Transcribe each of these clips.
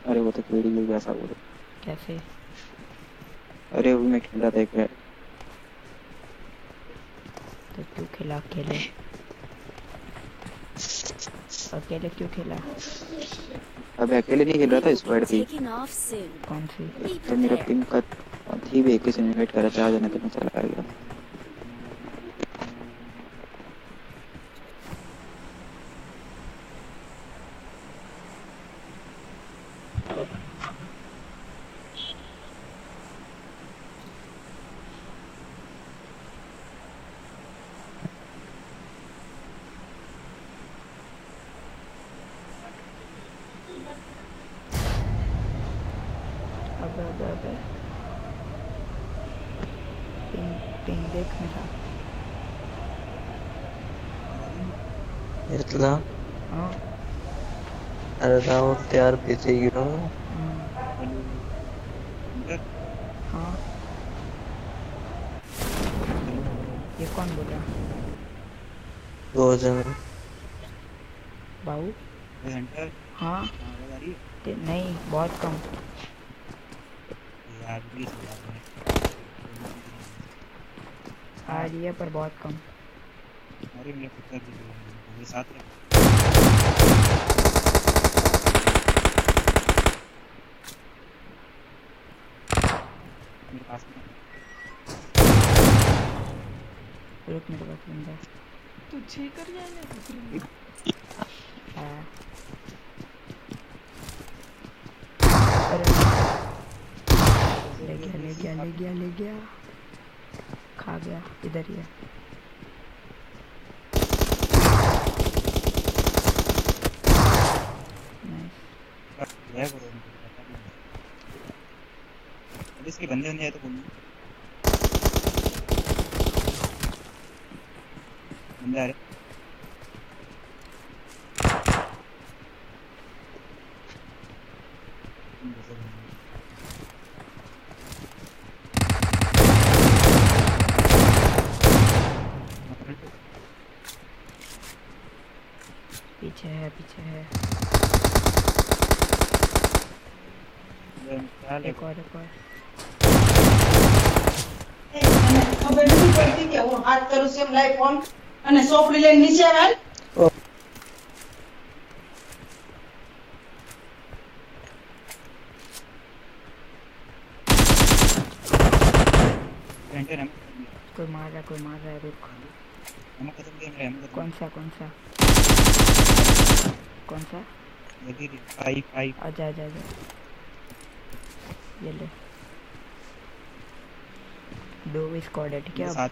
अरे वो तो कीड़ी भी ऐसा बोले। कैसे? अरे वो मैं खेल रहा था एक। तो क्यों खेला अकेले? अकेले क्यों खेला? अब अकेले नहीं खेल रहा था, स्क्वाड थी। कौन सी? तो मेरा पिंक का थी भी, किसी ने इनवाइट करा 4 जने थे, मैं चला गया। अबे अबे अबे, पिंग पिंग देख मेरा। इतना हाँ। अराउंड तैयार पीछे गिरो। हाँ। ये कौन बोला? 2 जन। बाबू। हाँ। नहीं, बहुत कम। आ रही है पर बहुत कम। रुक, मेरे पास बंदा है। तू छे कर जाएगा दूसरे में। हाँ। अरे ले गया ले गया ले गया ले गया, खा गया। इधर ही है। नाइस। इसके बंदे बंदे आए तो बोलना। बंदे आ रहे। पीछे है पीछे है। एक और एक और। वो हाथ करो सेम लाइफ फोन અને સોફ્ટ લઈને નીચે આવે कोई मार रहा है, रुक। कौन सा कौन सा कौन सा? आजा आजा आजा, ये ले। 2 स्क्वाड है, ठीक है। अब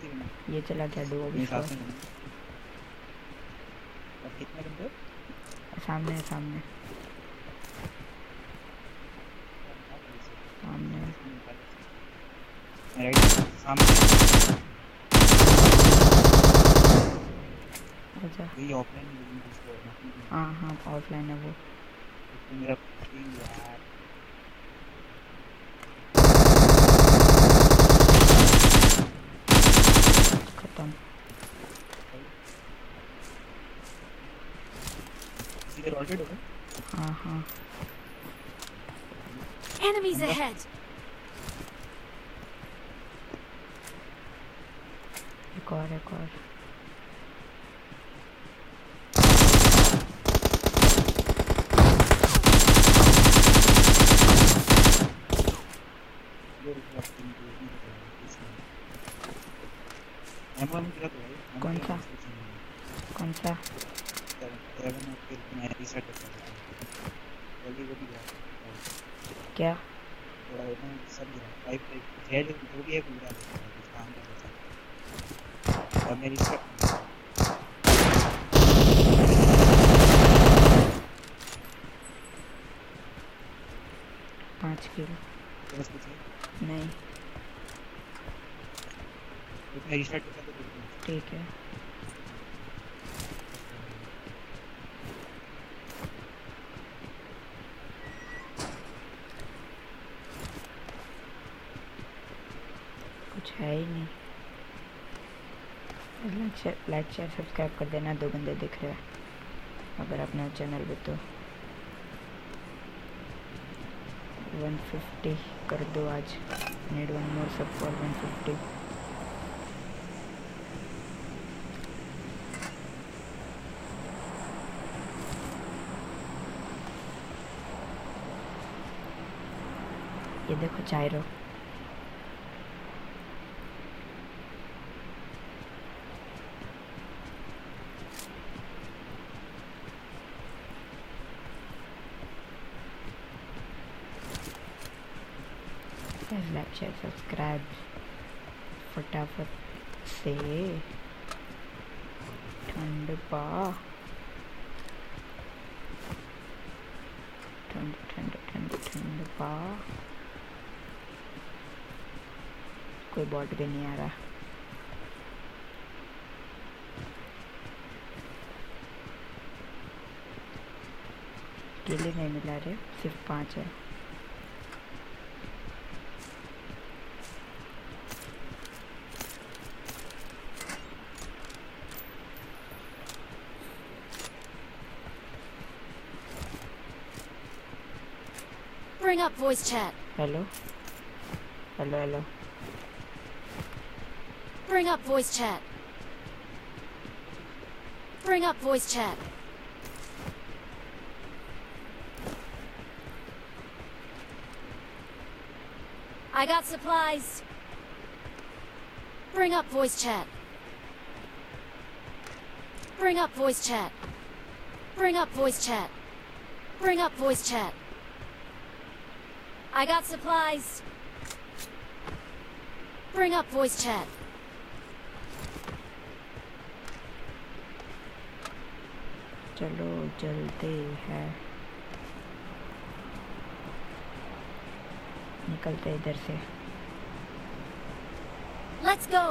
ये चला गया 2 स्क्वाड। सामने है सामने सामने। आजा। हाँ हाँ, ऑफलाइन है वो। खत्म। हाँ हाँ। Enemies ahead. एक और एक और। कौन सा कौन सा? क्या? पाँच किलो नहीं। ठीक है। कुछ है ही नहीं। लाइक शेयर सब्सक्राइब कर देना। 2 बंदे दिख रहे हैं अगर अपना चैनल पे तो। 150 कर दो आज. Need one more sub for 150. ये देखो gyro. लाइक शेयर सब्सक्राइब फटाफट से. ठंड पा ठंड ठंड ठंड ठंड पा. कोई बॉट भी नहीं आ रहा. केले नहीं मिला रहे, सिर्फ 5 है. Bring up voice chat. Hello hello hello. Bring up voice chat. Bring up voice chat. I got supplies. Bring up voice chat. Bring up voice chat. Bring up voice chat. Bring up voice chat. I got supplies. Bring up voice chat. चलो चलते हैं, निकलते इधर से. Let's go.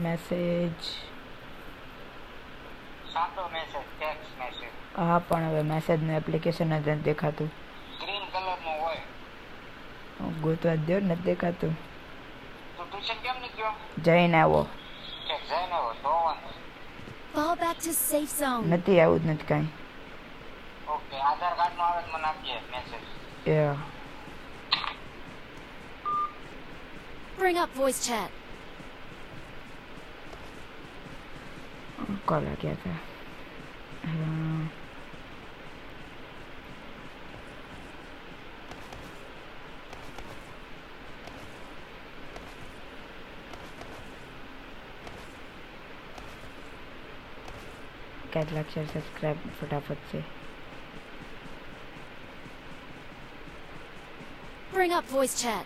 Message સાદો message, text message. હા, પણ હવે મેસેજનું એપ્લિકેશન જ નથી દેખાતું. ગ્રીન કલરનું હોય. ગોતવા જ દો, નથી દેખાતું. તો ટ્યુશન કેમ નહીં ગયો? જઈને આવો. જઈને આવો તો વાંધો. Fall back to safe zone. નથી આવું જ નથી કાંઈ. ઓકે, આધાર કાર્ડનો આવે તો મને આપજે message. Yeah. Bring up voice chat. Call आ गया था. लाइक शेयर सब्सक्राइब फटाफट से. Bring up voice chat.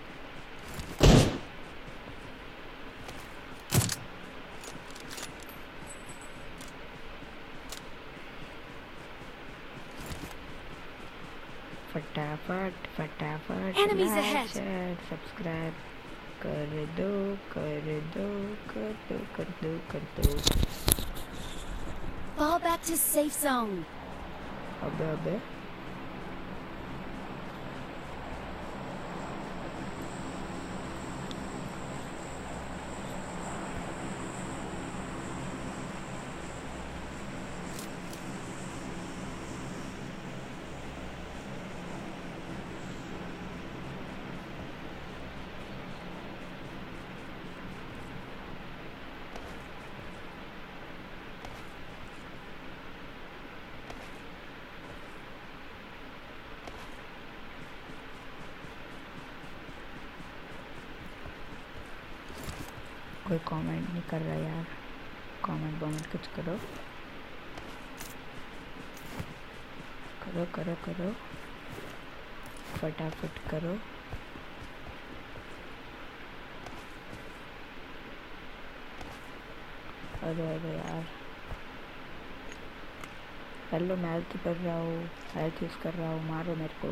फटाफट फटाफट Enemies like ahead. Share subscribe कर दो कर दो कर दो कर दो कर दो. Fall back to safe zone. अबे अबे कोई कमेंट नहीं कर रहा यार. कमेंट कुछ करो करो करो करो फटाफट करो. अरे अरे यार, हेलो मैं हेल्थ कर रहा हूँ, हेल्थ यूज़ कर रहा हूँ, मारो मेरे को।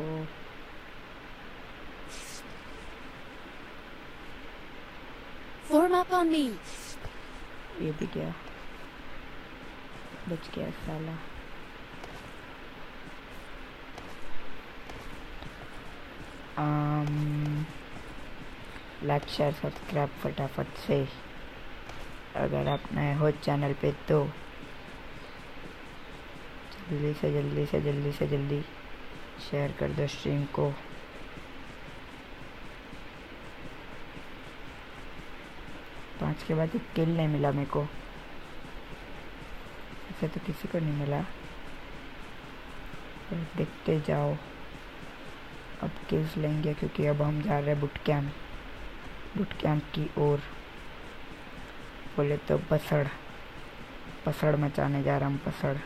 Form up on me. ये भी गया, बच गया साला। लाइक शेयर सब्सक्राइब फटाफट से, अगर आप नए हो चैनल पे तो जल्दी से जल्दी से जल्दी से जल्दी शेयर कर दो स्ट्रीम को। पाँच के बाद एक किल नहीं मिला मेरे को, ऐसे तो किसी को नहीं मिला। पर देखते जाओ, अब किल्स लेंगे क्योंकि अब हम जा रहे हैं बुट कैंप की ओर। बोले तो पसड़ मचाने जा रहा हूँ, पसड़।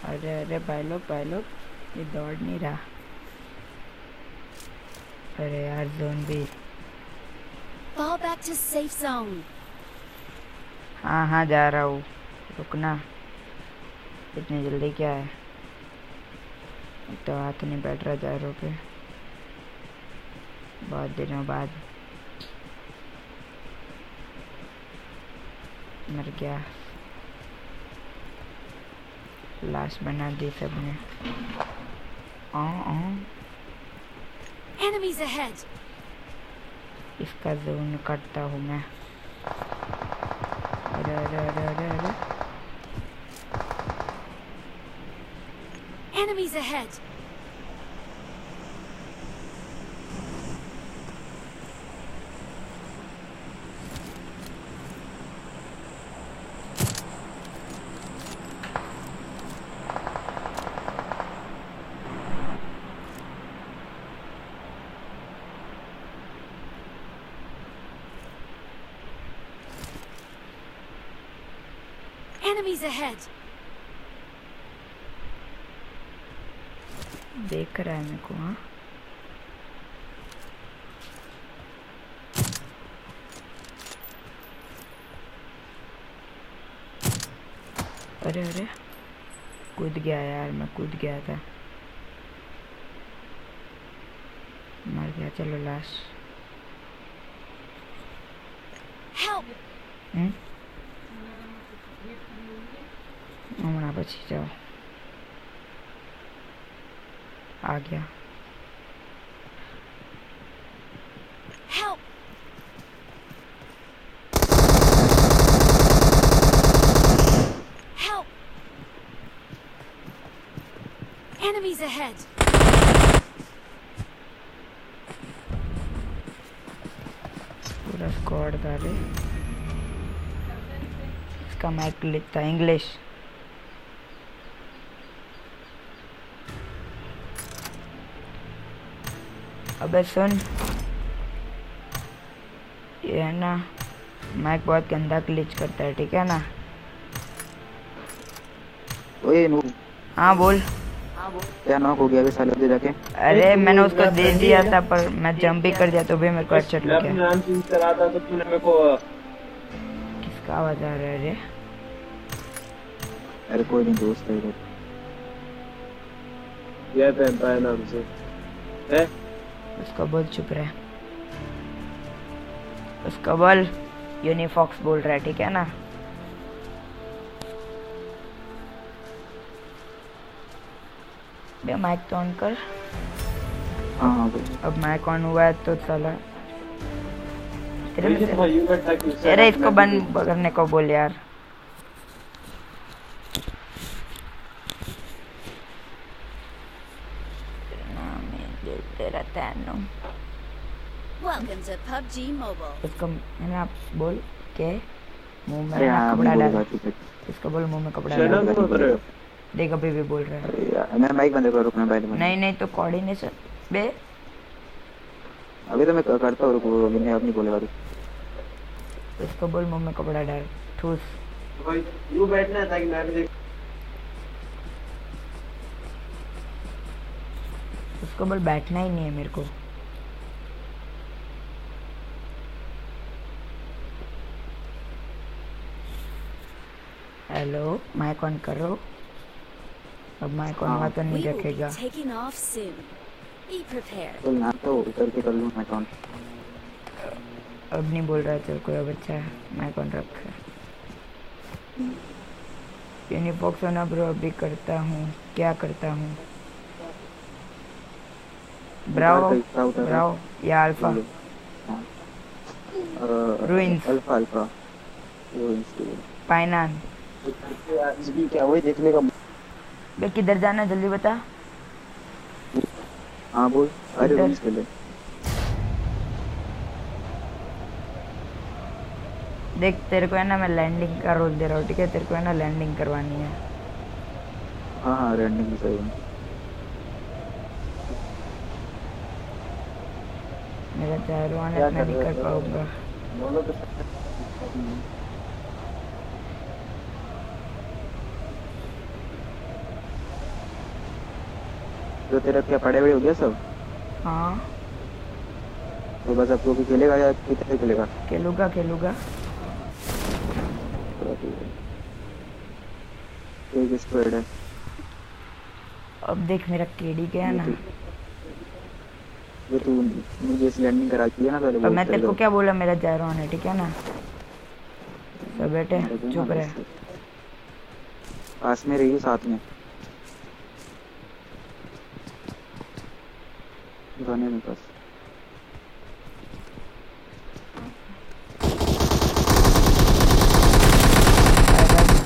अरे अरे भाई लोग ये दौड़ नहीं रहा। अरे यार जोन भी। Fall back to safe zone. हाँ जा रहा हूँ, रुकना। इतनी जल्दी क्या है, तो हाथ नहीं बैठ रहा जायरो पे बहुत दिनों बाद। मर गया, लाश बना दी सबने। Enemies ahead. इसका जोन काटता हूँ मैं। अरे अरे अरे अरे अरे, Enemies ahead. Enemies ahead. देख रहा है मेरे को। हाँ अरे अरे, कूद गया यार, मैं कूद गया था, मर गया। चलो लाश। Help. हमारा बची जाओ, आ गया। Help. Help. Enemies ahead. पूरा स्क्वाड था रे। इसका मैक लिखता इंग्लिश। अबे सुन, ये है ना, मैक बहुत गंदा ग्लिच करता है, ठीक है ना। ओए नो, हाँ बोल। क्या नॉक हो गया अभी साले उधर जाके? अरे मैंने उसको दे दिया था, पर मैं जंप भी कर दिया तो भी मेरे को हेडशॉट लग गया। नाम चेंज करा था तो तूने मेरे को। किसका आवाज आ रहा है रे? अरे कोई नहीं, दोस्त है इधर। ये पहनता है नाम से है। उसका बोल, चुप रहे। उसका बोल, यूनिफॉक्स बोल रहा है, ठीक है ना। बे माइक तो ऑन कर। हाँ भाई, अब माइक ऑन हुआ है तो साला तेरे इसको बंद करने को बोल यार। Welcome to PUBG Mobile. उसको मैंने आप बोल के मुंह में अरे ना हाँ कपड़ा मैं डाल, बोलेगा चुप है। इसको बोल मुंह में कपड़ा चैनल डाल। में उतरे हो? देख अभी भी बोल रहा है। अरे यार मैं माइक बंद करो, रुकना पहले। नहीं नहीं तो कोऑर्डिनेशन बे, अभी तो मैं करता हूँ, रुको अभी नहीं, अब नहीं बोलेगा। इसको बोल मुंह में कपड़ा डाल ठूस। भाई यू बैठना है ताकि मैं भी देख। उसको बोल बैठना ही नहीं है मेरे को। हेलो माइक ऑन करो। अब माइक ऑन हुआ तो We नहीं will be रखेगा। taking off soon. Be prepared. तो यहाँ तो उतर के कर लूँ मैं कौन। अब नहीं बोल रहा, चल कोई अब अच्छा है, माइक ऑन रख। यूनिफॉक्स होना ब्रो, अभी करता हूँ। क्या करता हूँ? ब्रावो ब्रावो या alpha? Ruins alpha alpha ruins पाइनान। क्या वही देखने का। बे किधर जाना जल्दी बता। हाँ बोल। अरे इधर। रुइंस के लिए देख तेरे को है ना मैं लैंडिंग का रोल दे रहा हूँ, ठीक है? तेरे को है ना लैंडिंग करवानी है। हाँ हाँ रैंडम भी सही है। मेरा चारों आने मैं नहीं कर पाऊंगा। बोलो तो। तो तेरा क्या पढ़े बड़े हो गया सब? हाँ तो बस अब तो भी खेलेगा या कितने खेलेगा? खेलूंगा खेलूंगा। एक स्क्वाड है। अब देख मेरा केडी क्या है ना। ये तू मुझे इस लैंडिंग कराती है ना पहले। और मैं तेरे को क्या बोला, मेरा चारों आने, ठीक है ना? सब बेटे चुप रहे। पास में रहिए, साथ में गाने में बस।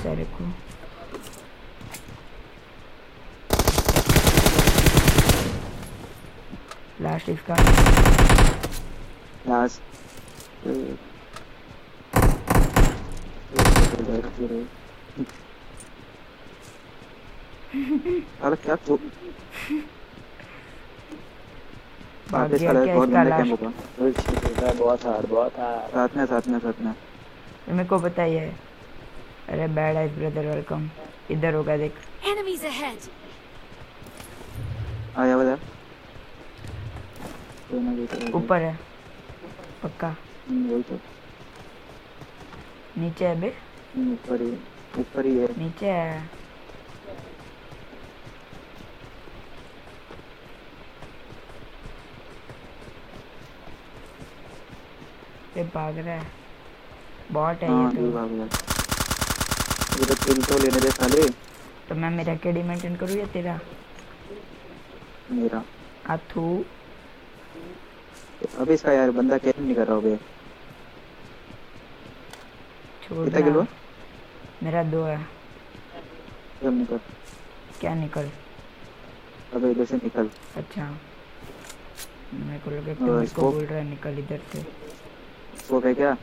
तेरे को लास्ट इसका लास्ट अरे क्या तो भाग गया क्या इसका लास्ट? बहुत हार्ड। साथ में मेरे को बताइए। अरे बैड आइस ब्रदर वेलकम। इधर होगा देख। Enemies ahead. आया बता। ऊपर है पक्का। वही तो नीचे है बे, ऊपर ही है। नीचे है। ये भाग रहा है, बॉट है हाँ ये ये तो। भाग गया। ये तो किल तो लेने दे साले। तो मैं मेरा केडी मेंटेन करूँ या तेरा? मेरा आथू अभी इसका यार बंदा कैसे नहीं कर रहा होगा। छोड़ कितना किलो? मेरा 2 है। जब निकल। क्या निकल? अबे इधर से निकल। अच्छा मेरे को लगा कि मेरे को बोल रहा है निकल इधर से। स्कोप है क्या?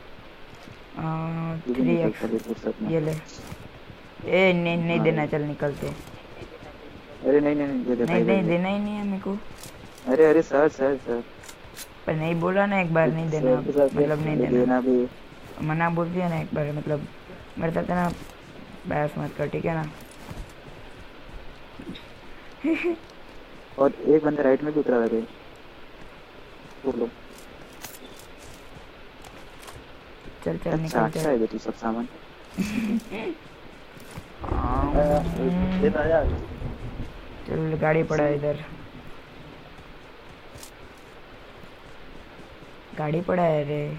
3x ये ले। ए नहीं देना, चल निकलते। अरे नहीं ये दे नहीं देना ही नहीं है मेरे को। अरे सर पर नहीं बोला ना एक बार नहीं देना, मतलब नहीं देना भी। मना बोल दिया ना एक बार, मतलब मेरे साथ है ना बहस मत कर, ठीक है ना? और एक बंदा राइट में भी उतरा था। बोलो चल अच्छा निकल अच्छा है तू सब सामान। चल गाड़ी पड़ा है इधर, गाड़ी पड़ा है रे।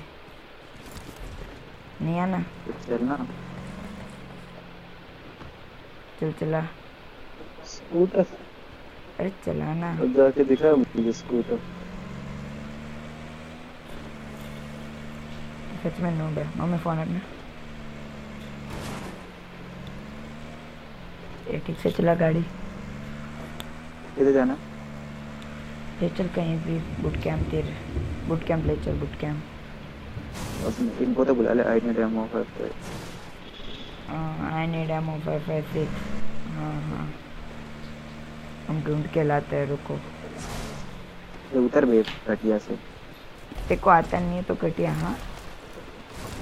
नहीं आना? चलना चल चला। स्कूटर अरे चलाना। जाके दिखा मुझे स्कूटर। सच में नोट है। मम्मी फोन रखना। ये ठीक से चला गाड़ी। किधर जाना? ले चल कहीं भी बूट कैंप तेरे बूट कैंप ले चल बूट कैंप बस इनको तो बुला ले आई नहीं डेमो ऑफर पे आई नीड एमो 556 हाँ हाँ हम ढूंढ के लाते हैं रुको ये उतर बे कटिया से तेरे को आता नहीं है तो कटिया हाँ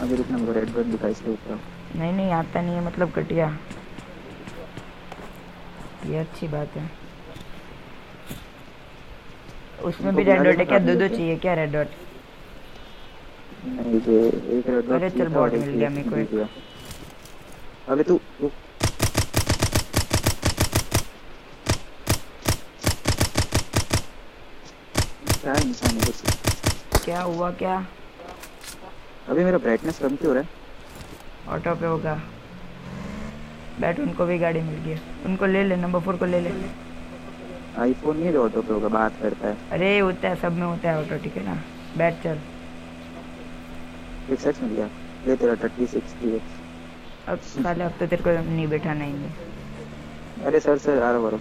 अभी रुकना मेरे रेड बटन दिखा इसलिए उतरा नहीं नहीं आता नहीं है मतलब कटिया ये अच्छी बात है उसमें भी रेड डॉट है क्या दो दो चाहिए क्या रेड डॉट नहीं ये एक रेड डॉट अरे चल बॉट मिल गया मेरे को एक अबे तू क्या इंसान है बस क्या हुआ क्या अभी मेरा ब्राइटनेस कम क्यों हो रहा है ऑटो पे होगा बैठ उनको भी गाड़ी मिल गई उनको ले ले नंबर 4 को ले ले आईफोन नहीं जो ऑटो पे होगा बात करता है अरे होता है सब में होता है ऑटो ठीक है ना बैठ चल एक सच मिल गया ले तेरा 36 की अब साले अब तो तेरे को नहीं बैठा नहीं है अरे सर सर आ रहा हूँ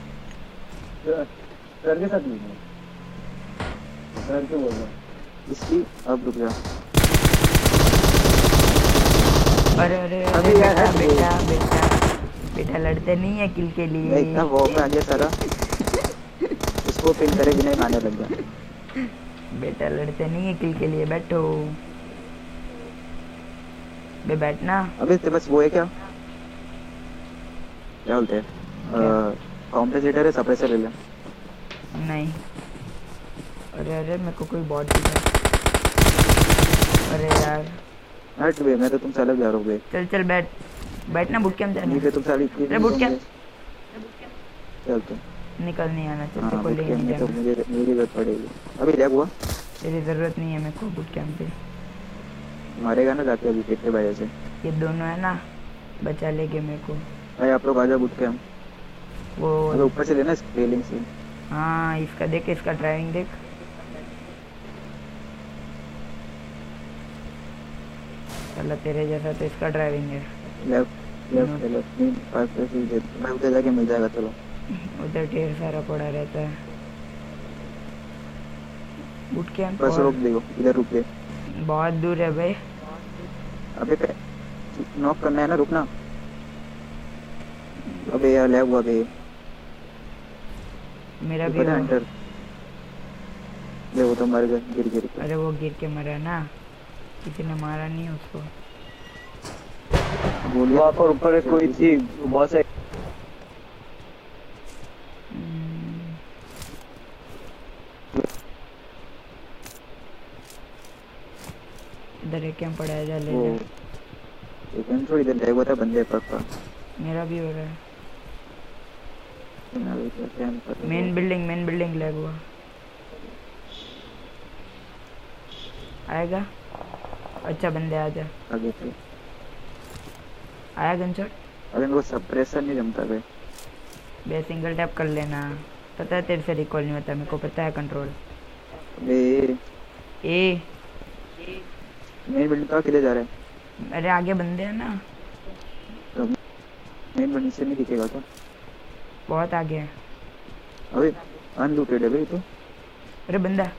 सर के साथ नहीं है सर क्यों बोल रहा है इसकी अब रुक जा अरे अरे अबे अरे यार, बेटा हट बेटा बेटा बेटा लड़ते नहीं है किल के मैं लिए इतना वो में आ गया सारा उसको पिन करे बिना ही मारने लग गया बेटा लड़ते नहीं है किल के लिए बैठो बे बैठना अबे तेरे पास वो है क्या क्या बोलते हैं कॉम्पेंसेटर है सप्रेसर ले ले नहीं अरे अरे मेरे को कोई बॉट दिखा अरे यार हट बे मैं तो तुमसे अलग जा रहा हूँ बे चल चल बैठ बैठना बुट कैंप जाना नहीं बे तुम सारी अरे बुट कैंप चलते निकल नहीं आना चल हाँ तेरे को बुट ले कैंप नहीं में तो जाना मुझे मेरी जरूरत पड़ेगी अभी लैग हुआ तेरी जरूरत नहीं है मेरे को बुट कैंप पे मारेगा ना जाके अभी कितने बजे से ये दोनों है ना बचा लेंगे मेरे को भाई आप लोग आ जाओ बुट कैंप वो अबे ऊपर से लेना रेलिंग से हाँ इसका देख इसका ड्राइविंग देख चला तेरे जैसा तो इसका ड्राइविंग है लेफ्ट लेफ्ट लेफ्ट नहीं पास पे से मैं उधर जाके मिल जाएगा चलो उधर ढेर सारा पड़ा रहता है बूट कैंप बस रोक देखो इधर रुक ले बहुत दूर है भाई अबे पे नॉक करना है ना रुकना अबे यार लैग हुआ बे मेरा भी ऊपर हुआ। हंटर देखो तो मर गए गिर गिर के अरे वो गिर के मरा ना किसी ने मारा नहीं उसको बोलिए वहाँ पर ऊपर एक कोई थी बहुत से हम्म, इधर एक कैंप पड़ा है जा ले वो ले एक मिनट थोड़ी देर लैग हुआ था बंदे पक्का मेरा भी हो रहा है मेन मेन बिल्डिंग लैग हुआ आएगा अच्छा बंदे आ जा आगे से आया गनशॉट अबे मेरे को सप्रेसर नहीं जमता बे बे सिंगल टैप कर लेना पता है तेरे से रिकॉल नहीं होता मेरे को पता है कंट्रोल बे ए मेन बिल्डिंग तो किधर जा रहा है अरे आगे बंदे हैं ना तो मेन बिल्डिंग से नहीं दिखेगा क्या बहुत आगे है अबे अनलूटेड है बे तो अरे बंदा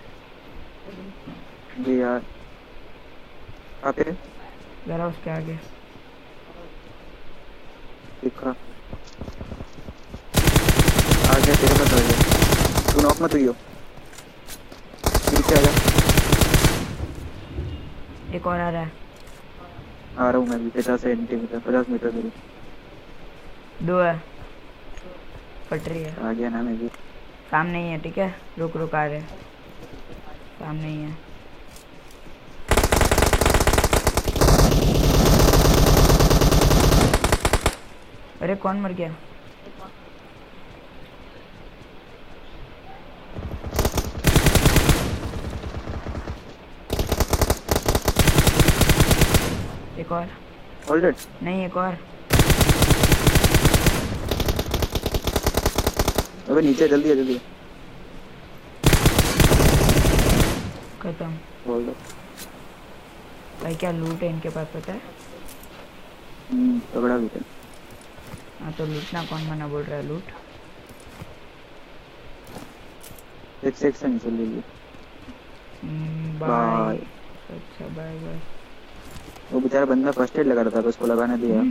बे यार आप है जरा उसके आगे दिखा आ गया तेरे पास आ गया तू नॉक मत हुई नीचे आ जा एक और आ रहा है आ रहा हूँ मैं भी 50 सेंटीमीटर 50 मीटर दूर दो है फट रही है आ गया ना मैं भी सामने ही है ठीक है रुक रुक आ रहे सामने ही है अरे कौन मर गया एक और ऑलरेड नहीं एक और अबे नीचे जल्दी है जल्दी खत्म बोल दो भाई क्या लूट है इनके पास पता है तगड़ा भी है हाँ तो लूटना कौन मना बोल रहा है लूट एक सेक्शन चल लीजिए। बाय। अच्छा बाय बाय। वो बेचारा बंदा फर्स्ट एड लगा रहा था तो उसको लगाने दिया।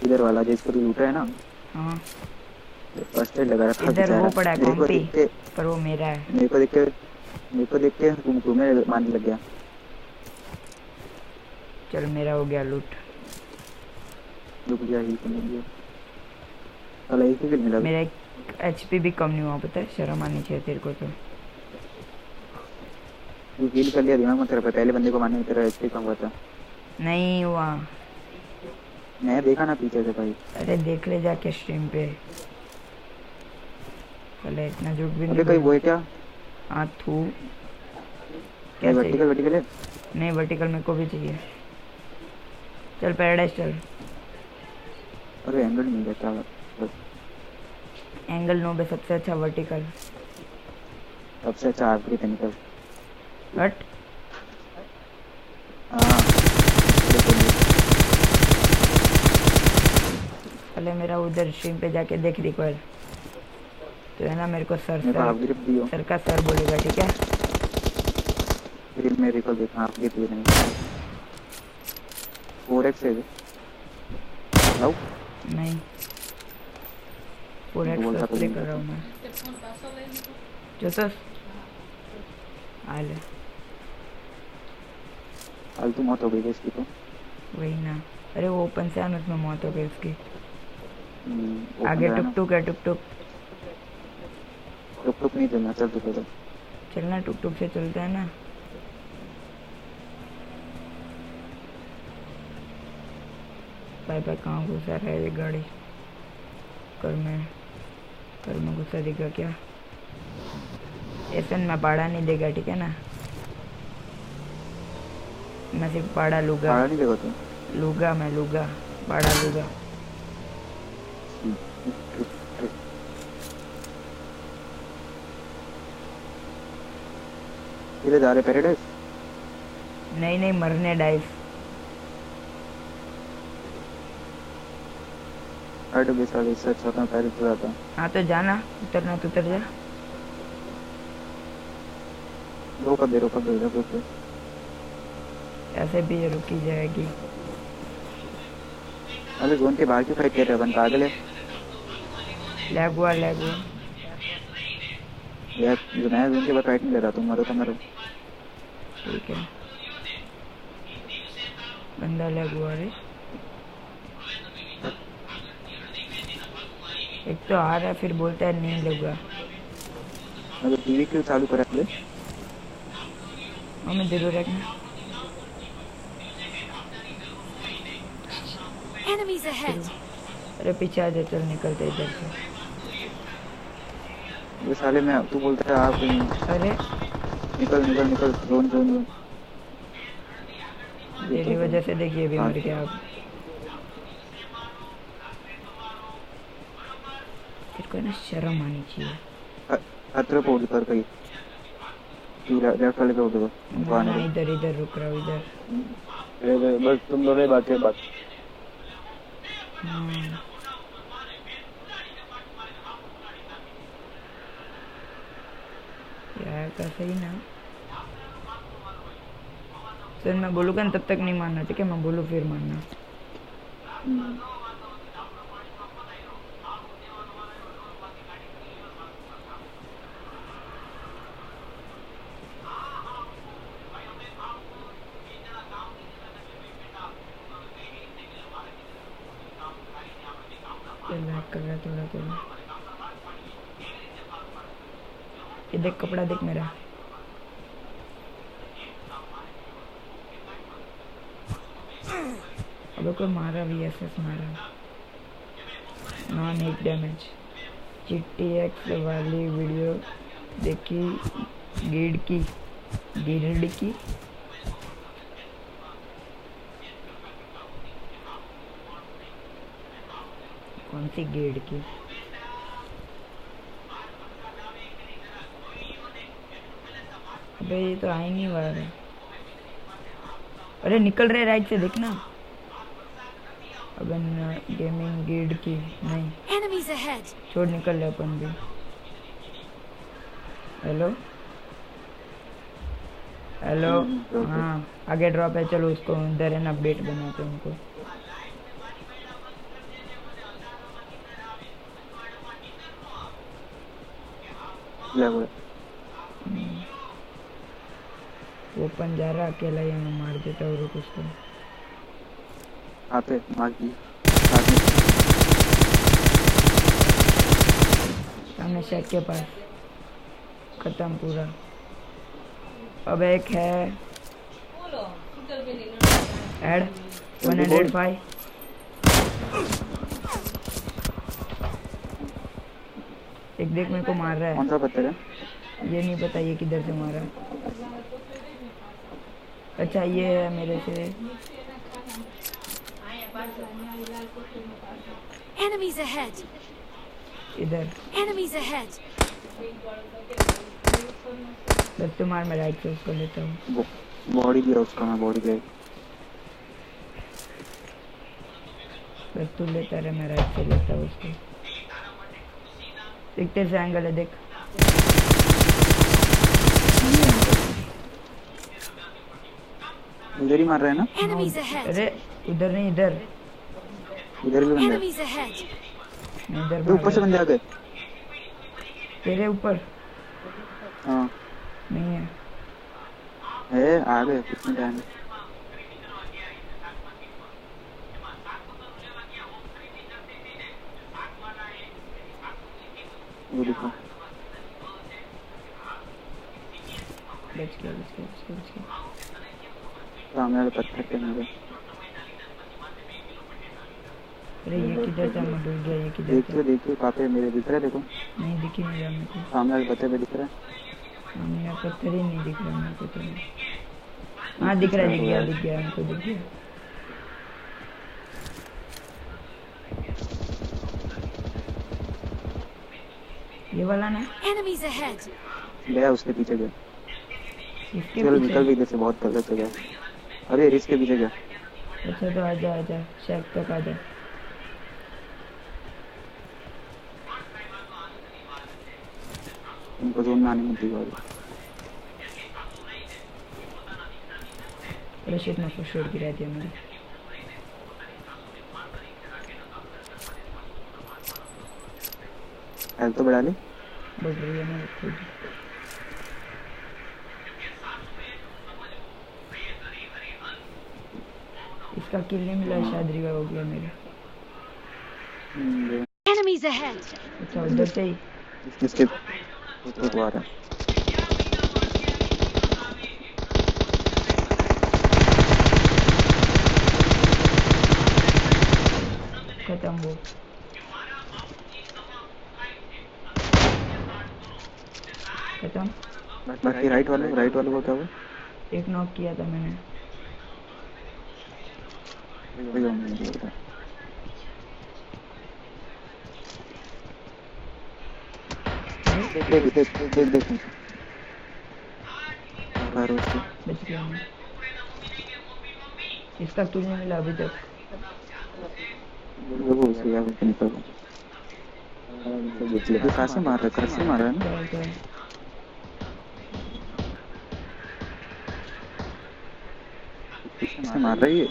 इधर वाला जिसको तू लूटा है ना, हाँ फर्स्ट एड लगा रखा इधर बेचारा। वो पड़ा है मेरे को कॉम्पी, देख के पर वो मेरा है। मेरे को देख के तुम्हें मारने लग गया। चल मेरा हो गया लूट। रुक गया ही समझ गया। साला एक ही किल मिला। मेरा एक एचपी भी कम नहीं हुआ, पता है? शर्म आनी चाहिए तेरे को तो। तू किल कर लिया, दिमाग मत कर। पहले बंदे को मारने में तेरा एचपी कम हुआ था। नहीं हुआ। मैं देखा ना पीछे से भाई। अरे देख ले जाके स्ट्रीम पे। चले इतना झूठ भी अबे नहीं कोई वो है बोलना। क्या? हाँ थू। क्या क्या वर्टिकल वर्टिकल है? नहीं वर्टिकल मेरे को भी चाहिए। चल पैराडाइज चल। अरे एंगल नहीं देता बस। एंगल नो पे सबसे अच्छा वर्टिकल। सबसे अच्छा आखिरी टेक्निकल। हट। हाँ चले मेरा उधर स्ट्रीम पे जाके देख रिकॉर्ड। तो है ना मेरे को सर मेरे को हाफ ग्रिप दियो। सर का सर बोलेगा ठीक है। फिर मेरे को देखा हाफ ग्रिप नहीं। 4x है आओ। नहीं पूरा बोल रहा एक्सप्रे था कर रहा हूँ मैं। जो सर आ ले। फालतू मौत हो गई है इसकी तो। वही ना। अरे वो ओपन से आना, उसमें मौत हो गई उसकी। ओपन आगे रहा टुक ना। टुक है टुक टुक। टुक टुक नहीं चलना, चल तू चल। चलना टुक टुक से चलता है ना। Bye bye. कहाँ घुसा रहा है ये गाड़ी? कर में घुसा देगा क्या? एसन में पाड़ा नहीं देगा ठीक है ना। मैं सिर्फ पाड़ा लूँगा। भाड़ा नहीं देगा तू? लूँगा मैं लूँगा पाड़ा लूँगा। किधर जा रहे पैराडाइज? नहीं नहीं मरने डाइव। हट बे साले, इससे अच्छा था पैर उतर जाता। हाँ तो जाना, उतरना तो उतर जा। रोक दे रोक दे रोक दे। ऐसे भी ये रुकी जाएगी। अबे जोन के बाहर की फाइट कर रहा है, बन पागल है लैग हुआ यार। जो नया जोन के बाहर फाइट नहीं कर रहा, तुम मरो तो मरो। ठीक है। बंदा लैग हुआ रे। एक तो आ रहा है फिर बोलता है नहीं लगूगा। अगर टीवी क्यों चालू करा ले? हमें जरूर रखना। Enemies ahead. अरे पीछे आ जा, चल निकलते इधर से। ये साले में तू बोलता है आप कहीं। अरे निकल निकल निकल जोन जोन जोन। तेरी वजह से देखिए भी मर गया। अब तेरे को ना शर्म आनी चाहिए। खतरे को उधर कहीं तू लेफ्ट वाले पे उधर ना इधर इधर रुक रहा हूँ इधर। बस तुम दोनों ही बात है बात। यार का सही ना। सर मैं बोलूँगा तब तक नहीं मानना ठीक है? मैं बोलूँ फिर मानना। कर रहा थोड़ा थोड़ा। ये देख कपड़ा देख मेरा। अबे कोई मारा VSS मारा। Non 8 damage. GTX वाली वीडियो देखी गिड की कौन सी गेड की? अबे ये तो आ ही नहीं रहा है। अरे निकल रहे राइट से देखना। अपन गेमिंग गिल्ड की नहीं Enemies ahead! छोड़ निकल ले अपन भी। हेलो हेलो हाँ आगे ड्रॉप है, चलो उसको अंदर है ना अपडेट बनाते हैं उनको। वो अपन जा रहा अकेला ही, हमें मार देता और कुछ तो। आते मार दी सामने शेक के पास खत्म पूरा। अब एक है ऐड 105। एक देख मेरे को मार रहा है। कौन सा पत्थर है? ये नहीं पता ये किधर से मारा। अच्छा ये है मेरे से। Enemies ahead! इधर Enemies ahead! बस तुम्हार मैं राइट से उसको लेता हूँ। बॉडी गिरा उसका, मैं बॉडी गिरा। बस तू लेता रहे, मैं राइट से लेता हूँ उसको। दिखते से एंगल है देख। इधर ही मार रहा है ना? Enemies ahead! अरे उधर नहीं इधर। इधर भी बंदा है। Enemies ahead! मैं इधर तो ऊपर से बंदे आ गए। तेरे ऊपर हाँ नहीं है। आ गए कितने टाइम। वो देखो बच गया। सामने वाले पत्थर पे मेरे। अरे ये किधर था, मैं डूब गया। ये किधर था? देखिए काफी मेरे दिख रहा है, देखो नहीं दिख ही नहीं रहा मेरे को। सामने वाले पत्थर पे दिख रहा है। सामने पत्थर ही नहीं दिख रहा मेरे को तो। हाँ दिख रहा है, दिख गया हमको, दिख गया। ये वाला ना। Enemies ahead! गया उसके पीछे गया। इसके चलो पीछे निकल भी, इधर से बहुत गलत से गया। अरे रिस्क के पीछे गया। अच्छा तो आजा शेक तक आजा। उनको जोन में आने मत दिया। अरे शिट मैं फर्स्ट एड गिरा दिया मैंने। हेल्थ तो बढ़ा ली। बढ़ रही है ना खुद। इसका किल नहीं मिला, शायद रिवाइव हो गया मेरा। Enemies ahead! अच्छा उधर से ही इसके आ रहा है। खत्म वो। खत्म। बाकी राइट वाले को क्या हुआ? एक नॉक किया था मैंने। देख बच गया मैं। इसका किल नहीं मिला अभी तक। कहाँ से मार रहा है ना? किससे मार रही है?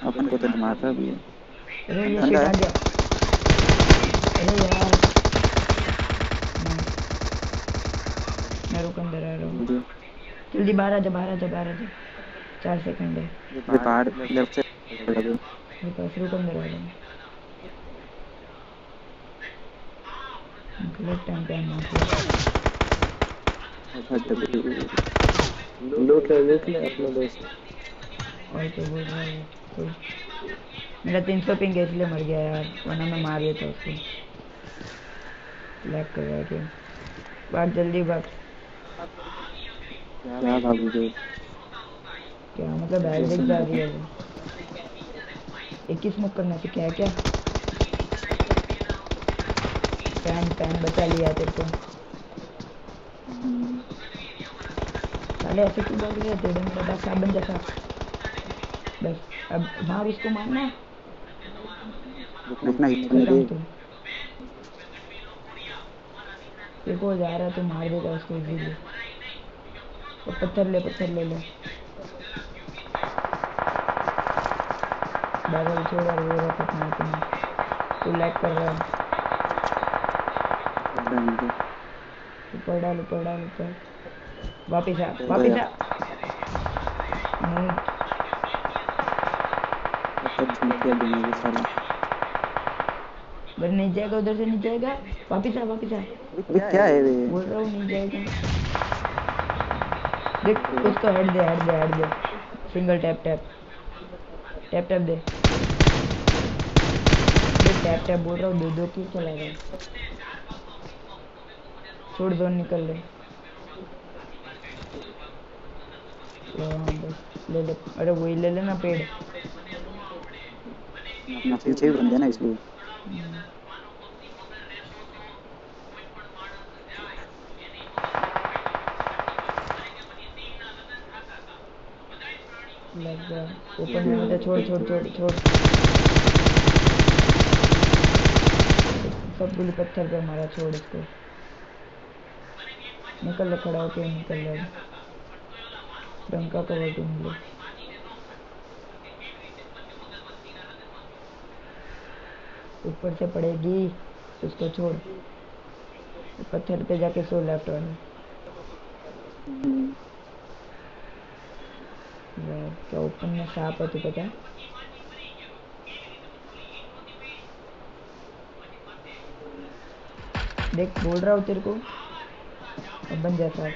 अपन को तो मार रहा भी है। अरे ये शिट आ गया। अरे यार मैं रुक अंदर आ रहा हूँ। जल्दी बाहर आजा। 4 सेकंड है पहाड़ लेफ्ट से मेरे पास। रुक अंदर आ रहा हूँ। गलत टाइम पे आना। लूट ले अपना दोस्त। और तो बोल रहा है कोई। मेरा 300 पिंग है इसलिए मर गया यार, वरना मैं मार देता उसको। लैग कर रहा है गेम। भाग जल्दी भाग। क्या भागोगे? क्या मतलब एवरेज जा रही है वो। एक ही स्मोक करना से क्या है क्या? पैन बचा लिया तेरे को। साले ऐसे क्यों भाग रहे थे? मेरा बात साबन जैसा। बस अब मार उसको, मारना। रुकना ही चलने खत्म दे। तू। देखो जा रहा तो मार देगा उसको इजीली। और पत्थर ले, पत्थर ले ले। बादल छोड़ और वो रख अपना अपना। तू लैग कर रहा है। ऊपर डाल, ऊपर डाल, ऊपर। वापिस आ, वापिस आ। नहीं, क्या देंगे ये साला। उधर नहीं जाएगा, उधर से नहीं जाएगा। वापिस आ, वापिस आ। अभी क्या है वे। बोल रहा हूँ नहीं जाएगा। देख उसको हेड दे, हेड दे, हेड दे। Single tap tap tap tap दे। देख टैप टैप बोल रहा हूँ, दो दो क्यों चला रहा है। छोड़, जोन निकल ले। हाँ बस ले ले। अरे वही ले लेना पेड़। ना पीछे भी बंदे ना इसलिए। लग गया। ऊपर में मत छोड़, छोड़, छोड़, छोड़। सब गुली पत्थर पे मारा, छोड़ इसको। निकल ले, खड़ा होके निकल ले। रंग का कवर ढूंढ ले। ऊपर से पड़ेगी, उसको छोड़। पत्थर पे जाके सो, लेफ्ट वाले। क्या ऊपर में सांप है, तू पता है? देख बोल रहा हूँ तेरे को, अब बन जा सांप।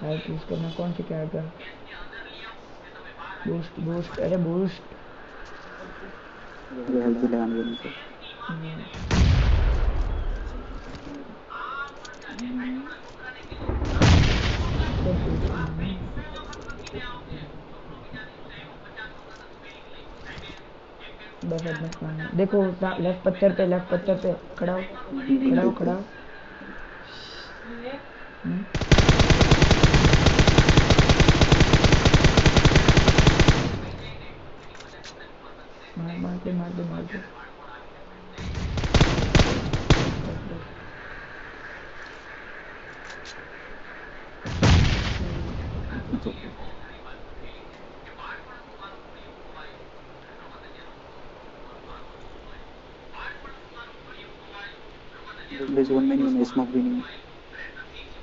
हाइट यूज करना, कौन से क्या कर। बूस्ट, बूस्ट, अरे बूस्ट। ये हेल्थ भी लगाने देने से। बस अब मत मारना। देखो लेफ्ट पत्थर पे, लेफ्ट पत्थर पे खड़ा हो, खड़ा हो, खड़ा हो। मार, मार दे, मार दे, मार दे। मैं जोन में नहीं हूँ, मैं स्मोक भी नहीं हूँ।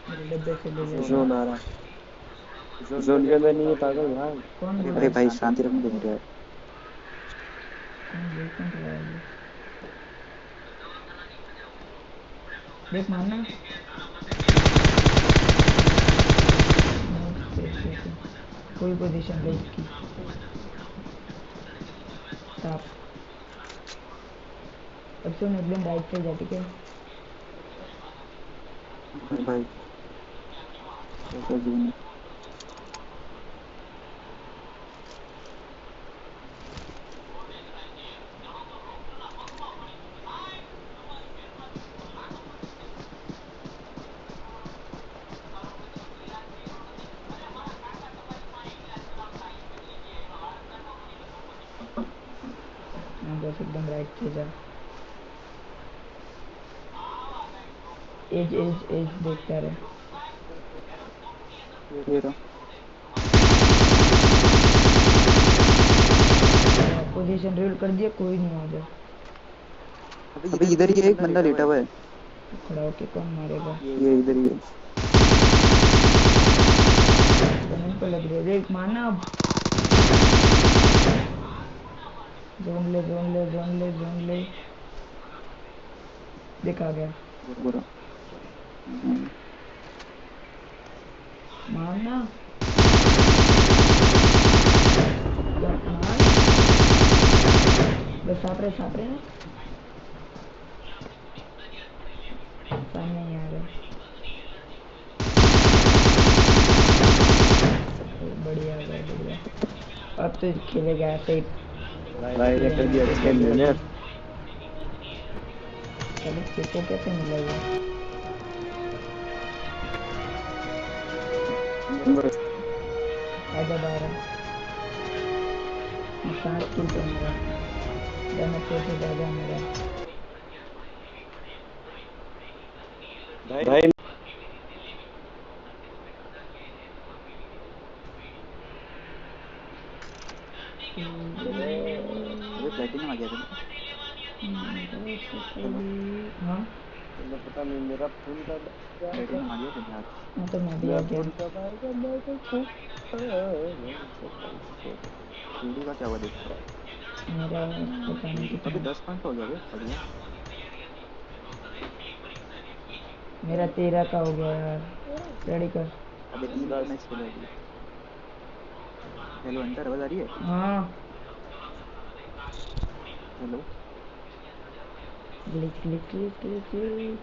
मेरे डब्बे से ले ले। जोन आ रहा। जोन के अंदर नहीं है पागल भाग। कौन बोल रहा अरे है? भाई शांति रखने दे मेरे यार। कौन बोल रहा है? देख मारना। कोई पोजीशन ले इसकी। सांप। अब सुन, एकदम राइट से जा, ठीक है? अरे भाई क्या जोन है। हाँ बस एकदम राइट से जा। एज एज एज देखता रहे। ये रहा। पोजीशन रिवील कर दिया, कोई नहीं आ जाए। अभी इधर ही एक बंदा लेटा हुआ है। खड़ा होके कौन मारेगा? ये इधर ही है। जमीन को लग रही है, देख मारना अब। जोन ले, जोन ले, जोन ले, जोन ले। देख आ गया। बुरा। मारना। मार। बस सांप रहे, सांप रहे ना। सामने ही आ रहा है। बढ़िया गया, बढ़िया। अब तो खेलेगा ऐसे ही। भाई ने कर दिया खेल मैंने। चलो देखो कैसे मिला ये। आजा बाहर। सात किल पे मेरा डैमेज से ज्यादा मेरा। भाई अबे प्लेटिनम आ गया था। चलो हाँ तुम्हें पता नहीं मेरा फोन का क्या था। प्लेटिनम आ गया था आज। हाँ तो मैं भी आ मेरा गया। फोन कब आएगा मैं तो खुश सीढ़ी का क्या हुआ देख। मेरा पता नहीं अभी कितना। 10 पॉइंट हो गया बे, बढ़िया। मेरा 13 का हो गया यार। रेडी कर। अबे 3 मैच खेले अभी। हेलो अंटर, आवाज आ रही है? हाँ hello click click click click click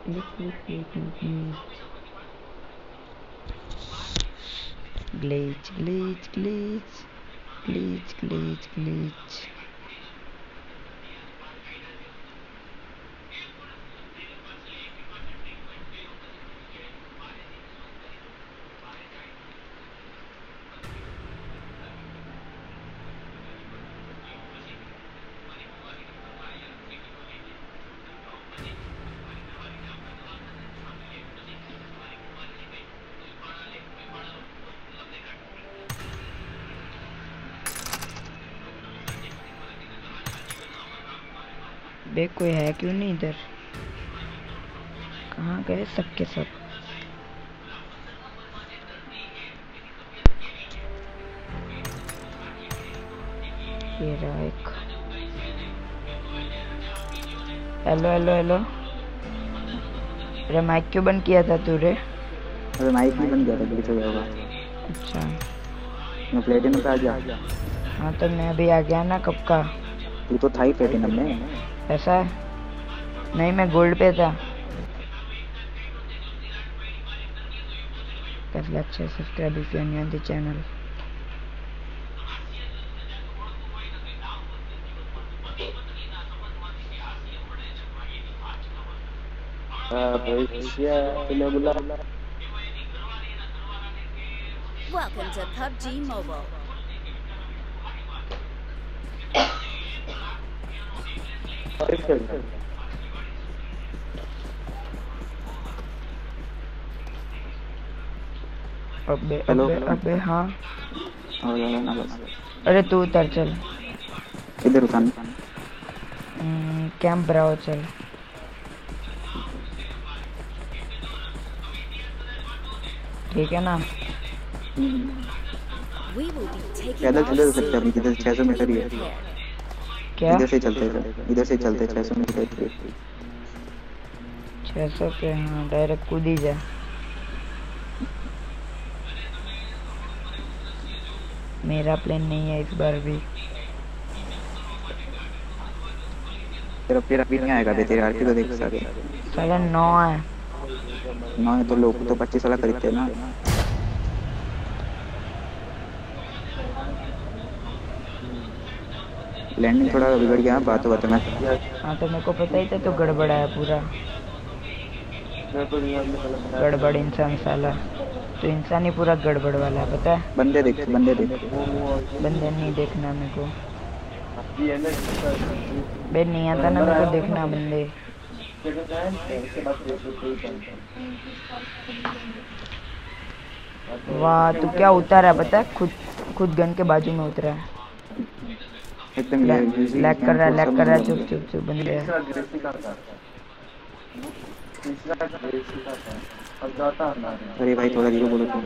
click click click click glitch glitch glitch glitch glitch glitch. बे कोई है क्यों नहीं इधर? कहाँ गए सबके सब? ये रहा एक। Hello hello hello. अरे माइक क्यों बंद किया था तूने? अबे माइक नहीं बन गया था, ग्लिच हो गया होगा। अच्छा मैं प्लेटिनम पे आ गया। हाँ तो मैं भी आ गया ना कब का। तू तो था ही प्लेटिनम में। ऐसा है? नहीं मैं गोल्ड पे था। like, share, subscribe if you are new on the channel. Welcome to PUBG Mobile. अबे हेलो अबे अबे हाँ। और ज़्यादा ना बस। अरे तू उतर चल। इधर उतान। कैंप ब्राओ चल। ठीक है ना? We will be taking पैदल off चले तो सकते हैं soon. अपनी, इधर 600 Be मीटर ही है। prepared. क्या? इधर से चलते हैं, इधर से चलते 600 मीटर की। 600 पे? हाँ डायरेक्ट कूद ही जा। मेरा प्लान नहीं है इस बार भी। तेरा फिर अभी नहीं आएगा बे, तेरे आरपी तो देख सारे। साढ़े 9 है। 9 है तो लोग तो 25 वाला खरीदते हैं ना। लैंडिंग थोड़ा बिगड़ गया, बातों बातों में। हाँ तो मेरे को पता ही था तो गड़बड़ा है पूरा। गड़बड़ इंसान साला। तो इंसान ही पूरा गड़बड़ वाला है पता है। बंदे देख, बंदे देख। बंदे नहीं देखना मेरे को। बे नहीं आता ना मेरे को देखना बंदे। वाह तू क्या उतारा है पता है? खुद गन के बाजू में उतरा है। एकदम लैग कर रहा है, लैग कर रहा है। चुप चुप चुप बंदे है। अरे भाई थोड़ा धीरे बोलो तुम।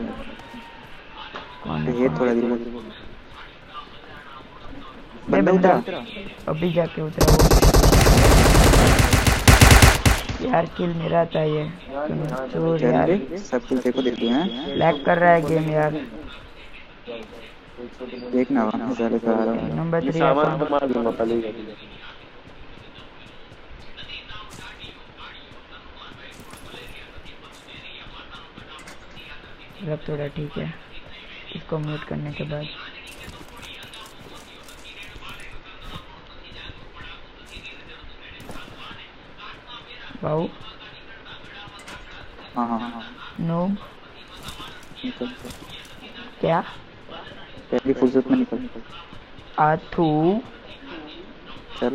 कौन है ये कौन? थोड़ा धीरे बोलो। बे बंदा बंदा उतरा। अभी जाके उतरा वो। यार किल मेरा था ये। चोर यार। सब कुछ देखो देखते हैं। लैग कर रहा है गेम यार। देखना वहाँ सारे का आ रहा हूँ। नंबर 3 अपन। मार दूंगा पहले ही। मतलब थोड़ा ठीक है इसको म्यूट करने के बाद। वाओ हाँ हाँ हाँ। नूब निकल क्या पहली फुर्सत में निकल आथू चल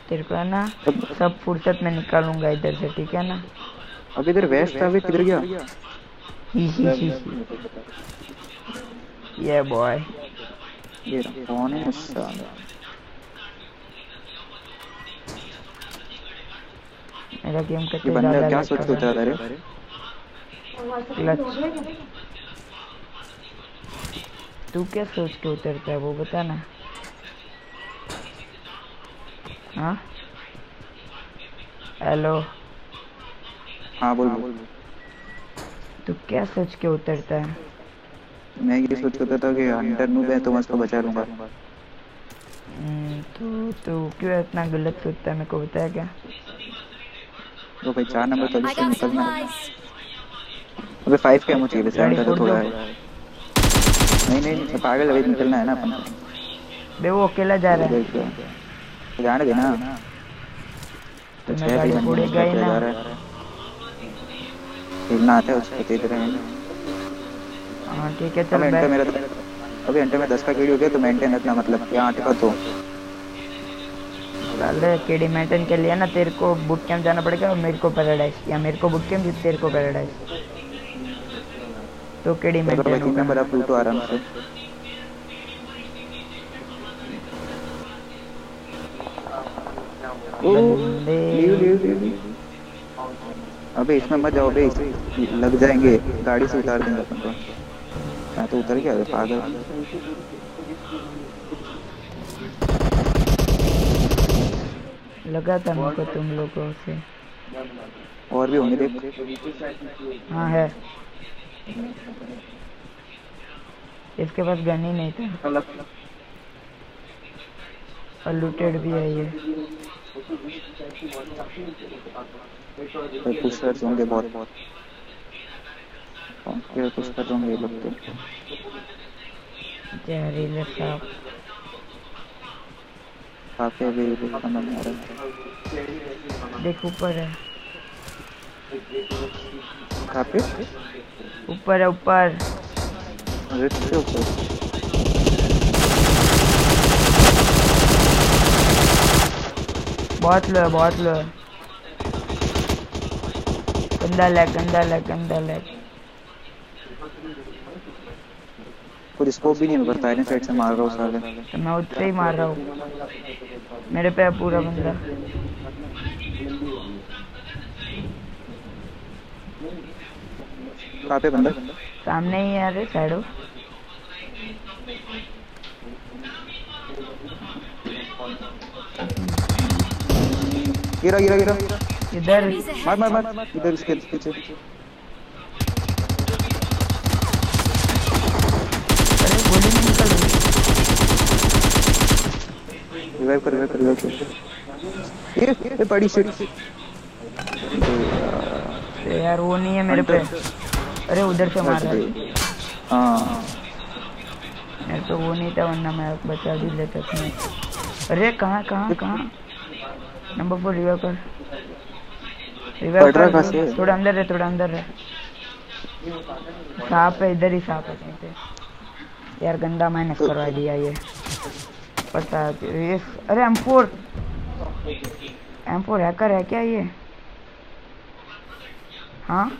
तेरे को है ना अब सब फुर्सत में निकालूंगा इधर से, ठीक है ना। अब इधर वेस्ट अभी किधर गया ही ही ही ये बॉय ये रहा कौन है साला मेरा गेम ये कितने बंदा ज्यादा क्या लग सोच के रहा उतरा है। रे क्लच तू क्या सोच के उतरता है वो बता ना। हाँ हेलो हाँ बोल तू क्या सोच के उतरता है। मैं ये सोच रहा था कि हंटर नूब है तो मैं उसको बचा लूंगा तो क्यों इतना गलत सोचता है, मेरे को बताया क्या। तो भाई 4 नंबर तो I जिससे got निकलना है supplies. अबे 5 क्या मुझे चाहिए 7 गाड़ी का तो फोड़ थोड़ा दो। है नहीं पागल अभी निकलना है ना अपन बे वो अकेला जा रहा है तो जाने देना तो तो मैं 6 गाड़ी बंदे फोड़ेगा ही निकल ना। जा रहा है खेलना आता है उसको तेज रहेंगे हाँ ठीक है चल अबे एंटर बैठ। मेरा अबे एंटर में 10 का केडी हो गया तो मेंटेन रखना मतलब कि 8 का तो साले केडी मेंटेन के लिए ना तेरे को बूट कैंप जाना पड़ेगा और मेरे को पैराडाइज, या मेरे को बूट कैंप तेरे को पैराडाइज, तो केडी चलो भाई मेंटेन 3 होगा। नंबर आप लूटो आराम से ओ बंदे लीव अबे इसमें मत जाओ बे लग जाएंगे गाड़ी से उतार देंगे अपन को मैं तो उतर गया पागल लगा था मेरे को तुम लोगों से। और भी होंगे देख हाँ है, इसके पास गन ही नहीं था और लूटेड भी है ये। पुशर्स होंगे बहुत पुशर होंगे ये लोग तो जहरीले सांप काफी भी समझ नहीं आ रहा देख ऊपर है, काफी ऊपर है ऊपर। रिच से ऊपर बहुत लो है। गंदा लैग। खुद स्कोप भी नहीं मैं बताया साइड से मार रहा हूँ साले तो मैं उतरे ही मार रहा हूँ, मेरे पे है पूरा बंदा। कहाँ पे बंदा सामने ही है रे साइडो। गिरा इधर Enemies ahead. मार इधर इसके पीछे अरे गोली नहीं निकल रही। रिवाइव कर ये बड़ी शिट अरे यार वो नहीं है मेरे पे। अरे उधर से मार रहा है। हाँ मेरे तो वो नहीं था वरना मैं बचा भी लेता था। अरे कहाँ नंबर 4 रिवाइव कर थोड़ा अंदर है सांप है इधर ही सांप है कहीं पे। यार गंदा माइनस करवा दिया ये पता है ये। अरे M4 हैकर है क्या ये। हाँ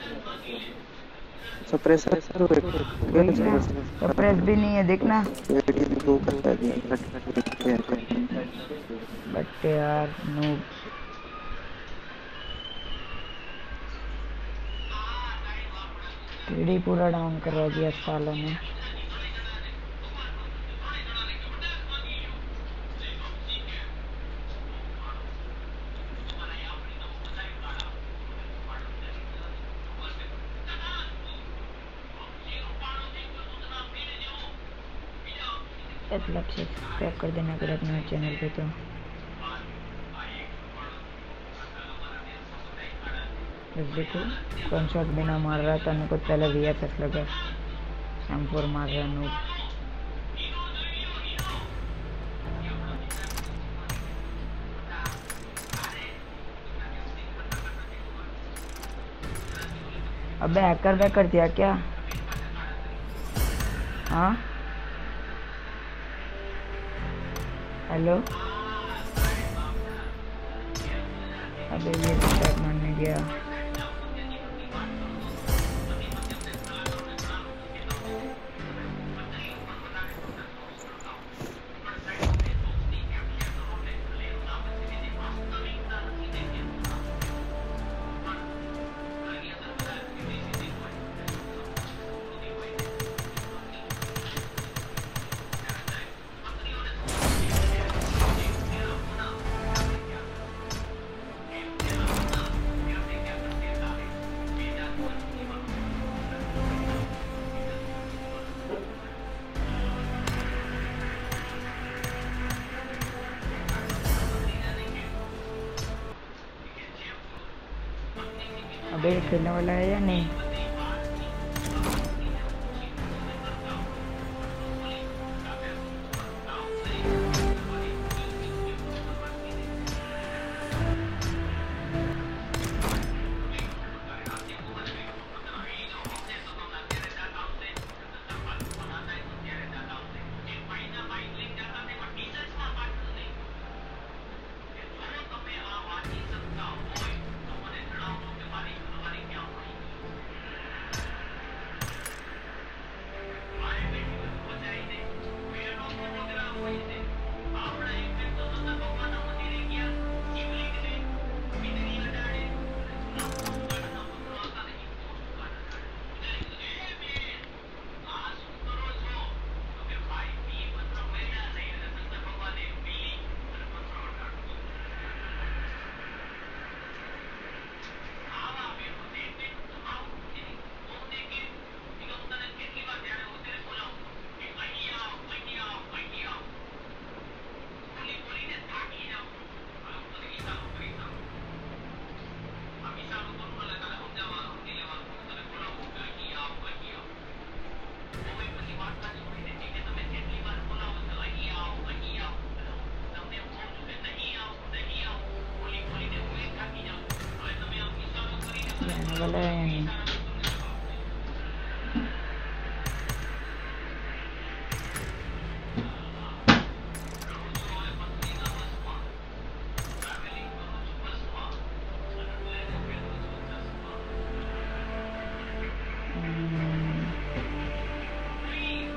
सप्रेसर सप्रेस भी नहीं है देखना। बट यार नूब केडी पूरा डाउन करवा दिया सालों ने। लक्ष्य सब्सक्राइब कर देना अगर अपने चैनल पे तो। देखो कौन शॉट बिना मार रहा था, मेरे को पहले VFS लगा। M4 मार रहा नूब। अबे हैकर वैकर दिया क्या? हाँ हेलो। अबे ये तो शॉट मारने गया। अबे खेलने वाला है या नहीं? जाने वाला है या नहीं?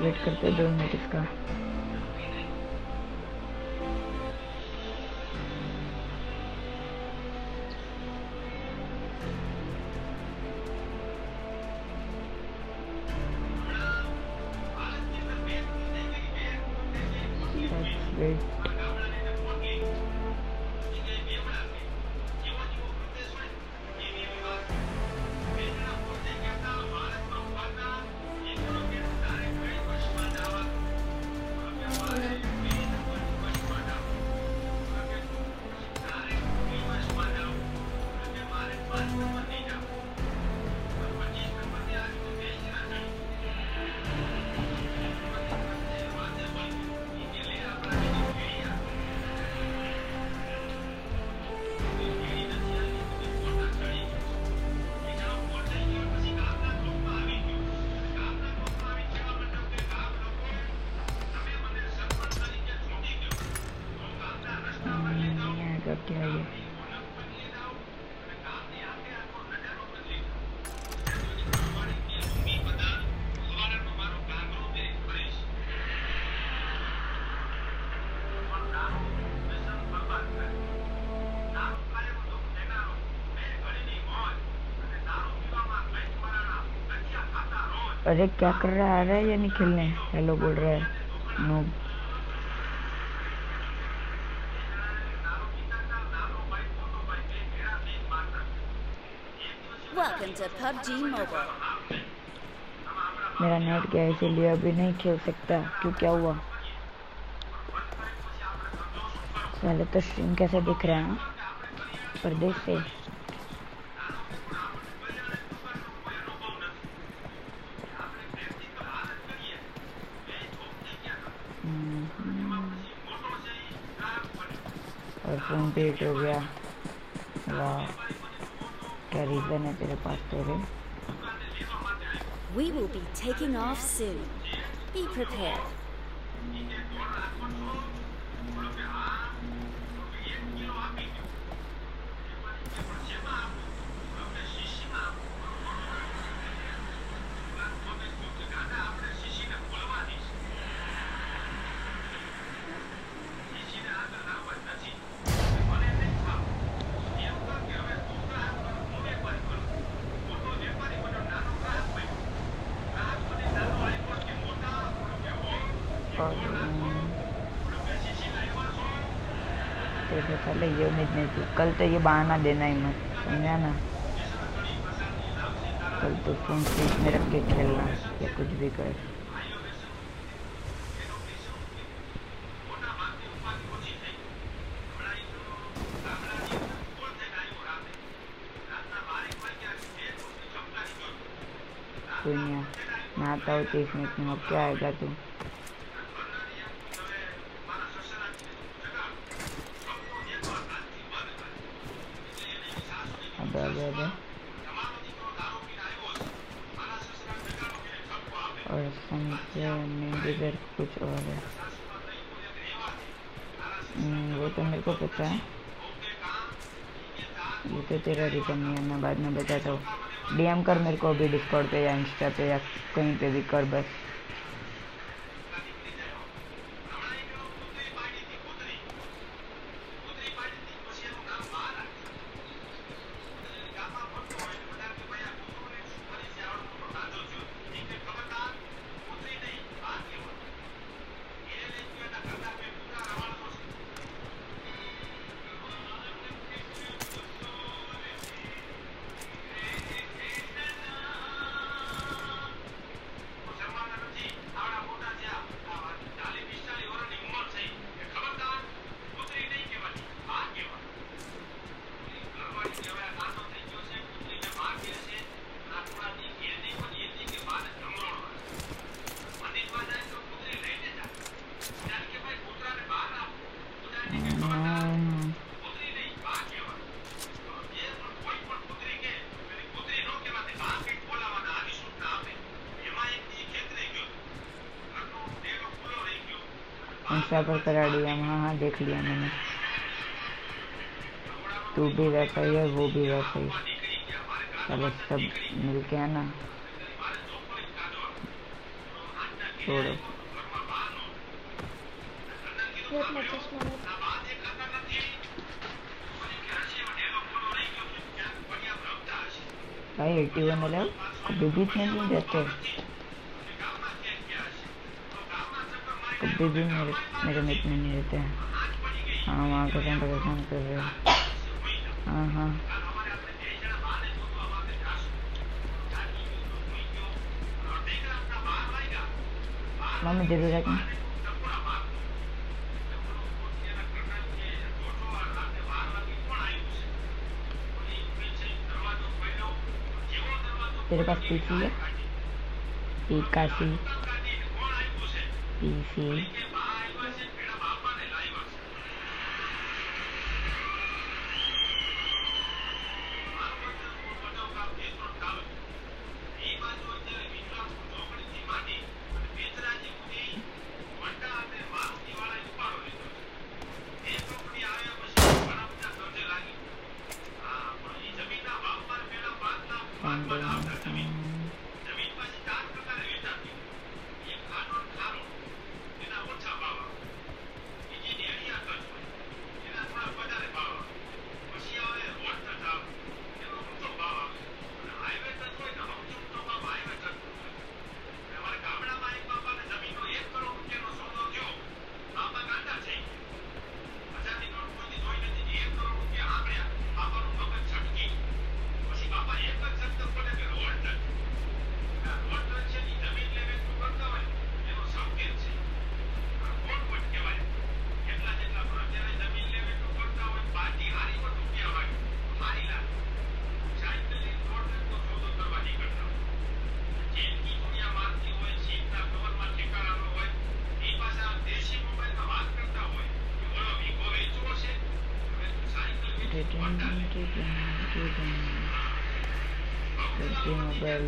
वेट करते 2 मिनट इसका। वेट क्या ये? अरे क्या कर रहा है? आ रहा है या नहीं खेलने? हेलो बोल रहा है no. Welcome to PUBG Mobile. मेरा नेट गया इसीलिए अभी नहीं खेल सकता। क्यों, क्या हुआ? पहले तो स्ट्रीम कैसे दिख रहा है परदेश से। और फोन पे हिट हो गया। वाह, क्या रीजन है तेरे पास? तेरे We will be taking off soon. Be prepared. चले ये उम्मीद नहीं थी। कल तो ये बहाना देना ही मत, समझा ना। कल तो फोन सीट में रख के खेलना या कुछ भी कर। कोई नहीं, मैं आता हूँ 30 मिनट में। अब क्या आएगा तू? अबे और समझे मेरे कुछ और है। वो तो मेरे को पता है, ये तो तेरा रिटर्न नहीं है, मैं बाद में बताता हूँ। डीएम कर मेरे को अभी डिस्कॉर्ड पे या इंस्टा पे या कहीं पे भी कर बस। इंस्टा पर करा दिया। हाँ देख लिया मैंने। तू भी वैसा ही है, वो भी वैसा ही। चलो सब मिल के है ना, छोड़ो। भाई 81 वाले कभी भी इतने नहीं रहते, कभी भी मेरे में इतने नहीं रहते हैं। हाँ वहाँ का कंट्रोल कर रहे हो। हाँ मम्मी दे दो जाके। तेरे पास पीसी है? पीसी पबजी मोबाइल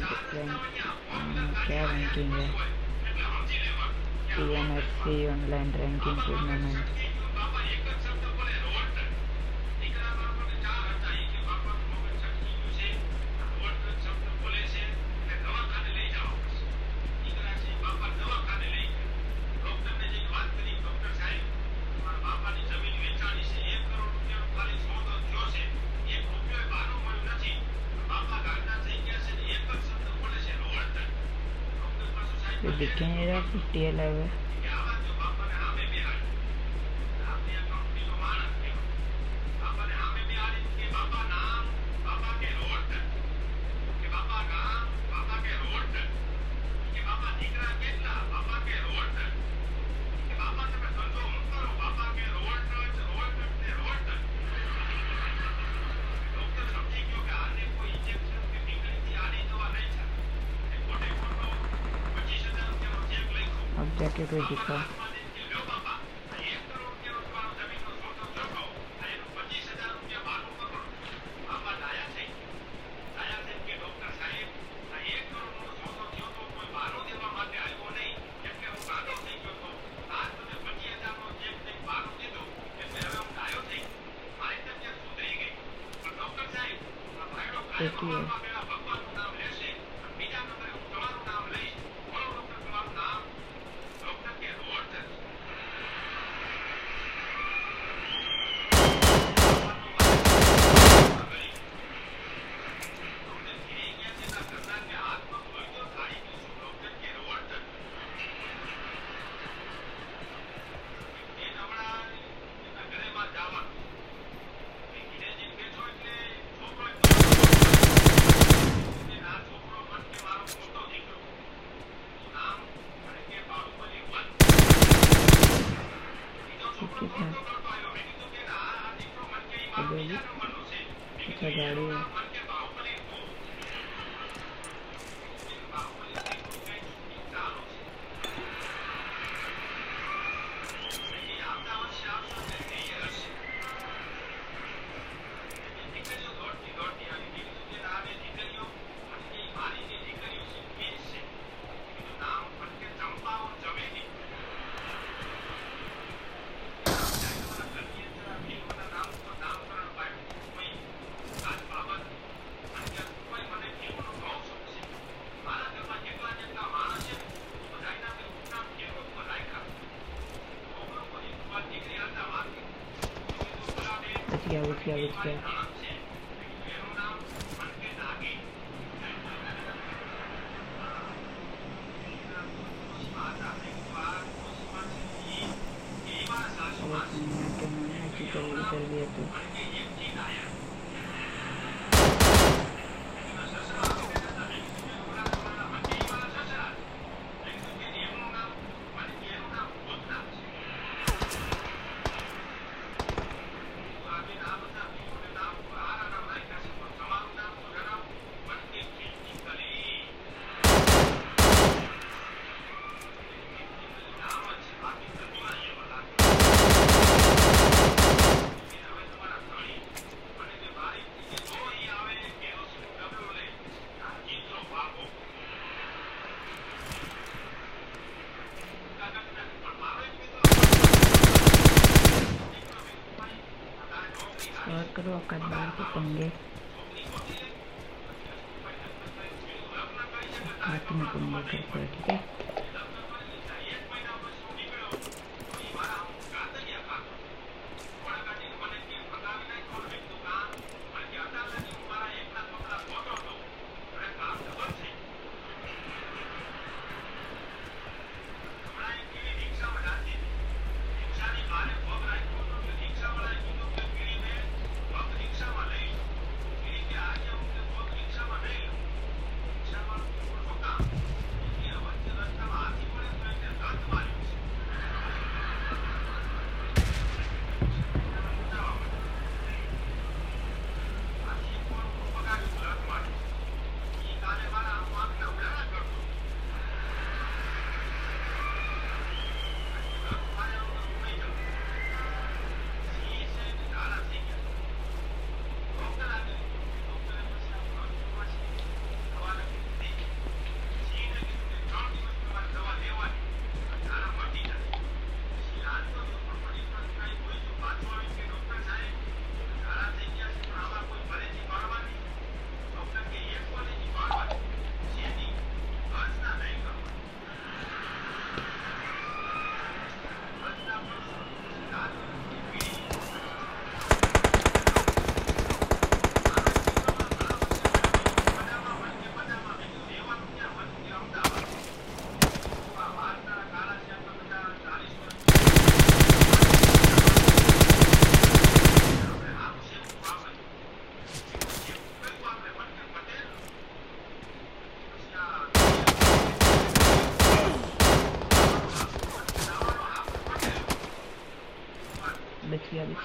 क्या रैंकिंग है? TNSC online ranking tournament. ये दिखे नहीं रहा कुछ TL है। अब जाके कोई दिखा। एक ही है। अच्छा गाड़ी है। बच गया। चल गया तो करो अकबर के पंगे हाथ में पंगे करते हैं। ठीक है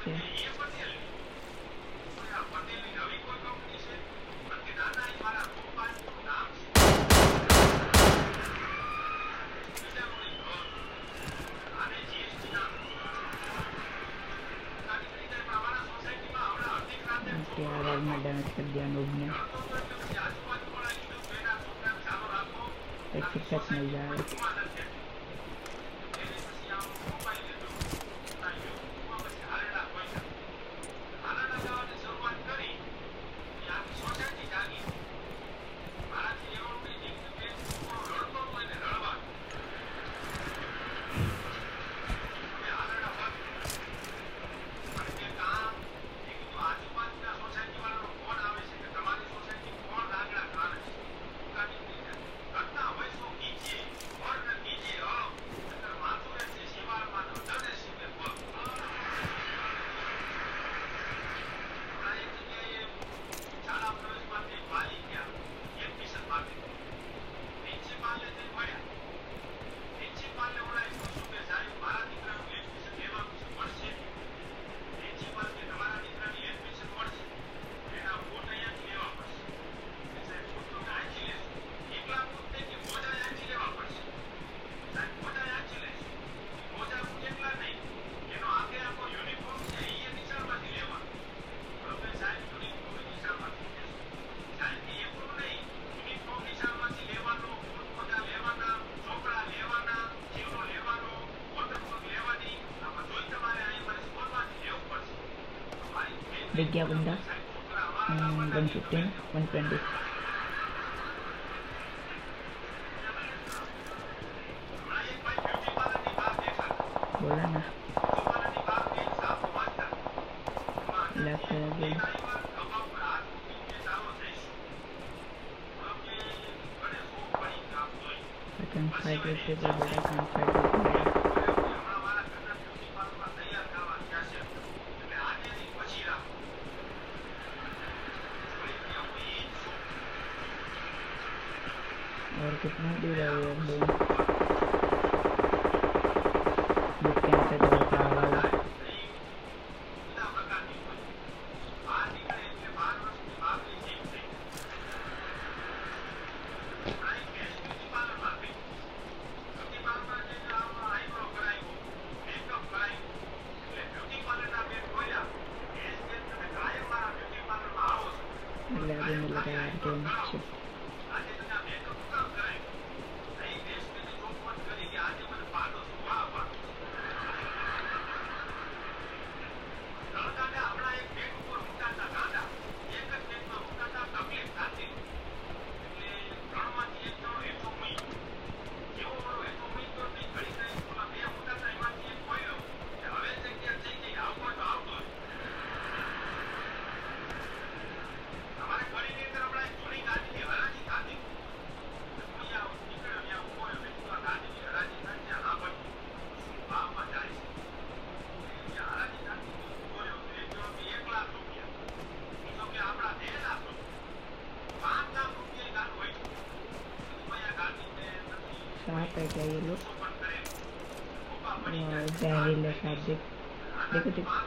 છે. में डैमेज कर दिया नूब ने. एक सिक्स मिल जाएगा. दिख गया बंदा. 115 120. बोला ना left again. I can fight with people, but I can't fight with people. और कितना दूर है ये बूम. बुक कैसे चलता है. में लगा यार गेम. सांप है क्या ये लोग? जहरीले है सांप. देखो देखो.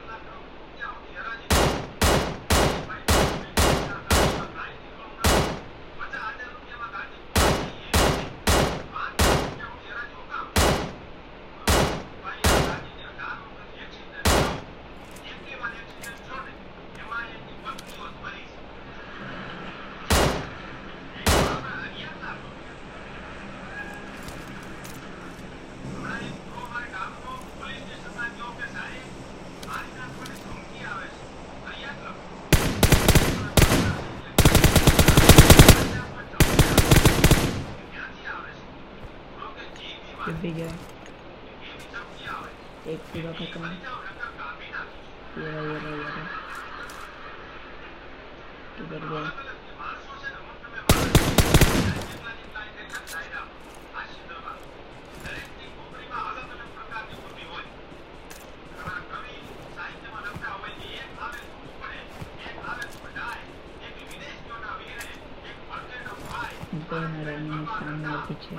भी गया. एक पूरा खत्म. ये रहा किधर गया? दोनों रनिंग सामने और पीछे.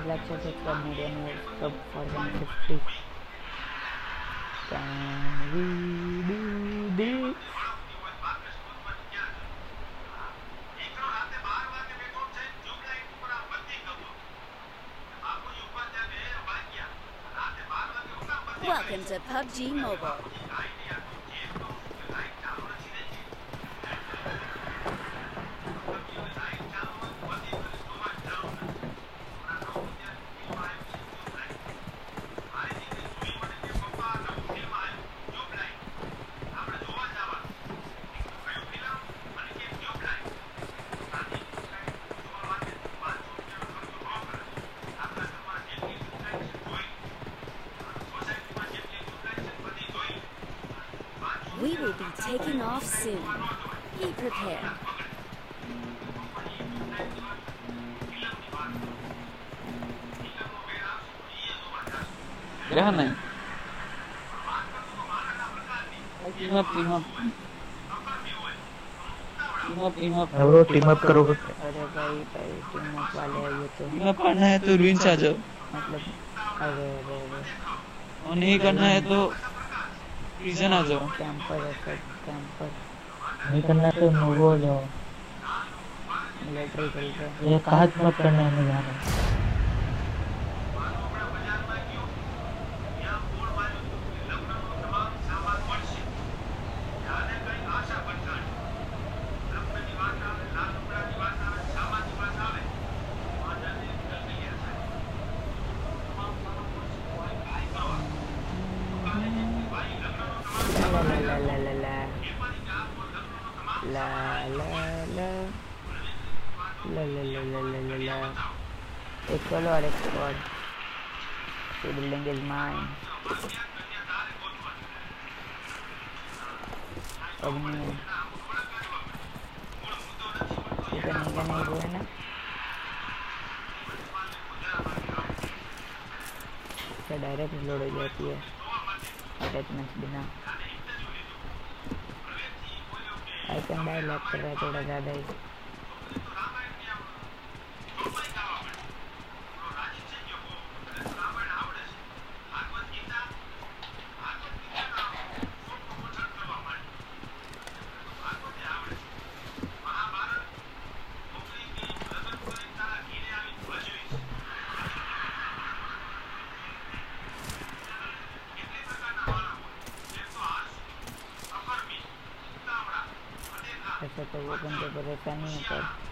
Like to subscribe medium sub for 150. Can we do this? Welcome to PUBG Mobile. We will be taking off soon. Be prepared. Dekhne. Team up bro team up करोगे अरे भाई टीम अप वाले आइए तो team up करना है तो रूइन से आ जाओ मतलब अरे अरे अरे और नहीं करना है तो प्रिजन आ जाओ कैंपर है सब कैंपर नहीं करना तो नोवो हो जाओ मिलिट्री चल रहा है ये कहाँ मत करना है मैं जान रहा हूँ एक solo और एक squad. The building is mine. Admin. ये करने का नहीं वो है ना? क्या डायरेक्ट लोड हो जाती है अटैचमेंट्स बिना आइकन बाय लैप कर रहा है थोड़ा ज़्यादा ही ऐसा तो वो बंदे परेशान नहीं होता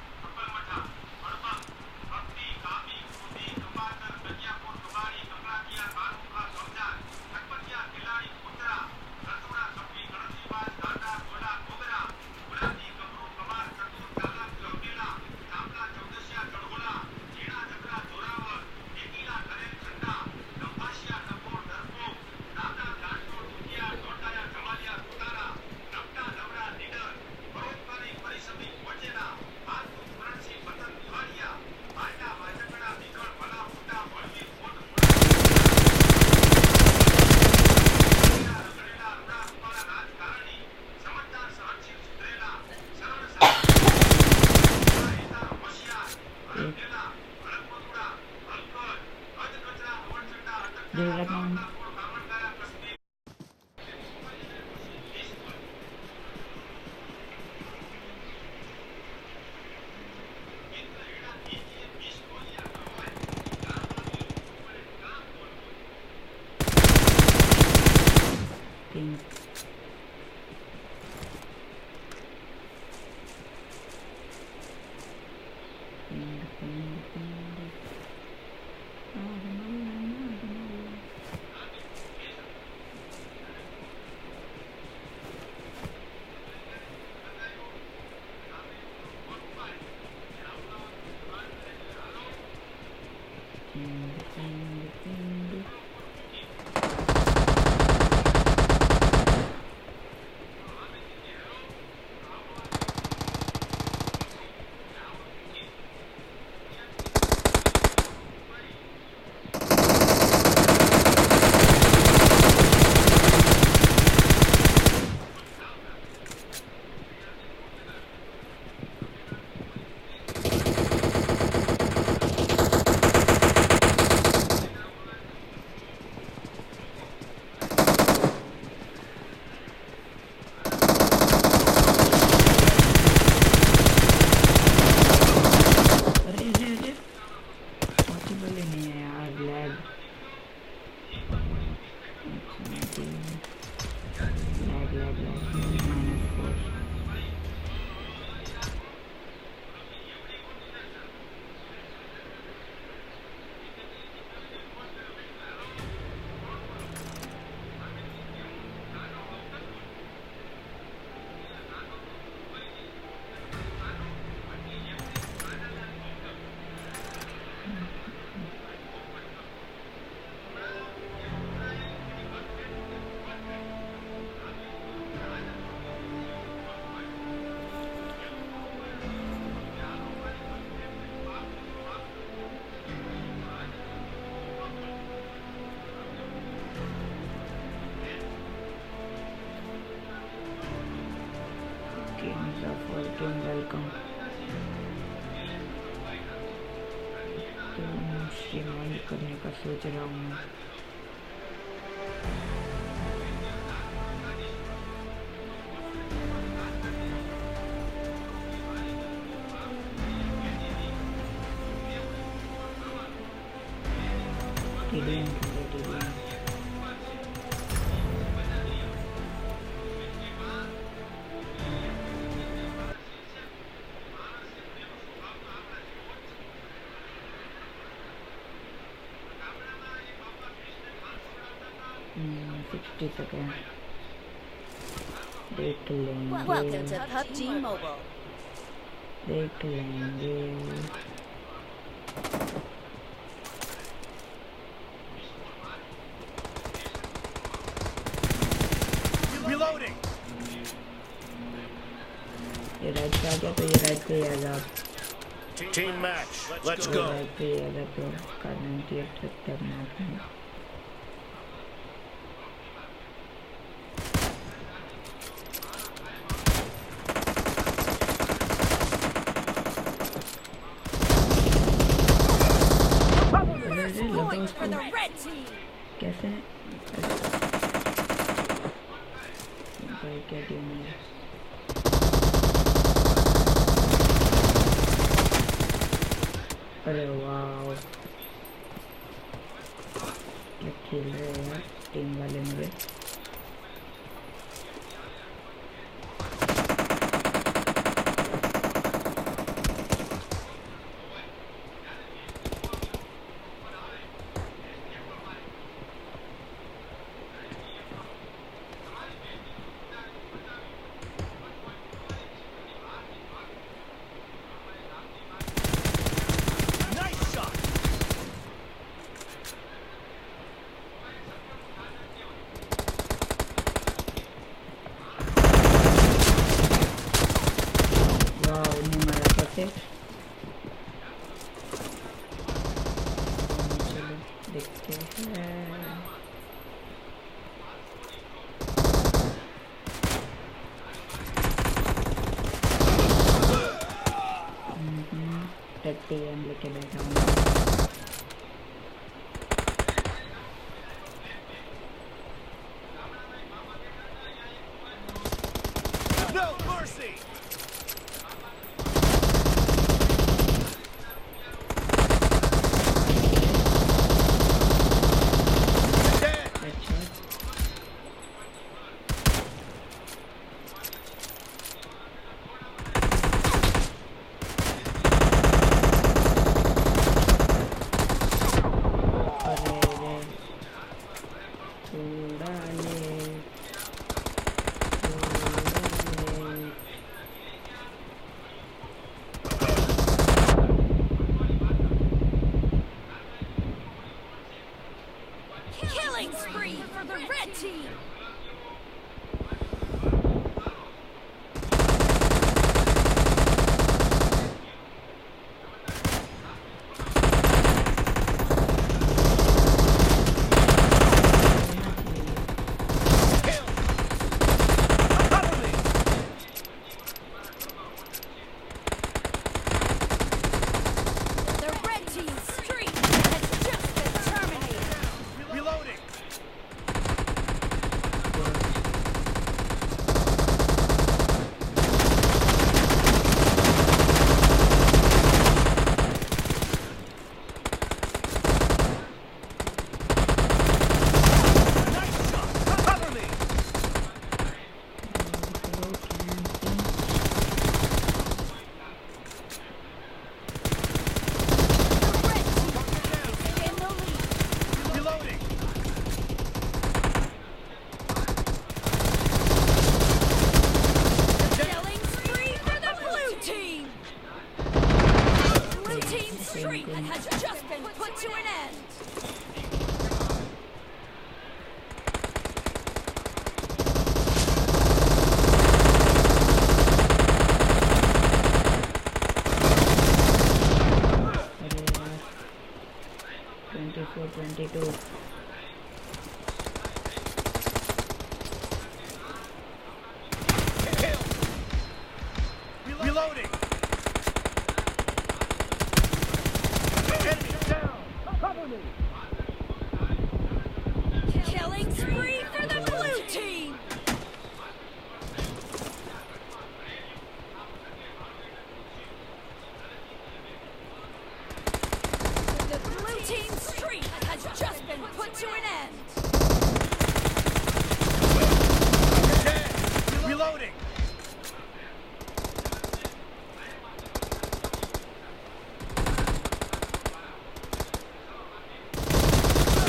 पिंक वेलकम तो स्ट्रीम करने का सोच रहा हूँ मैं सेकेंड देख लेंगे Welcome to PUBG Mobile. देख लेंगे Reloading. ये राइट पे आ गया तो ये राइट पे आ जा Team match. Let's go. Right पे आ जा तो करना चाहिए तब ना Points for the red team. कैसे भाई क्या टीम है अरे वाह क्या खेल रहे हैं यार टीम वाले मेरे Paytm लेके बैठा हूँ No mercy. थोड़ा late Killing spree for the red team. The red team's streak has just been terminated. Reloading. Nice shot. Cover me. The red team is in the lead. Reloading. Killing spree for the blue team. Blue team's streak has just been put to an end. अरे यार 24-22 Kill. Reloading. Enemy down. Cover me. Killing spree for the blue team. The blue team's streak has just been put to an end. Dead. Reloading.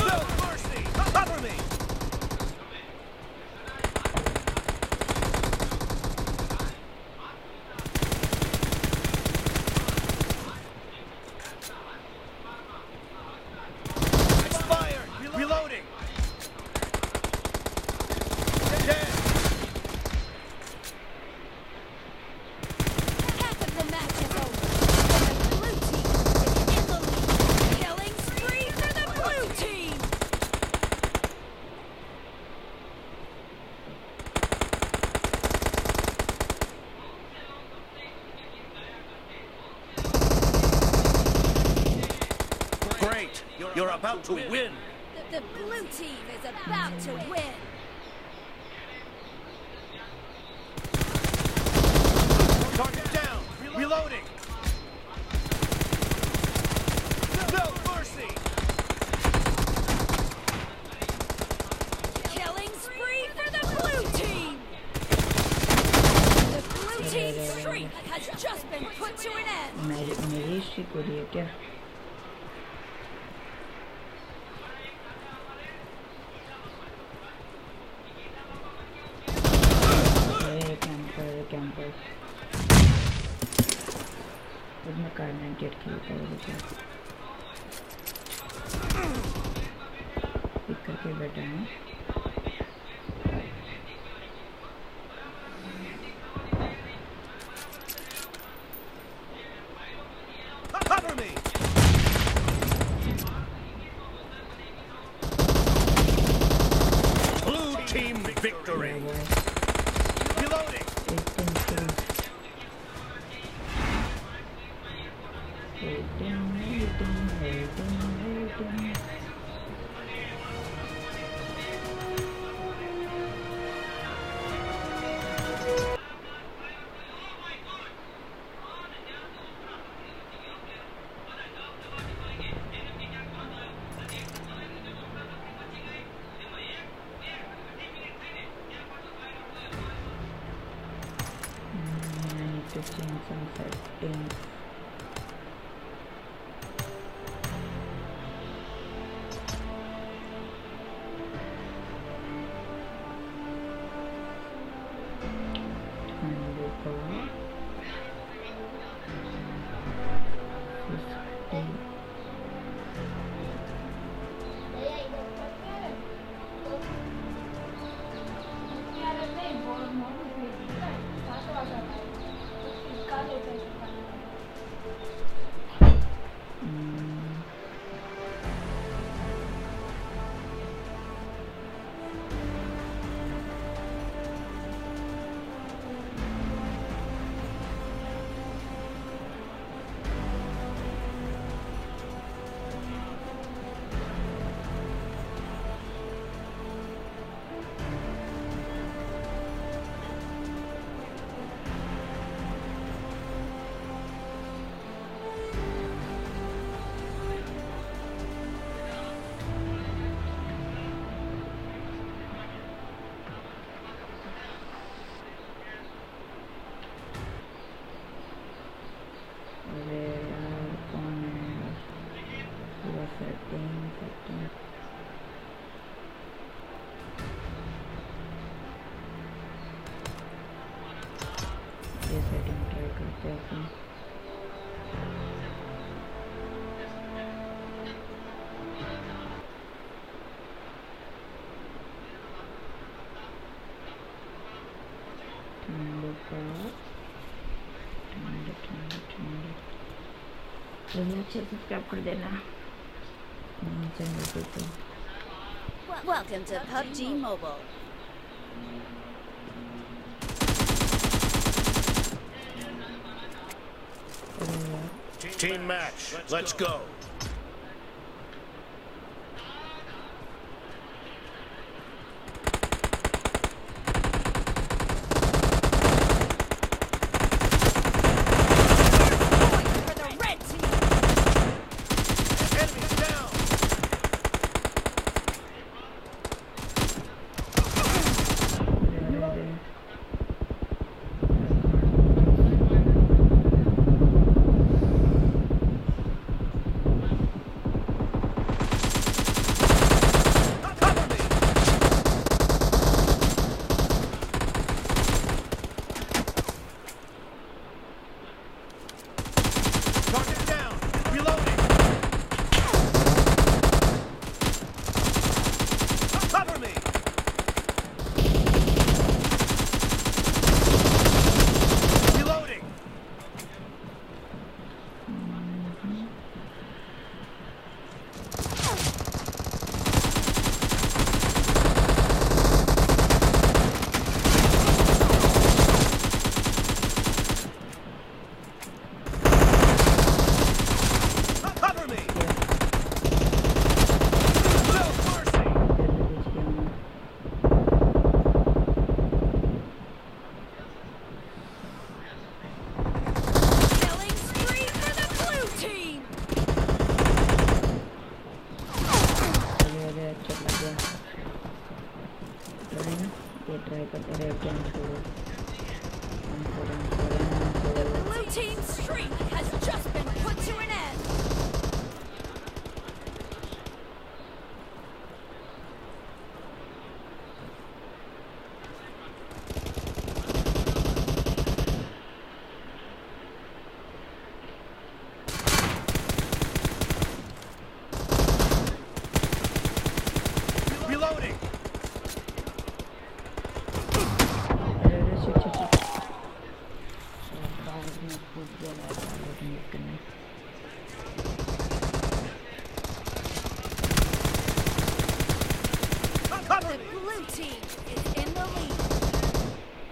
No mercy. Cover me. Expired. Reloading. Dead. Half of the match is over. The blue team is in the lead. Killing spree for the blue team. Great. You're about to win. The blue team is about to win. Target down. Reloading. No mercy. Killing spree for the blue team. The blue team's streak has just been put to an end. मेरी streak हो रही है क्या camper उसमें car 98 खेलता है मुझे pick करके बैठा है Cover me. Blue team victory. Reloading. to change some settings. Fighting try करते हैं अपन। चैनल सब्सक्राइब कर देना चैनल पे तो। Welcome to PUBG Mobile. Team match. Let's go. For the red team. Enemies down. Cover me. Target down. Reloading. Cover me. Reloading. Cover me. No mercy. Killing spree for the blue team. अरे अच्छा लग गया try ना ये try करते रहे क्या The blue team's streak has just been put to an end. Reloading. अरे शिट बाद में कूद गया करने Cover The me. blue team is in the lead.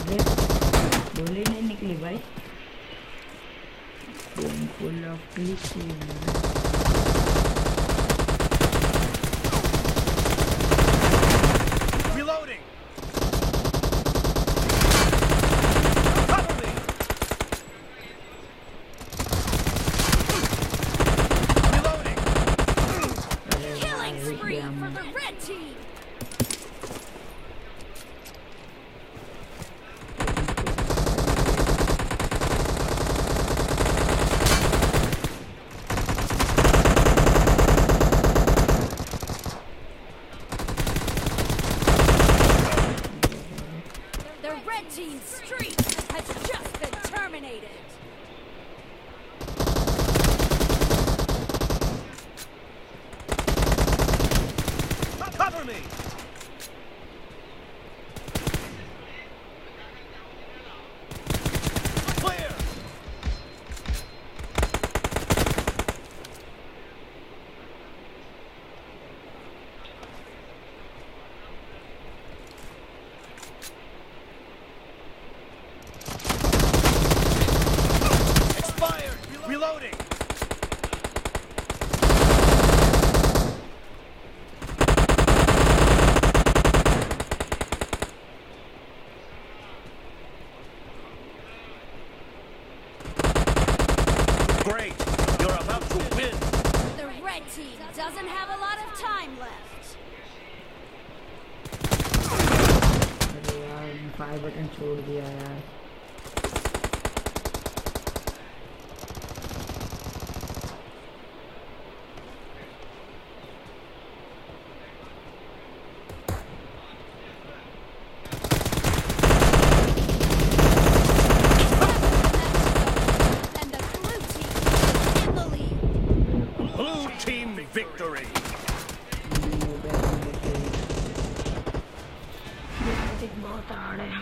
गोली नहीं निकली भाई full of Reloading. Cover me. Reloading. Killing spree for the red team. The red team's streak has just been terminated. Cover me. Clear. Expired. Reloading. Fire button छोड़ दिया यार। And the blue team is in the lead. Blue team victory. बहुत hard है।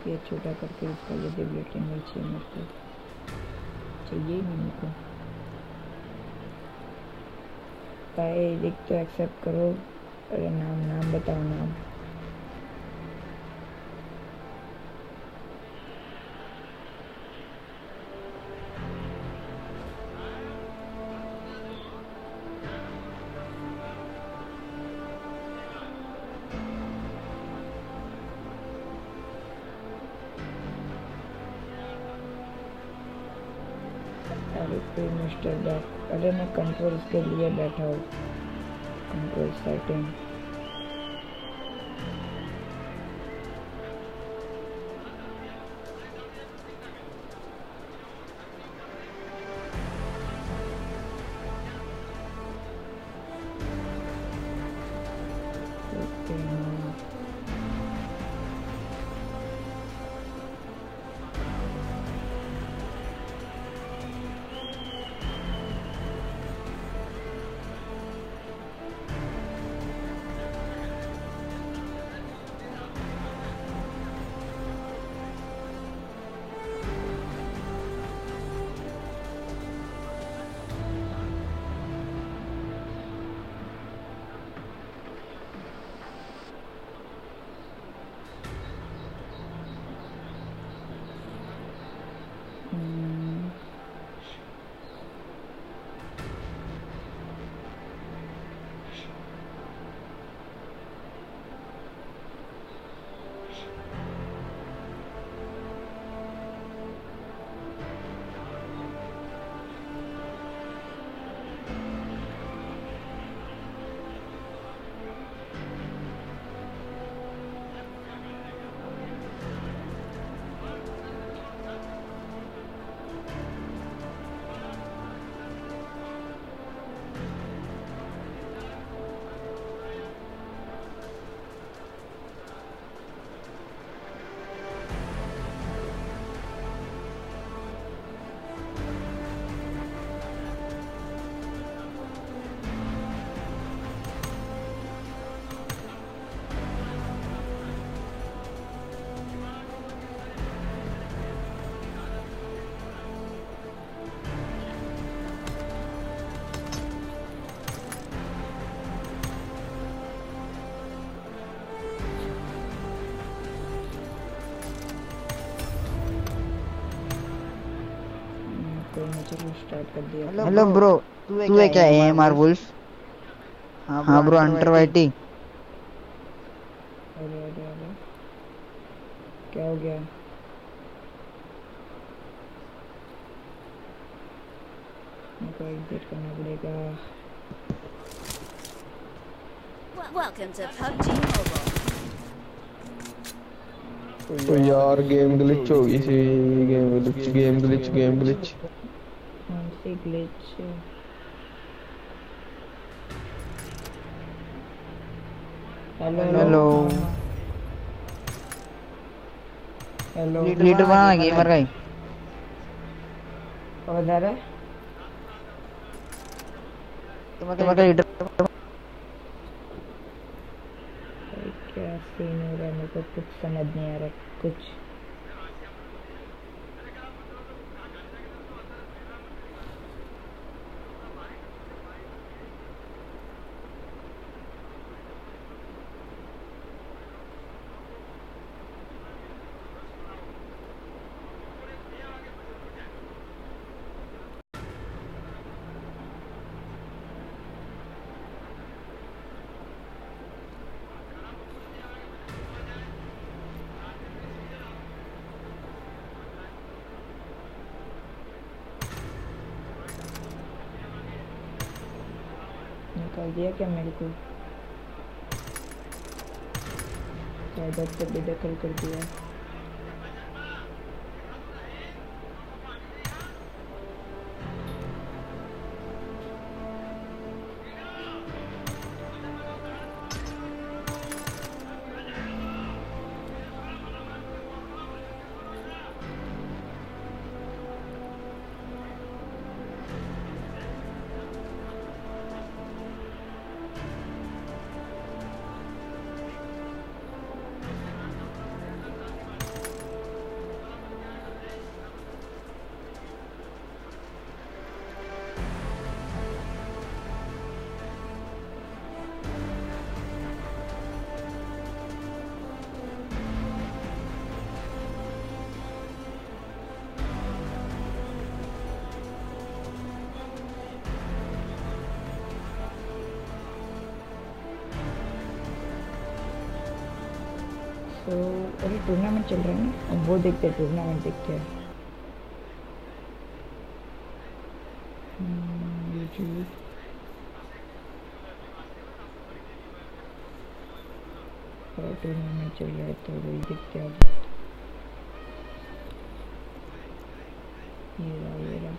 ये छोटा करके इसका ये डिब्लेटिंग चाहिए मेरे को, चाहिए ही नहीं मेरे को भाई। लिख तो एक्सेप्ट करो। अरे नाम बताओ नाम। मिस्टर बैक, अरे मैं कंट्रोल के लिए बैठा हूँ। कंट्रोल सेटिंग चलो स्टार्ट कर दिया। हेलो ब्रो, तू है क्या AMR वुल्फ? हाँ ब्रो, अंडर वाइटी। अरे अरे अरे क्या हो गया? मेरे को एग्जिट करना पड़ेगा। Welcome to PUBG Mobile. तो यार गेम ग्लिच हो गई सी। Game glitch. कौन सी ग्लिच? हेलो। हेलो लीडर बना गेमर का ही। और जा रहा है? तुम्हारा लीडर क्या सीन हो रहा है? मेरे को कुछ समझ नहीं आ रहा कुछ। निकाल दिया क्या मेरे को? इधर से बेदखल कर दिया। तो अरे टूर्नामेंट चल रहा है ना, अब वो देखते हैं, टूर्नामेंट देखते हैं। टूर्नामेंट चल रहा है तो वही देखते हैं। ये रहा।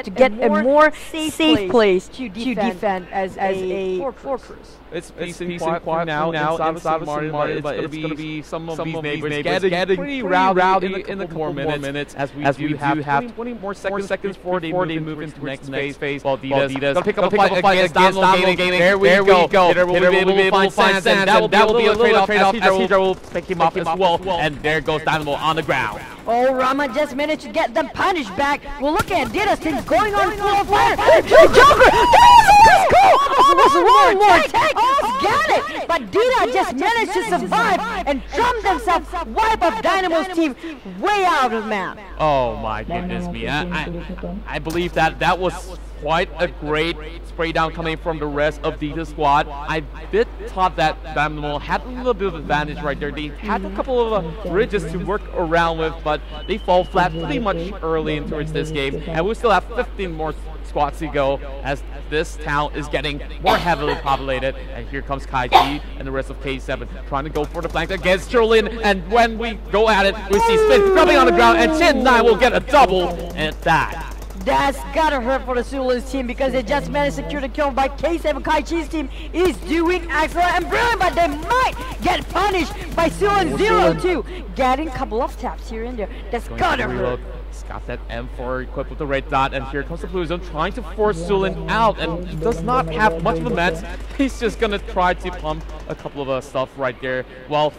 To get a more safe place to defend as a fortress. It's peace and quiet now inside of Martin, but it's going to be some of these neighbors getting pretty rowdy in a couple more minutes as we do have 20 more seconds before they move into the next phase. While Dida's going to pick up a fight against Download Gaming. There we go. Hitter will be able to find Sand. That will be a trade-off as Hydra will pick him up as well. And there goes Dynamo on the ground. Oh, Rama just managed to get them punished back. We're looking at Dida's thing going on full fire. Joker! Let's go! Almost one more attack! Got it! But Dida just managed to survive and trump themselves, wipe up Dynamo's team way out of the map. Oh my goodness me. I believe that was quite a great spray down coming from the rest of the squad. I did thought that Dynamo had a little bit of advantage right there. They had a couple of ridges to work around with, but they fall flat pretty much early into this game. And we still have 15 more squads to go as this town is getting more heavily populated. And here comes Kaiji and the rest of K7 trying to go for the flank against Jolin. And when we go at it, we see Spin dropping on the ground, and Chin9 will get a double at that. That's gotta hurt for the Sulan's team because they just managed to secure the kill by K7. Kaichi's team is doing excellent and brilliant, but they might get punished by Sulan 0-2. Getting a couple of taps here and there. That's gotta hurt. He's got that M4 equipped with the red dot, and here comes the Blue Zone trying to force Sulan out, and he does not have much of a meds. He's just gonna try to pump a couple of stuff right there. Well,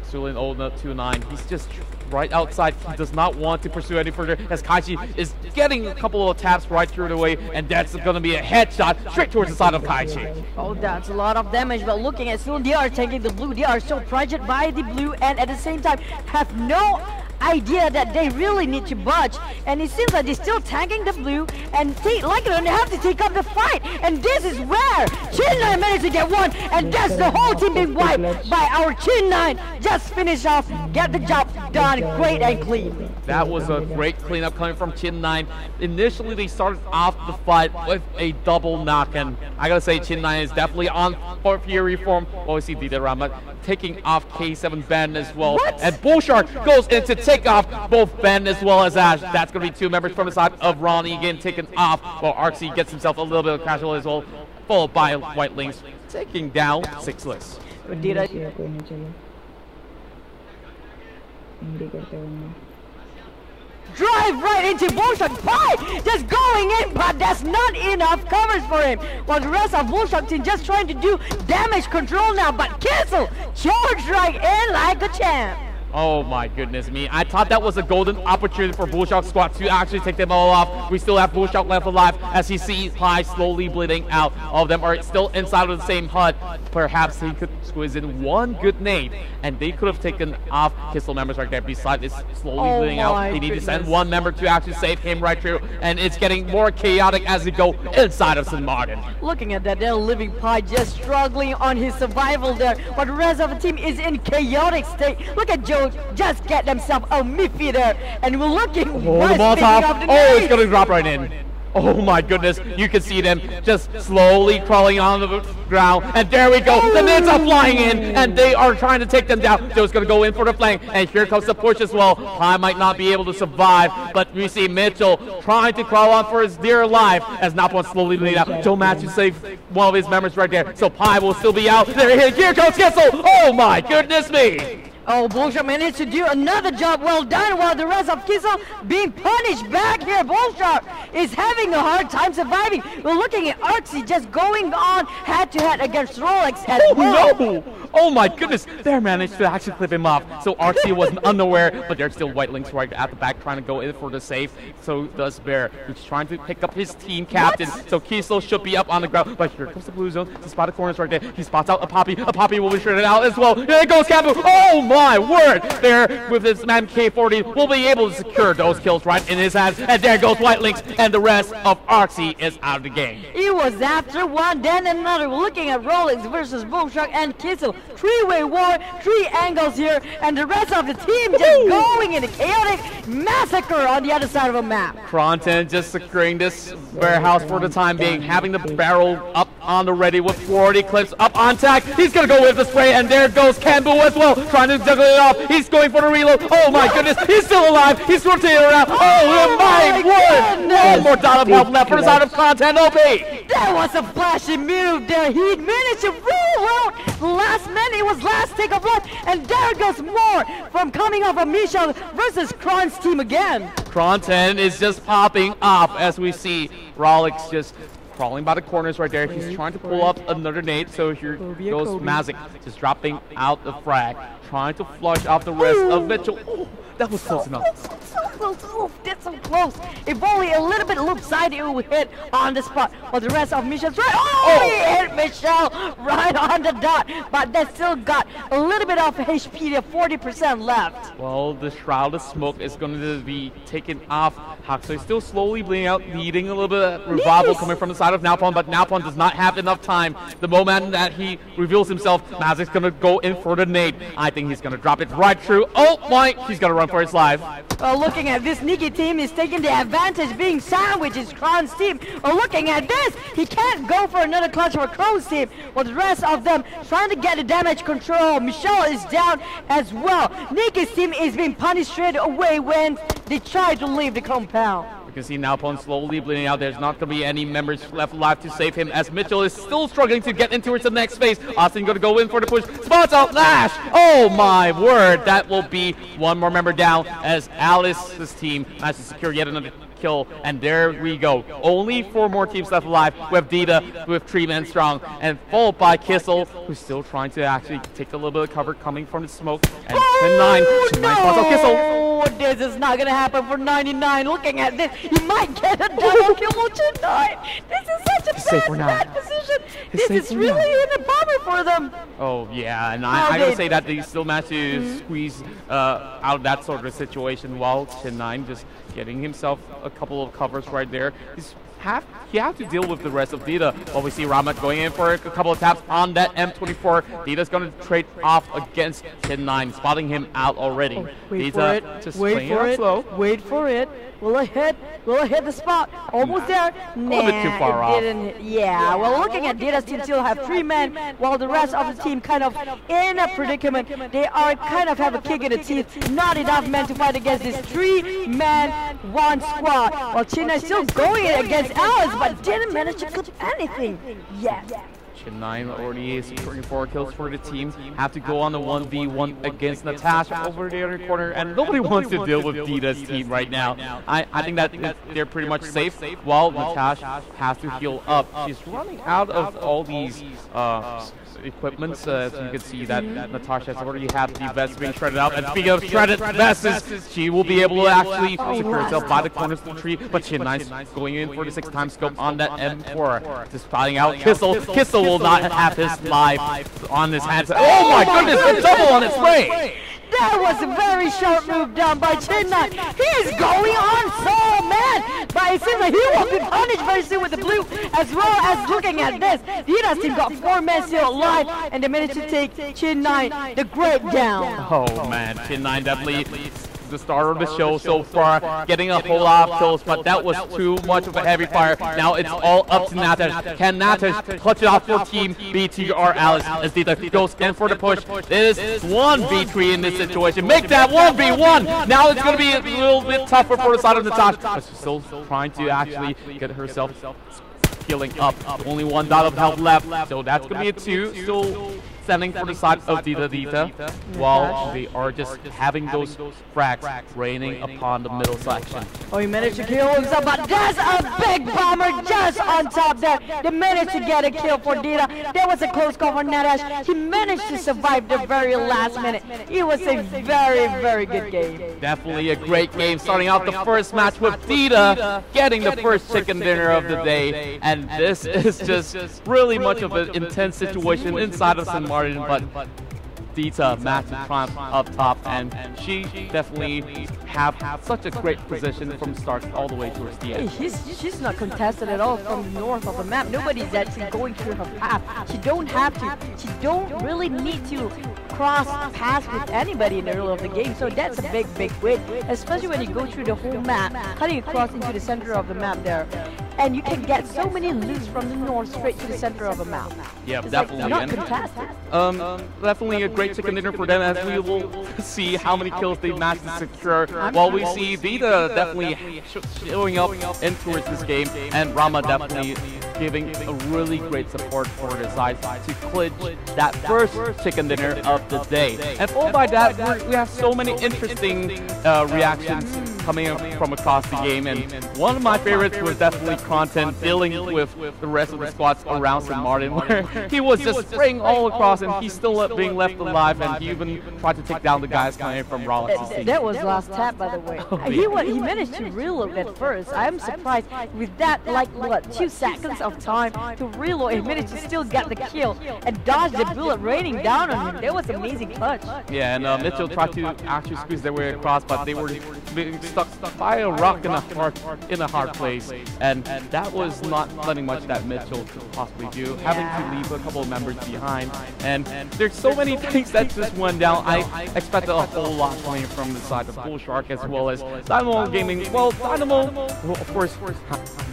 Sulan old 2-9, he's just right outside. He does not want to pursue any further as Kaichi is getting a couple of taps right through the way, and that's going to be a headshot straight towards the side of Kaichi. Oh, that's a lot of damage, but looking at Sulan, they are taking the blue. They are so pressured by the blue, and at the same time have no idea that they really need to budge, and it seems like they're still tanking the blue, and they have to take up the fight, and this is where Chin9 managed to get one, and that's the whole team being wiped by our Chin9. Just finish off, get the job done, great and clean. That was a great cleanup coming from Chin9. Initially, they started off the fight with a double knock, and I gotta say, Chin9 is definitely on for Fury form. Well, we see Dida Rama taking off K7 Ben as well. What? And Bullshark goes in to take off both Ben as well as Ash. That's gonna be 2 members from the side of Ronnie again taken off, while Arxie gets himself a little bit of casual as well, followed by White Lynx taking down 6less. Dida. कोई नहीं चलो इंडी करते हैं Drive right into Bullshark. Pi just going in, but that's not enough covers for him. While the rest of Bullshark team just trying to do damage control now, but Cancel charged right in like a champ. Oh my goodness me. I thought that was a golden opportunity for Bullshark squad to actually take them all off. We still have Bullshark left alive as he sees Pi slowly bleeding out. All of them are still inside of the same hut. Perhaps he could squeeze in one good nade and they could have taken off Kissel members right there. Besides, it's slowly bleeding out. They need to send one member to actually save him right through, and it's getting more chaotic as we go inside of St. Martin. Looking at that, they're living Pi just struggling on his survival there, but the rest of the team is in chaotic state. Look at Joe just get themselves a Miffy there, and we're looking. Oh, the Molotov. Oh, it's gonna drop right in. Oh my goodness, you can see them just slowly crawling on the ground, and there we go, the mids are flying in, and they are trying to take them down. Joe's gonna go in for the flank, and here comes the push as well. Pi might not be able to survive, but we see Mitchell trying to crawl on for his dear life as Napon slowly lead out. Joe managed to save one of his members right there, so Pi will still be out. Here comes Kissel. Oh my goodness me. Oh, Bullshark managed to do another job well done, while the rest of Kissel being punished back here. Bullshark is having a hard time surviving. We're looking at Arxie just going on head-to-head against Rolex as well. No! Oh my goodness, they managed to actually clip him off. So Arxie wasn't unaware, but there's still White Lynx right at the back trying to go in for the save. So does Bear, who's trying to pick up his team captain. What? So Kissel should be up on the ground, but here comes the blue zone to spot the corners right there. He spots out a Poppy. A Poppy will be shredded out as well. Here goes Capu. Oh my word! There with his MK40 will be able to secure those kills right in his hands. And there goes White Lynx, and the rest of Arxie is out of the game. It was after one, then another. We're looking at Rolex versus Bullshark and Kissel. 3-way war, 3 angles here, and the rest of the team just going in a chaotic massacre on the other side of a map. Kronten just securing this warehouse for the time being, having the barrel up on the ready with 40 clips up on tack. He's gonna go with the spray, and there goes Kambu as well, trying to juggle it off. He's going for the reload. Oh my goodness, he's still alive. He's rotating around. Oh my word! One more dot of health left for the side of Kronten OP. That was a flashy move there. He managed to rule out last man. It was last take of life, and there goes more from coming off of Michel versus Kron's team again. Kronten is just popping off as we see Rolex just crawling by the corners right there. He's trying to pull up another nade, so here goes Mazik just dropping out the frag, trying to flush off the rest of Mitchell. Oh, that was close enough. That's so close. If only a little bit loop side, it would hit on the spot. But the rest of Michel's right. Oh, he hit Michel right on the dot. But they still got a little bit of HP there, 40% left. Well, the Shroud of Smoke is going to be taken off. Haksoi still slowly bleeding out, needing a little bit of revival coming from the side of Naupon, but Naupon does not have enough time. The moment that he reveals himself, Mazik's going to go in for the nade. I think he's going to drop it right through. Oh my, he's going to run for his life. Looking at this, Nikki team is taking the advantage, being sandwiched is Kron's team. Looking at this, he can't go for another clutch for Kron's team, while the rest of them trying to get the damage control. Michelle is down as well. Nikki's team is being punished straight away when they try to leave the compound. You can see Naupon slowly bleeding out. There's not going to be any members left alive to save him as Mitchell is still struggling to get into the next phase. Austin going to go in for the push. Spots out Lash. Oh my word. That will be one more member down as Alice's team managed to secure yet another kill. And there we go. Only 4 more teams left alive with Dida with 3 men strong, and followed by Kissel, who's still trying to actually take a little bit of cover coming from the smoke. And 10-9 spots out Kissel. Oh, this is not gonna happen for 99. Looking at this, he might get a double kill on tonight. This is such a bad position. This is really in a bummer for them. Oh yeah, and I gotta say that they still managed to squeeze out of that sort of situation while Chin9 just getting himself a couple of covers right there. He has to deal with the rest of Dita. While we see Rama going in for a couple of taps on that M24. Dita's going to trade off against Chin9, spotting him out already. Oh, wait Dita for it. just Wait for it. slow. Wait for it. Will it hit? Will it hit the spot? Almost there. Nah, a little bit too far off. Didn't hit. Yeah, well, looking at Dita's team still have 3 men, while the rest of the team kind of in a predicament. They are kind of have a kick in the teeth. Not enough men to fight against this 3-man, 1 squad. While Chin9 still going against Alice, but didn't manage to clip anything yet. Chin9 already is 24 kills for the team. Have to go on the 1v1 against Natasha over the other corner, and nobody wants to deal with Dita's team right now. I think that they're pretty much safe, while Natasha has to heal up. She's running out of all these equipment, as you can see that Natasha has already had the vest being shredded out, and speaking of shredded vests, she will be able to actually secure herself by the corners of the tree, but Chin9's going in for the 6-time scope on that M4, just spotting out Kissel. Kissel will not have his life on his hands. Oh my goodness, a double on its way! That was a very sharp move done by Chin9. He's going on so mad, but it seems like he will be punished very soon with the blue, as well as looking at this. Dita's team got 4 men still alive, and they managed to take Chin9 the Great down. Oh man, Chin9 definitely the star of the show so far, getting a whole lot of kills, but that was too much of a heavy fire. Now it's all up to Natash. Can Natash clutch it off for Team BTR Alice as Dita goes in for the push? It is 1v3 in this situation. Make that 1v1! Now it's going to be a little bit tougher for the side of Natasha, but she's still trying to actually get herself healing up. Only 1 dot of health left, so that's going to be a 2. Still standing for the side of Dita, while they are just having those frags raining upon the middle section. Oh, he managed to kill himself, but there's a big bomber just on top there. They managed to get a kill for Dita. There was a close call for Natash. He managed to survive the very last minute. It was a very, very good game. Definitely a great game, starting out the first match with Dita getting the first chicken dinner of the day, and this is just really much of an intense situation inside of St. Martin, but Dita managed to triumph up top, and she definitely have such a great position from start all the way towards the end. She's not contested at all from the north of the map. Nobody's actually going through her path. She don't have to. She don't really need to cross paths with anybody in the middle of the game. So that's a big, big win, especially when you go through the whole map, cutting across into the center of the map there. And you can get so many loots from the north straight to the center of the map. Yeah, it's definitely. Like not contested. Definitely a great chicken dinner for them, as we will see how many kills they managed to secure. While we see Dita definitely showing up in towards this game, and Rama definitely giving a really great support for the side to clinch that first chicken dinner of the day. And followed by that, we have so many interesting reactions coming from across the game, and one of my favorites was definitely content dealing with the rest of the squads around St. Martin, where he was just spraying all across, and he's still being left alive, and he even tried to take down the guys coming from Rollins' team. That was last tap, by the way. He managed to reload at first. I'm surprised with that, like, what, 2 seconds of time to reload. He managed to still get the kill and dodge the bullet raining down on him. That was amazing clutch. Yeah, and Mitchell tried to actually squeeze their way across, but they were being stuck by a rock in a hard place, and that was not letting much that Mitchell could possibly do, having to leave a couple of members behind. And there's so many things that just went down. I expected a whole lot coming from the side of Bull Shark as well as Dynamo Gaming. Well, Dynamo, of course,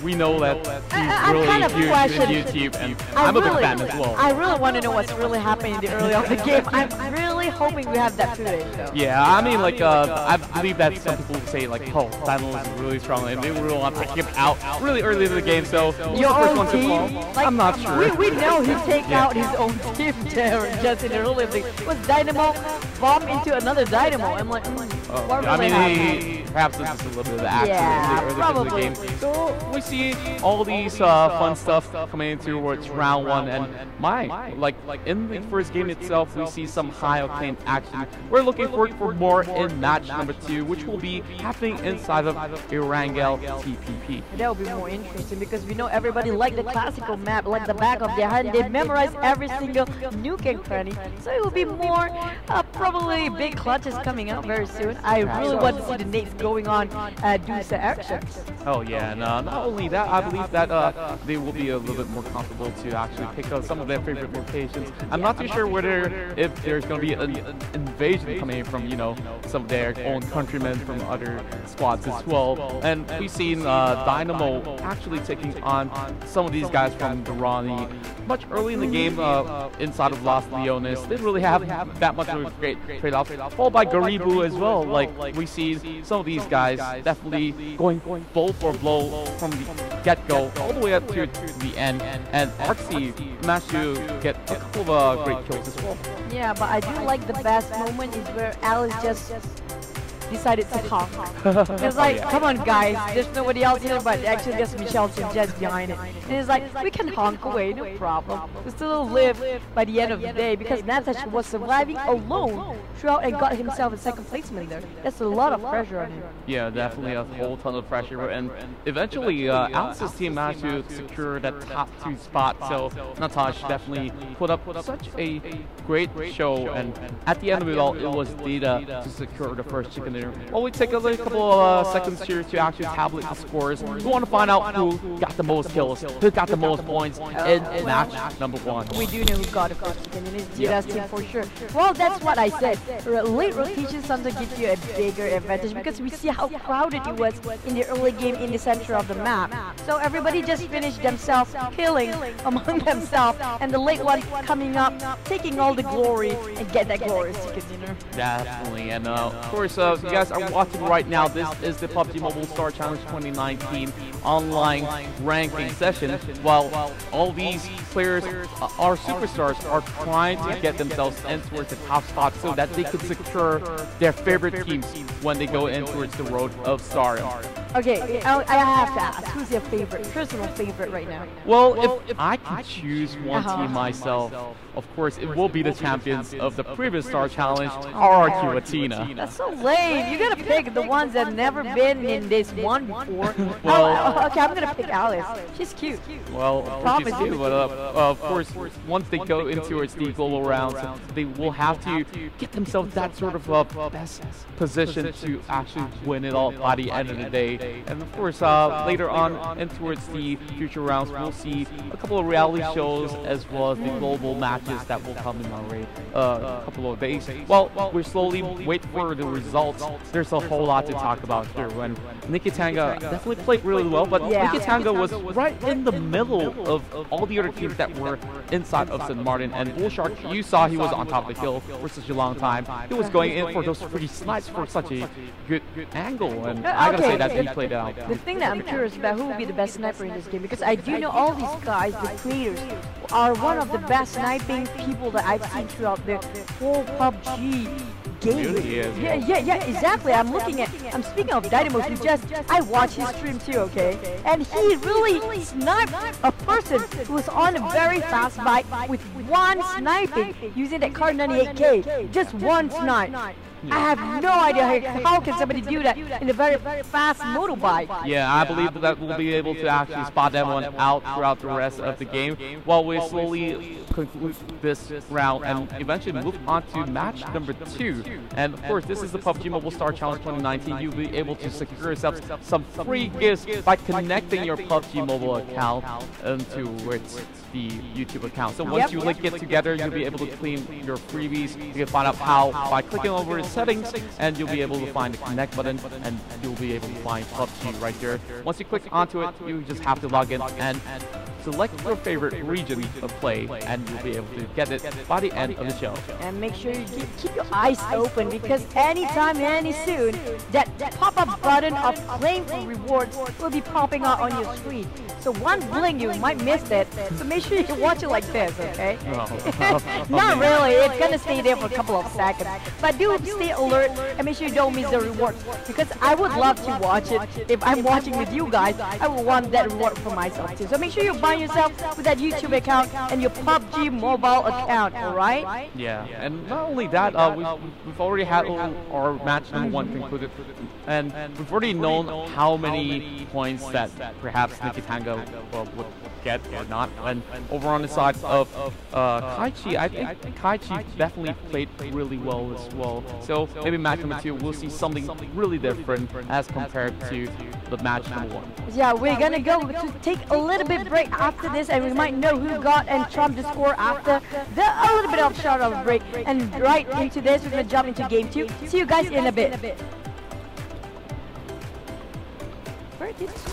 we know that he's really kind of huge in YouTube, and I'm a big fan as well. I really want to know what's really happening in the early of the game. I'm really hoping we have that footage, though. Yeah, I mean, like, I believe that some people say like, oh, Dynamo is really strong, and they really want to pick him out really early in the game. So who's Your the first own one to team? fall? Like, I'm not sure. We know he'd take out his own team there just in the early league. Was Dynamo bomb into another Dynamo? I'm like, what I really mean, happened? perhaps this is a little bit of the accident Yeah, in the early probably. phase of the game. So we see all these fun stuff coming in towards round one, and like in the first game itself, we see some high octane action. We're looking forward for more in match number 2, which will be happening inside of Erangel TPP. That would be more interesting because we know everybody like the classical map, like the back of their hand. They memorize every single nook and cranny. So it will be more probably big clutches coming out very soon. I really want to see the nades going on do the actions. Oh yeah, and not only that, I believe that they will be a little bit more comfortable to actually pick up some of their favorite locations. I'm not too sure if there's going to be an invasion coming from, you know, some of their own countrymen from other squads as well. And we've seen Dynamo actually taking on some of these guys from Durrani much early in the game inside of Los Leones. They didn't really have that much of a great trade-off, followed by Garibu as well. Like we see some of these guys definitely going blow for blow from the get-go all the way up to the end, and Arxie managed to get a couple of great kills as well. Yeah, but I do like the best moment is where Alice just decided to honk. It's like, come on guys, there's nobody else here, but actually there's Michelle just behind it. And it's like, we can honk away, no problem. We still live by the end of the day because Natasha was surviving alone throughout and got himself a second placement there. That's a lot of pressure on him. Yeah, definitely a whole ton of pressure, and eventually Alice's team managed to secure that top 2 spot, so Natasha definitely put up such a great show, and at the end of it all, it was Dita to secure the first chicken dinner. Well, we take a couple of seconds here to actually tabulate the scores. We want to find out who got the most kills, who got the most points in match number 1. We do know who got the first chicken dinner. It's Dita's team for sure. Well, that's what I said. Late rotation sometimes gives you a bigger advantage because we see how crowded it was in the early game in the center of the map. So everybody just finished themselves killing among themselves, and the late one coming up, taking all the glory and get that glorious chicken dinner. Definitely, and of course, if you guys are watching right now, this is the PUBG Mobile Star Challenge 2019 online ranking session. While all these players, our superstars, are trying to get themselves in towards the top spot so that they can secure their favorite teams when they go in towards the road of stardom. Okay, I have to ask, who's your personal favorite right now? Well, if I could choose one team myself, of course, it will be the champions of the previous Star Challenge, RRQ Athena. That's so lame. You gotta pick the ones that never been in this one before. Well, okay, I'm gonna pick Alice. She's cute. Well, she's cute, but of course, once they go into its the global rounds, they will have to get themselves that sort of best position to actually win it all by the end of the day. And of course, later on and towards the future rounds, we'll see a couple of reality shows as well as the global matches that will come in our a couple of days. Well, we slowly wait for the results. There's a whole lot to talk about here. When Nikitanga definitely played really well, but Nikitanga was right in the middle of all the other teams that were inside of St. Martin. And Bullshark, you saw he was on top of the hill for such a long time. He was going in for those pretty snipes for such a good angle, and I gotta say that he played out. The thing that I'm curious about, who will be the best sniper in this game, because I do know all these guys, the creators, are one of the best sniping people that I've seen throughout the whole PUBG game. Yeah, exactly. I'm speaking of Dynamo, I watched his stream too, okay? And he really sniped a person who was on a very fast bike with one sniping using that Car 98K. Just one snipe. I have no idea how can somebody do that in a very fast motorbike. Yeah, I believe that we'll be able to actually spot that one out throughout the rest of the game while we slowly conclude this round and eventually move on to match number 2. And of course, this is the PUBG Mobile Star Challenge 2019. You'll be able to secure yourself some free gifts by connecting your PUBG Mobile account into the YouTube account. So once you link it together, you'll be able to claim your freebies. You can find out how by clicking over settings, and you'll be able to find the connect button, and you'll be able to find PUBG right there. Once you click onto it, you just have to log in and select your favorite region of play, and you'll be able to get it by the end of the show. And make sure you keep your eyes open, because anytime, any soon, that pop-up button of claim for rewards will be popping out on your screen. So one blink, you might miss it. So make sure you watch it like this, okay? Not really. It's gonna stay there for a couple of seconds. But do stay alert and make sure you don't miss the rewards, because I would love to watch it. If I'm watching with you guys, I would want that reward for myself too. So make sure you buy yourself with that YouTube account and your PUBG mobile account, alright? Yeah, and not only that, we've already had our match number 1 concluded, and we've already known how many points that perhaps Nikki Tango would get or not. And over on the side of Kaichi, I think Kaichi definitely played really well as well. So maybe match number 2 we'll see something really different as compared to the match number 1. Yeah, we're gonna go to take a little bit break after this, and we might know who got and trumped the score after a little bit of short of break. And right into this, we're gonna jump into game 2. See you guys in a bit. Where did it go?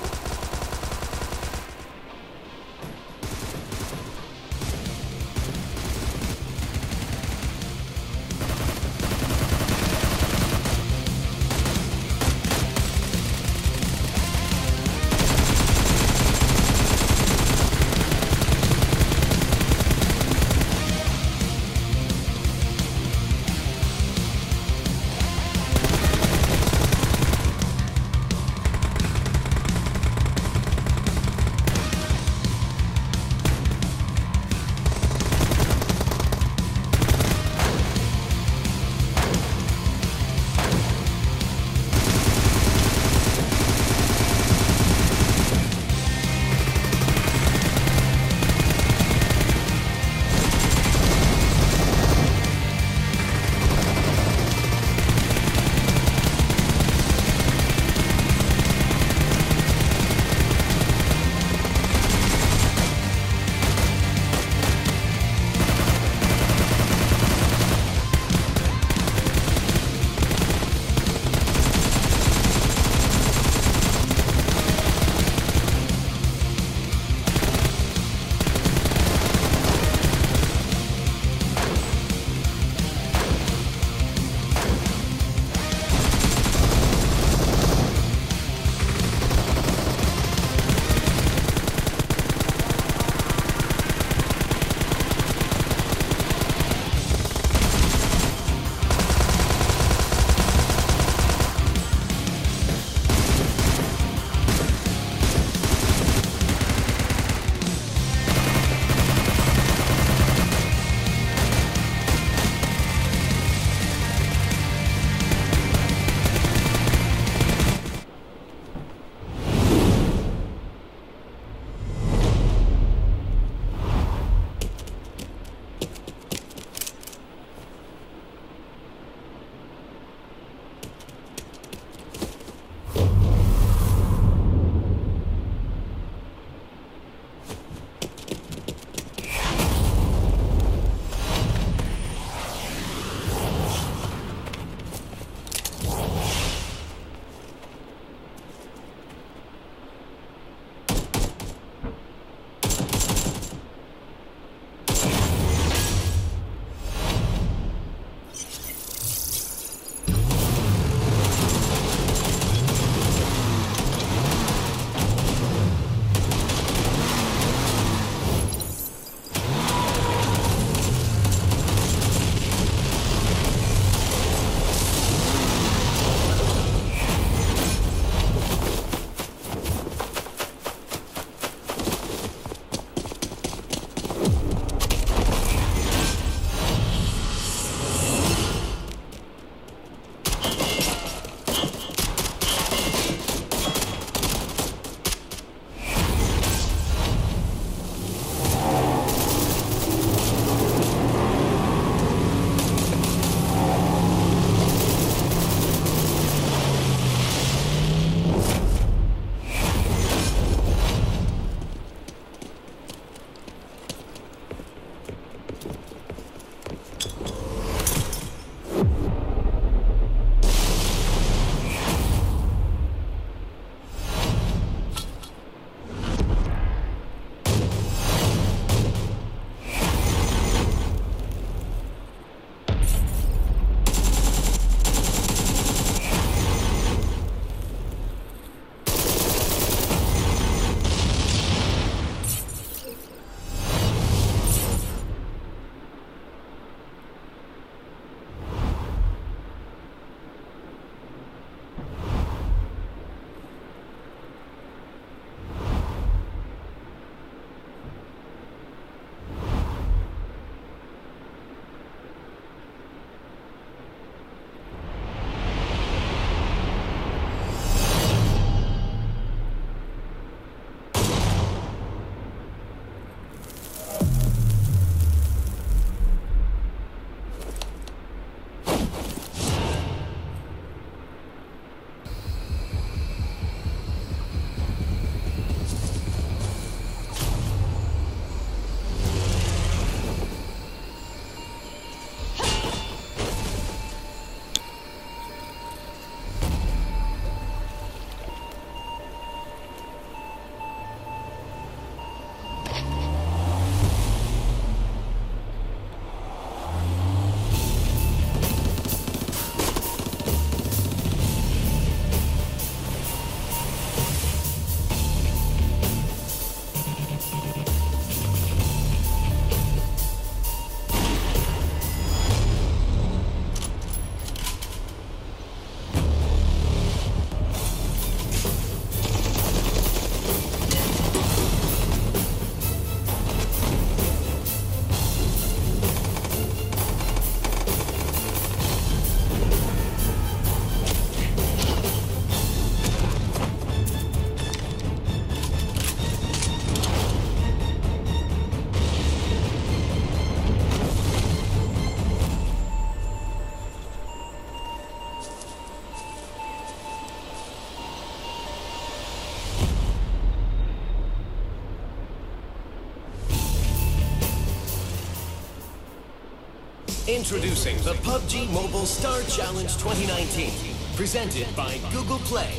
Introducing the PUBG Mobile Star Challenge 2019, presented by Google Play.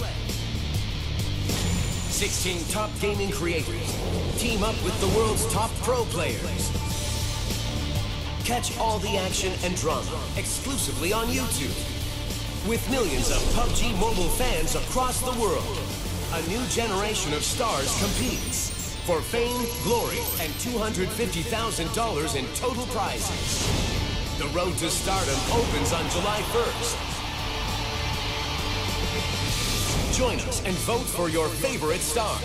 16 top gaming creators team up with the world's top pro players. Catch all the action and drama exclusively on YouTube. With millions of PUBG Mobile fans across the world, a new generation of stars competes for fame, glory, and $250,000 in total prizes. The road to stardom opens on July 1st. Join us and vote for your favorite star.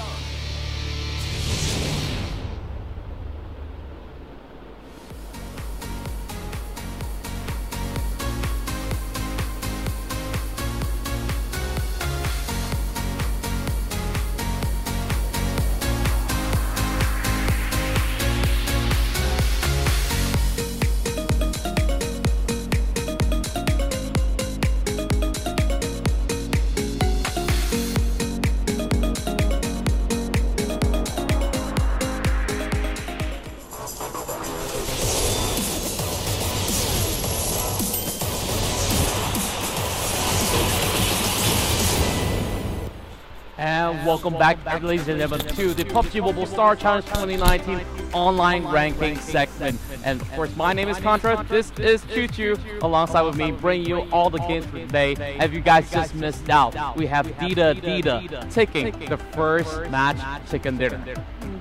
And welcome back, ladies and gentlemen, to the PUBG Mobile Star Challenge 2019 online ranking segment. And of course, my name is Contra. This is Choo-Choo, alongside with me, bringing you all the games for today. If you guys just missed out, we have Dekhne taking the first match chicken dinner.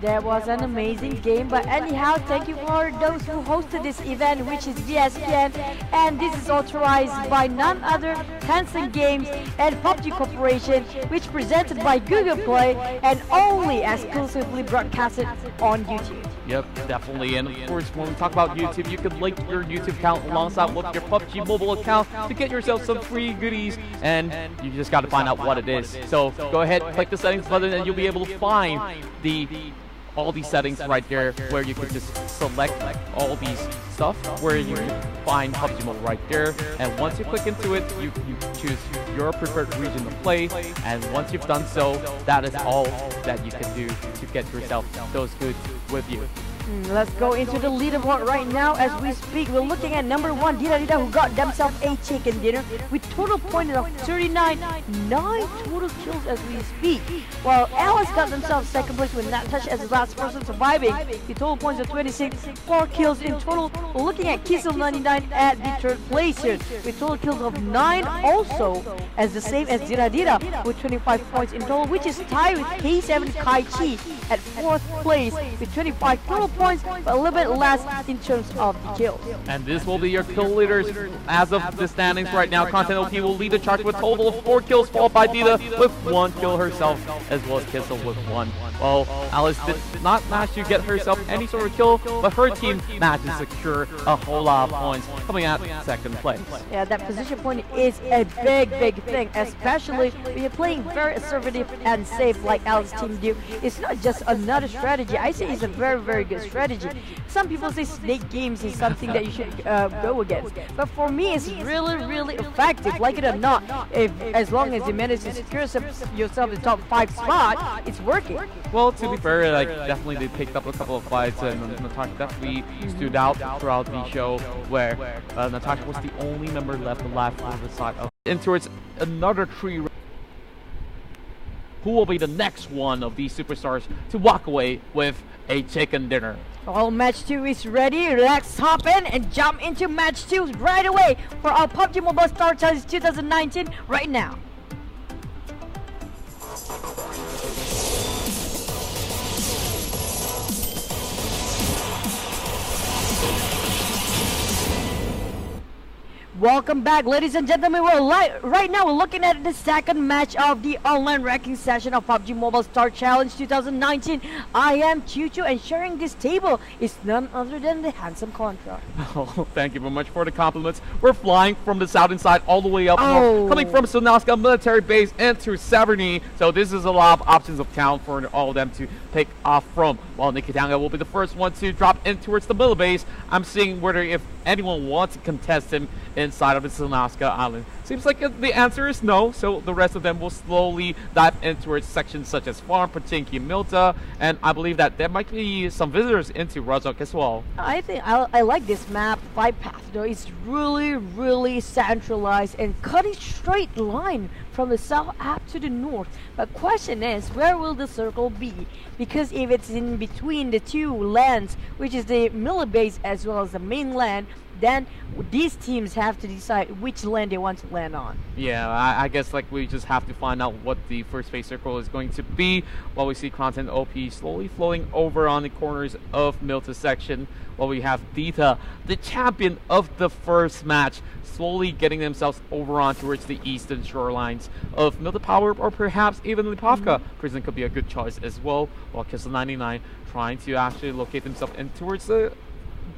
That was an amazing game, but anyhow, thank you for those who hosted this event, which is VSPN, and this is authorized by none other Tencent Games and PUBG Corporation, which presented by Google Play and only exclusively broadcasted on YouTube. Yep, definitely. And of course, when we talk about YouTube, you can link your YouTube account alongside with your PUBG mobile account to get yourself some free goodies, and you just got to find out what it is. So go ahead, click the settings button, and you'll be able to find all these settings right there, where you can just select all these stuff, where you can find PUBG Mobile right there. And once you click into it, you choose your preferred region to play. And once you've done so, that is all that you can do to get yourself those goods with you. Let's go into the leaderboard right now as we speak. We're looking at number 1, Dekhne, who got themselves a chicken dinner with total points of 39, 9 total kills as we speak. While Alice got themselves second place with Not Touch as the last person surviving with total points of 26, 4 kills in total. We're looking at Kissel99 at the third place here with total kills of 9, also as the same as Dekhne with 25 points in total, which is tied with K7 Kai Chi at 4th place with 25 total points, but a little bit less in terms of the kills. And this will be your kill leaders as of the standings right now. Content OP will lead the charge with a total of 4 kills, followed by Dekhne with 1 kill herself, as well as Kissel with 1. Well, Alice did not manage to get herself any sort of kill, but her team managed to secure a whole lot of points, coming at second place. Yeah, that position point is a big thing, especially when you're playing very assertive and safe like Alice's team do. It's not just another strategy. I say it's a very good strategy. Some people say snake games is something that you should go against, but for me it's really effective. Like it or not, as long as you manage to secure yourself in the top 5 spot, it's working. Well, to be fair, like, definitely they picked up a couple of fights, and Natasha definitely stood out throughout the show, where Natasha was the only member left alive on the side of. And towards another 3. Who will be the next one of these superstars to walk away with a chicken dinner? Well, match 2 is ready. Let's hop in and jump into match 2 right away for our PUBG Mobile Star Challenge 2019 right now. Welcome back, ladies and gentlemen. Right now we're looking at the second match of the online ranking session of PUBG Mobile Star Challenge 2019. I am Choo-Choo, and sharing this table is none other than the handsome Contra. Oh, thank you very much for the compliments. We're flying from the southern side all the way up north, coming from Sonaska military base into Saverny. So this is a lot of options of town for all of them to pick off from. While Nikitanga will be the first one to drop in towards the middle base. I'm seeing whether if anyone wants to contest him inside of the Sonaska Island Seems like the answer is no, so the rest of them will slowly dive into its sections such as Farm, Pachinki, Milta, and I believe that there might be some visitors into Razok as well. I think I like this map. Five path though. It's really centralized and cutting straight line from the south up to the north. But question is, where will the circle be? Because if it's in between the two lands, which is the military base as well as the mainland, then these teams have to decide which land they want to land on. Yeah, I guess like we just have to find out what the first phase circle is going to be while we see Content OP slowly flowing over on the corners of Milta section, while we have Dita, the champion of the first match, slowly getting themselves over on towards the eastern shorelines of Milta Power, or perhaps even Lipovka. Prison could be a good choice as well, while Kissel99 trying to actually locate themselves in towards the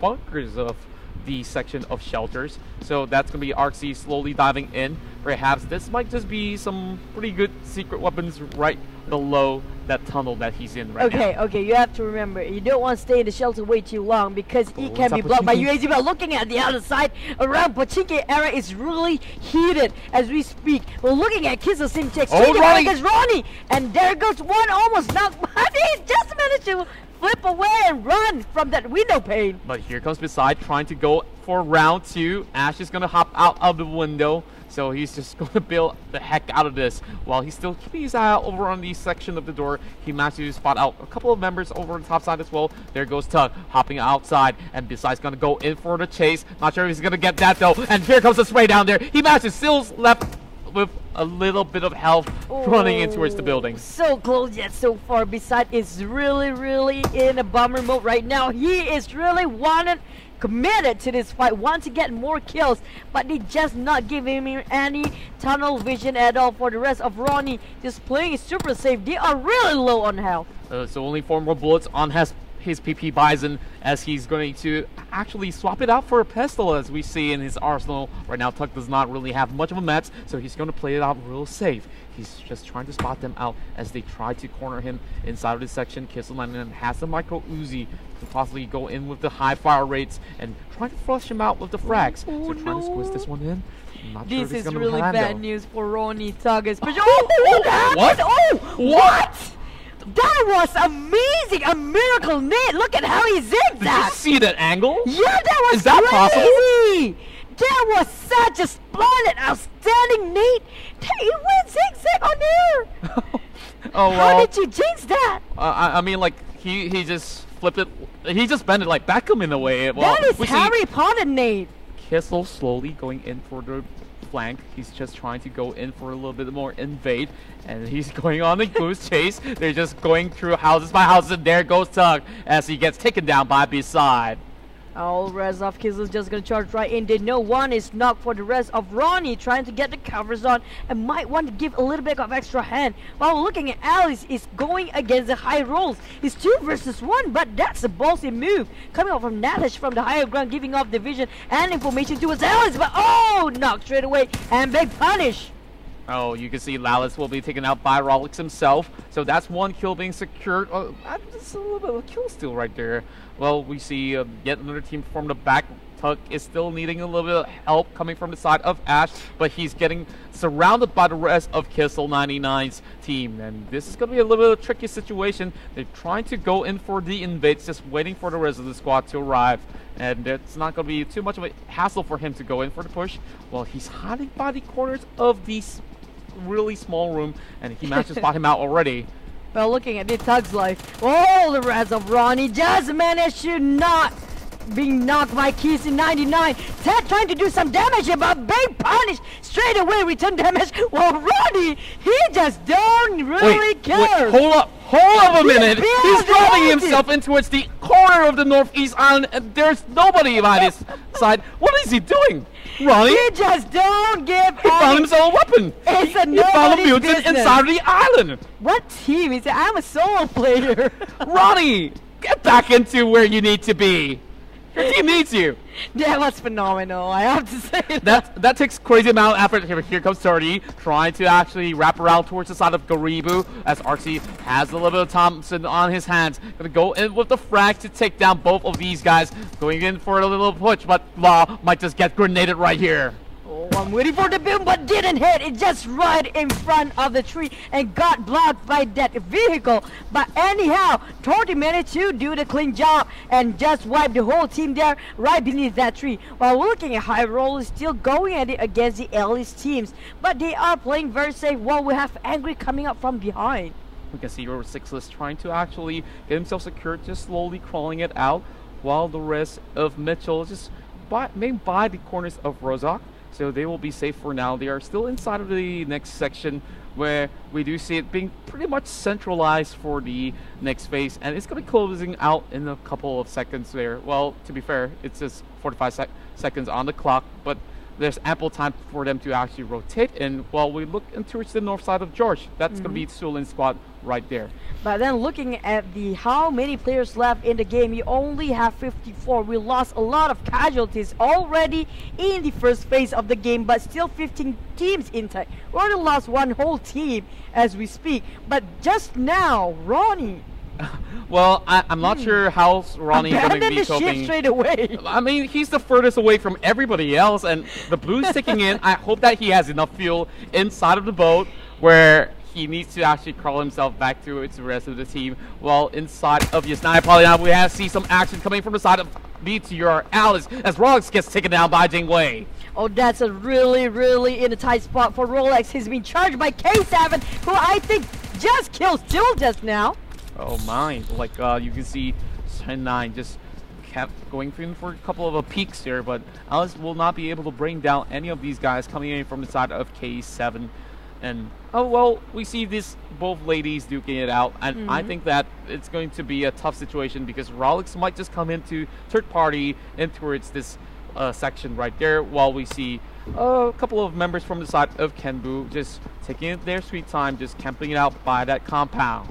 bunkers of the section of shelters. So that's going to be Arxie slowly diving in. Perhaps this might just be some pretty good secret weapons right below that tunnel that he's in right now. Okay, you have to remember, you don't want to stay in the shelter way too long because it can be blocked by UAZ. But looking at the other side, around Pachinki area is really heated as we speak. We're looking at Kissel Simcheck straight against Ronnie, and there goes one almost knocked, but he just managed to flip away and run from that window pane. But here comes Beside trying to go for round 2. Ash is going to hop out of the window, so he's just going to build the heck out of this. While he's still keeping his eye out over on the section of the door, he managed to spot out a couple of members over on the top side as well. There goes Tug hopping outside, and Beside's going to go in for the chase. Not sure if he's going to get that though, and here comes the spray down there. He manages, still left with a little bit of health running in towards the building. So close yet so far. Beside is really in a bomber mode right now. He is really committed to this fight, want to get more kills, but they just not giving him any tunnel vision at all. For the rest of Ronnie, just playing super safe. They are really low on health. So only 4 more bullets on his PP Bison, as he's going to actually swap it out for a pistol, as we see in his arsenal. Right now, Tuck does not really have much of a mets, so he's going to play it out real safe. He's just trying to spot them out as they try to corner him inside of this section. Kissel99 has the micro Uzi to possibly go in with the high fire rates and trying to flush him out with the frags. So trying to squeeze this one in. Not this sure is really bad news for Ronnie Tug. What? What? That was amazing! A miracle nade! Look at how he zigged that! Did you see that angle? Yeah, that was Is that crazy! That was such a splendid, outstanding nade! He went zigzag on there! Oh, how did you jinx that? I mean, like, he just flipped it. He just bent it like Beckham in a way. Well, that is Harry Potter nade! Kissel slowly going in for the flank. He's just trying to go in for a little bit more invade, and he's going on a goose chase. They're just going through houses by houses, and there goes Tug as he gets taken down by Beside. All rest of Kissel's just gonna charge right in. They know one is knocked for the rest of Ronnie trying to get the covers on and might want to give a little bit of extra hand. While looking at Alice is going against the high rolls. It's 2 versus 1, but that's a ballsy move. Coming out from Natash from the higher ground, giving off the vision and information towards Alice, but knocked straight away and big punish. Oh, you can see Lallis will be taken out by Rolex himself. So that's 1 kill being secured. Just a little bit of a kill steal right there. Well, we see yet another team from the back. Tuck is still needing a little bit of help coming from the side of Ash, but he's getting surrounded by the rest of Kissel99's team. And this is going to be a little bit of a tricky situation. They're trying to go in for the invades, just waiting for the rest of the squad to arrive. And it's not going to be too much of a hassle for him to go in for the push. Well, he's hiding by the corners of these really small room, and he managed to spot him out already. Well, looking at the Tug's life, the rest of Ronnie just managed to not being knocked by Keys in 99. Ted trying to do some damage here, but big punish straight away, return damage. Well, Ronnie, he just don't really care. Wait, hold up a minute. He's driving himself in towards the corner of the northeast island, and there's nobody by his side. What is he doing? Ronnie? He just don't give He found himself a weapon. It's a he found a mutant business. inside of the island. What team? He said, I'm a solo player. Ronnie, get back into where you need to be. Your team needs you. That was phenomenal, I have to say that takes crazy amount of effort. Here comes 30, trying to actually wrap around towards the side of Garibu, as Arxie has a little bit of Thompson on his hands. Gonna go in with the frag to take down both of these guys. Going in for a little push, but Law might just get grenaded right here. Oh, I'm waiting for the boom, but didn't hit. It just right in front of the tree and got blocked by that vehicle. But anyhow, 30 minutes to do the clean job and just wipe the whole team there right beneath that tree. While looking at High Roll is still going at it against the Alice teams, but they are playing very safe while we have Angry coming up from behind. We can see Euro 6 trying to actually get himself secured, just slowly crawling it out, while the rest of Mitchell just made by the corners of Rozak. So they will be safe for now. They are still inside of the next section where we do see it being pretty much centralized for the next phase. And it's going to be closing out in a couple of seconds there. Well, to be fair, it's just 45 seconds on the clock, but there's ample time for them to actually rotate. And while we look towards the north side of George, that's going to be Sulin squad right there. But then looking at how many players left in the game, you only have 54. We lost a lot of casualties already in the first phase of the game, but still 15 teams intact. We already lost one whole team as we speak. But just now, Ronnie. Well, I'm not sure how Ronnie is going to be the coping. ship straight away. I mean, he's the furthest away from everybody else, and the blue's ticking in. I hope that he has enough fuel inside of the boat where he needs to actually crawl himself back to the rest of the team. While inside of Yasnaya, probably now we have see some action coming from the side of BTR Alice as Rolex gets taken down by Jingwei. Oh, that's a really in a tight spot for Rolex. He's been charged by K7, who I think just killed Still just now. Oh my, like you can see 10-9 just kept going for a couple of peaks here, but Alice will not be able to bring down any of these guys coming in from the side of K7. And oh well, we see this both ladies duking it out, and I think that it's going to be a tough situation because Rolex might just come into third party and towards this section right there, while we see a couple of members from the side of Kenbu just taking their sweet time, just camping it out by that compound.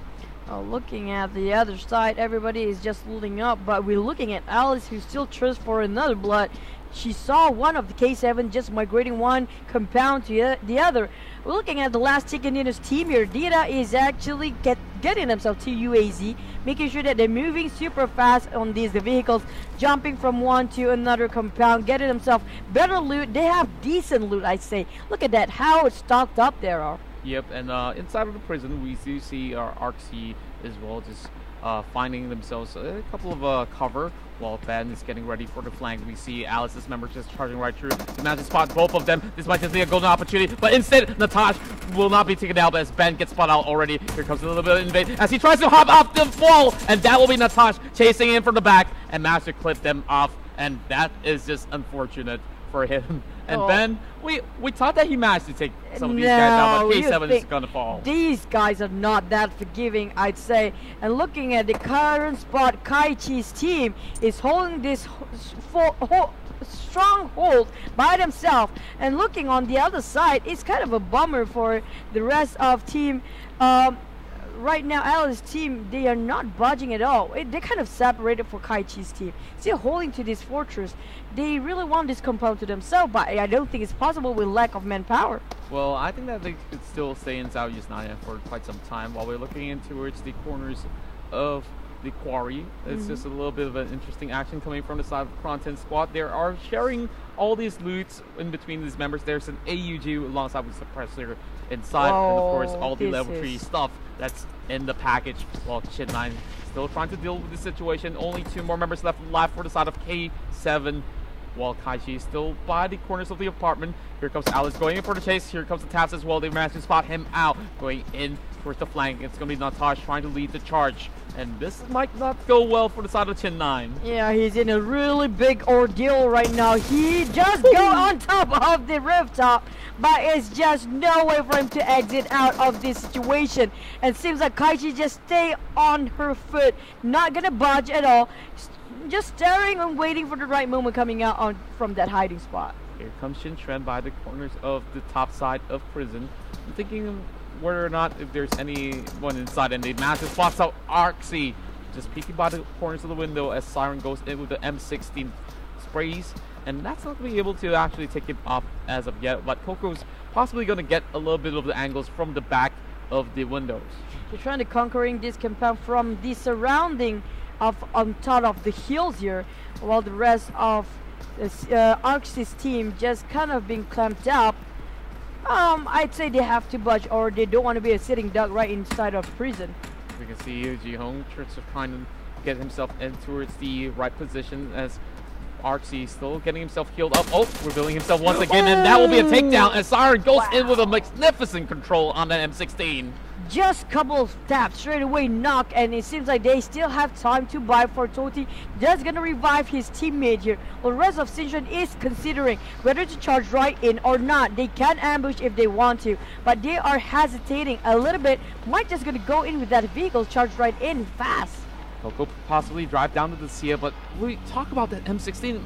Looking at the other side, everybody is just looting up, but we're looking at Alice, who still thirsts for another blood. She saw one of the K7 just migrating one compound to the other. We're looking at the last chicken in his team here. Dita is actually getting himself to UAZ, making sure that they're moving super fast on these vehicles, jumping from one to another compound, getting himself better loot. They have decent loot, I'd say. Look at that, how it's stocked up there are. Yep, and inside of the prison, we do see our Arxie as well, just finding themselves a couple of cover while Ben is getting ready for the flank. We see Alice's members just charging right through. He managed to spot both of them. This might just be a golden opportunity, but instead, Natasha will not be taken out as Ben gets spotted out already. Here comes a little bit of invade as he tries to hop off the wall, and that will be Natasha chasing in from the back and managed to clip them off, and that is just unfortunate for him. And Ben, we thought that he managed to take some of these guys out, but K7 is gonna fall. These guys are not that forgiving, I'd say. And looking at the current spot, Kaichi's team is holding this strong hold by themselves. And looking on the other side, it's kind of a bummer for the rest of team. Right now, Alice's team, they are not budging at all. They're kind of separated for Kaichi's team. Still holding to this fortress. They really want this compound to themselves, but I don't think it's possible with lack of manpower. Well, I think that they could still stay in South Yasnaya for quite some time while we're looking in towards the corners of the quarry. It's just a little bit of an interesting action coming from the side of the Kronten squad. They are sharing all these loots in between these members. There's an AUG alongside with suppressor inside, and of course all the level 3 stuff that's in the package, while Chin 9 still trying to deal with the situation. Only 2 more members left for the side of K7, while Kaichi is still by the corners of the apartment. Here comes Alice going in for the chase. Here comes the taps as well. They managed to spot him out, going in towards the flank. It's going to be Natasha trying to lead the charge, and this might not go well for the side of Chin 9. Yeah, he's in a really big ordeal right now. He just go on top of the rooftop, but it's just no way for him to exit out of this situation. And seems like Kaichi just stay on her foot, not gonna budge at all, just staring and waiting for the right moment coming out from that hiding spot. Here comes Shin Tren by the corners of the top side of prison. I'm thinking whether or not if there's anyone inside, and they manage to spot out Arxie just peeking by the corners of the window as Siren goes in with the M16 sprays, and that's not going to be able to actually take him off as of yet, but Coco's possibly going to get a little bit of the angles from the back of the windows. They're trying to conquering this compound from the surrounding of on top of the hills here, while the rest of this Arx's team just kind of being clamped up, I'd say they have to budge, or they don't want to be a sitting duck right inside of prison. We can see Ji Hong trying to get himself in towards the right position as Arxie still getting himself healed up. Oh, revealing himself once again, and that will be a takedown as Siren goes in with a magnificent control on that M16. Just couple of taps, straight away knock, and it seems like they still have time to buy for Toti. Just gonna revive his teammate here. Well, the rest of Sinchon is considering whether to charge right in or not. They can ambush if they want to, but they are hesitating a little bit. Might just gonna go in with that vehicle, charge right in fast. Coco possibly drive down to the Sia, but we talk about that M16.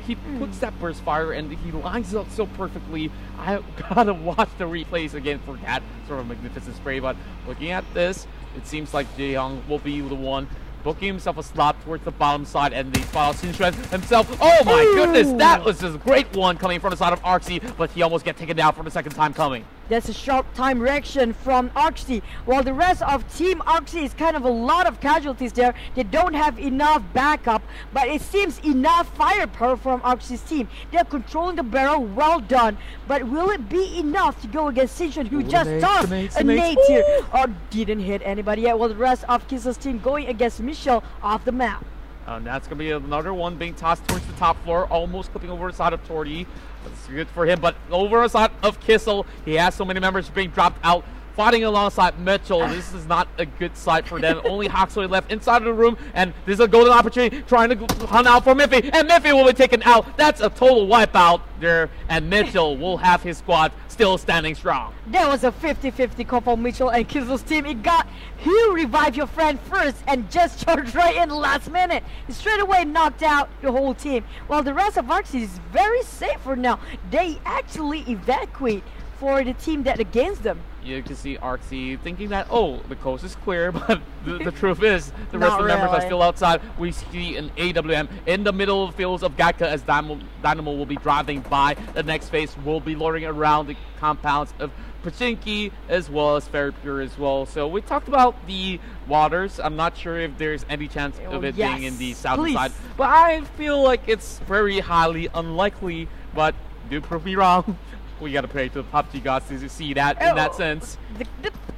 He puts that burst fire and he lines it up so perfectly. I gotta watch the replays again for that sort of magnificent spray. But looking at this, it seems like Ji Hong will be the one booking himself a slot towards the bottom side, and the spot out Sinchon himself. Oh my goodness, that was just a great one coming from the side of Arxie, but he almost get taken down for the second time coming. That's a sharp time reaction from Arxie. While the rest of Team Arxie is kind of a lot of casualties there. They don't have enough backup, but it seems enough firepower from Arxie's team. They're controlling the barrel, well done. But will it be enough to go against Sinchon, who just tossed a nade here? Oh, didn't hit anybody yet. While the rest of Kissel's team going against Michelle off the map. And that's going to be another one being tossed towards the top floor, almost clipping over the side of Torty. That's good for him, but over the side of Kissel, he has so many members being dropped out, fighting alongside Mitchell. This is not a good sight for them. Only Hoxley left inside of the room, and this is a golden opportunity trying to hunt out for Miffy, and Miffy will be taken out. That's a total wipeout there, and Mitchell will have his squad still standing strong. That was a 50-50 call for Mitchell and Kissel's team. It got you revive your friend first and just charge right in the last minute. Straight away knocked out the whole team. While the rest of Arxie is very safe for now. They actually evacuate for the team that against them. You can see Arxie thinking that, oh, the coast is clear, but the truth is, the rest of the members are still outside. We see an AWM in the middle of the fields of Gatka as Dynamo will be driving by. The next phase will be loitering around the compounds of Pachinki as well as Fair Pure as well. So we talked about the waters. I'm not sure if there's any chance of it being in the southern side, but I feel like it's very highly unlikely, but do prove me wrong. We gotta pray to the PUBG gods to see that in that sense.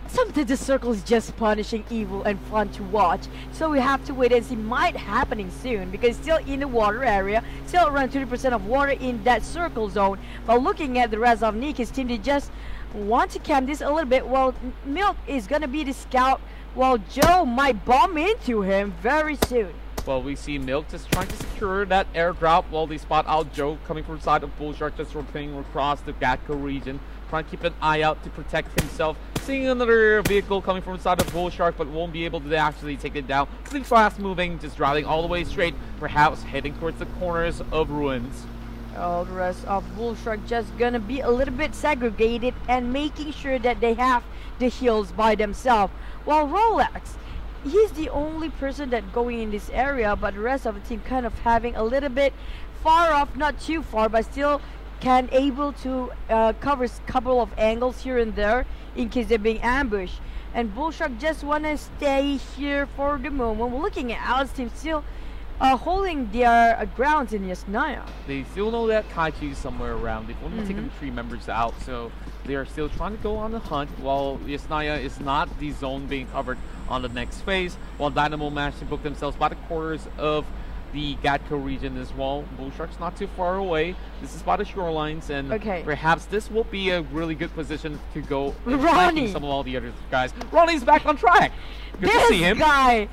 Sometimes the circle is just punishing evil and fun to watch, so we have to wait and see. Might happening soon because it's still in the water area, still around 30% of water in that circle zone. But looking at the rest of Niki's team, they just want to camp this a little bit. Well, Milk is gonna be the scout, while Joe might bomb into him very soon. Well, we see Milk just trying to secure that airdrop while they spot out Joe coming from the side of Bullshark, just rotating across the Gatka region, trying to keep an eye out to protect himself. Seeing another vehicle coming from the side of Bullshark, but won't be able to actually take it down. Pretty fast moving, just driving all the way straight, perhaps heading towards the corners of ruins. All the rest of Bullshark just gonna be a little bit segregated and making sure that they have the heals by themselves. While Rolex, he's the only person that going in this area, but the rest of the team kind of having a little bit far off, not too far, but still can able to cover a couple of angles here and there in case they're being ambushed. And Bullshark just want to stay here for the moment. We're looking at Alice's team still holding their grounds in Yasnaya. They still know that Kaiju is somewhere around. They've only taken 3 members out, so they are still trying to go on the hunt, while Yasnaya is not the zone being covered on the next phase, while Dynamo managed to book themselves by the quarters of the Gatka region as well. Bullshark's not too far away. This is by the shorelines, and perhaps this will be a really good position to go flanking some of all the other guys. Ronnie's back on track. Good to see him. This guy,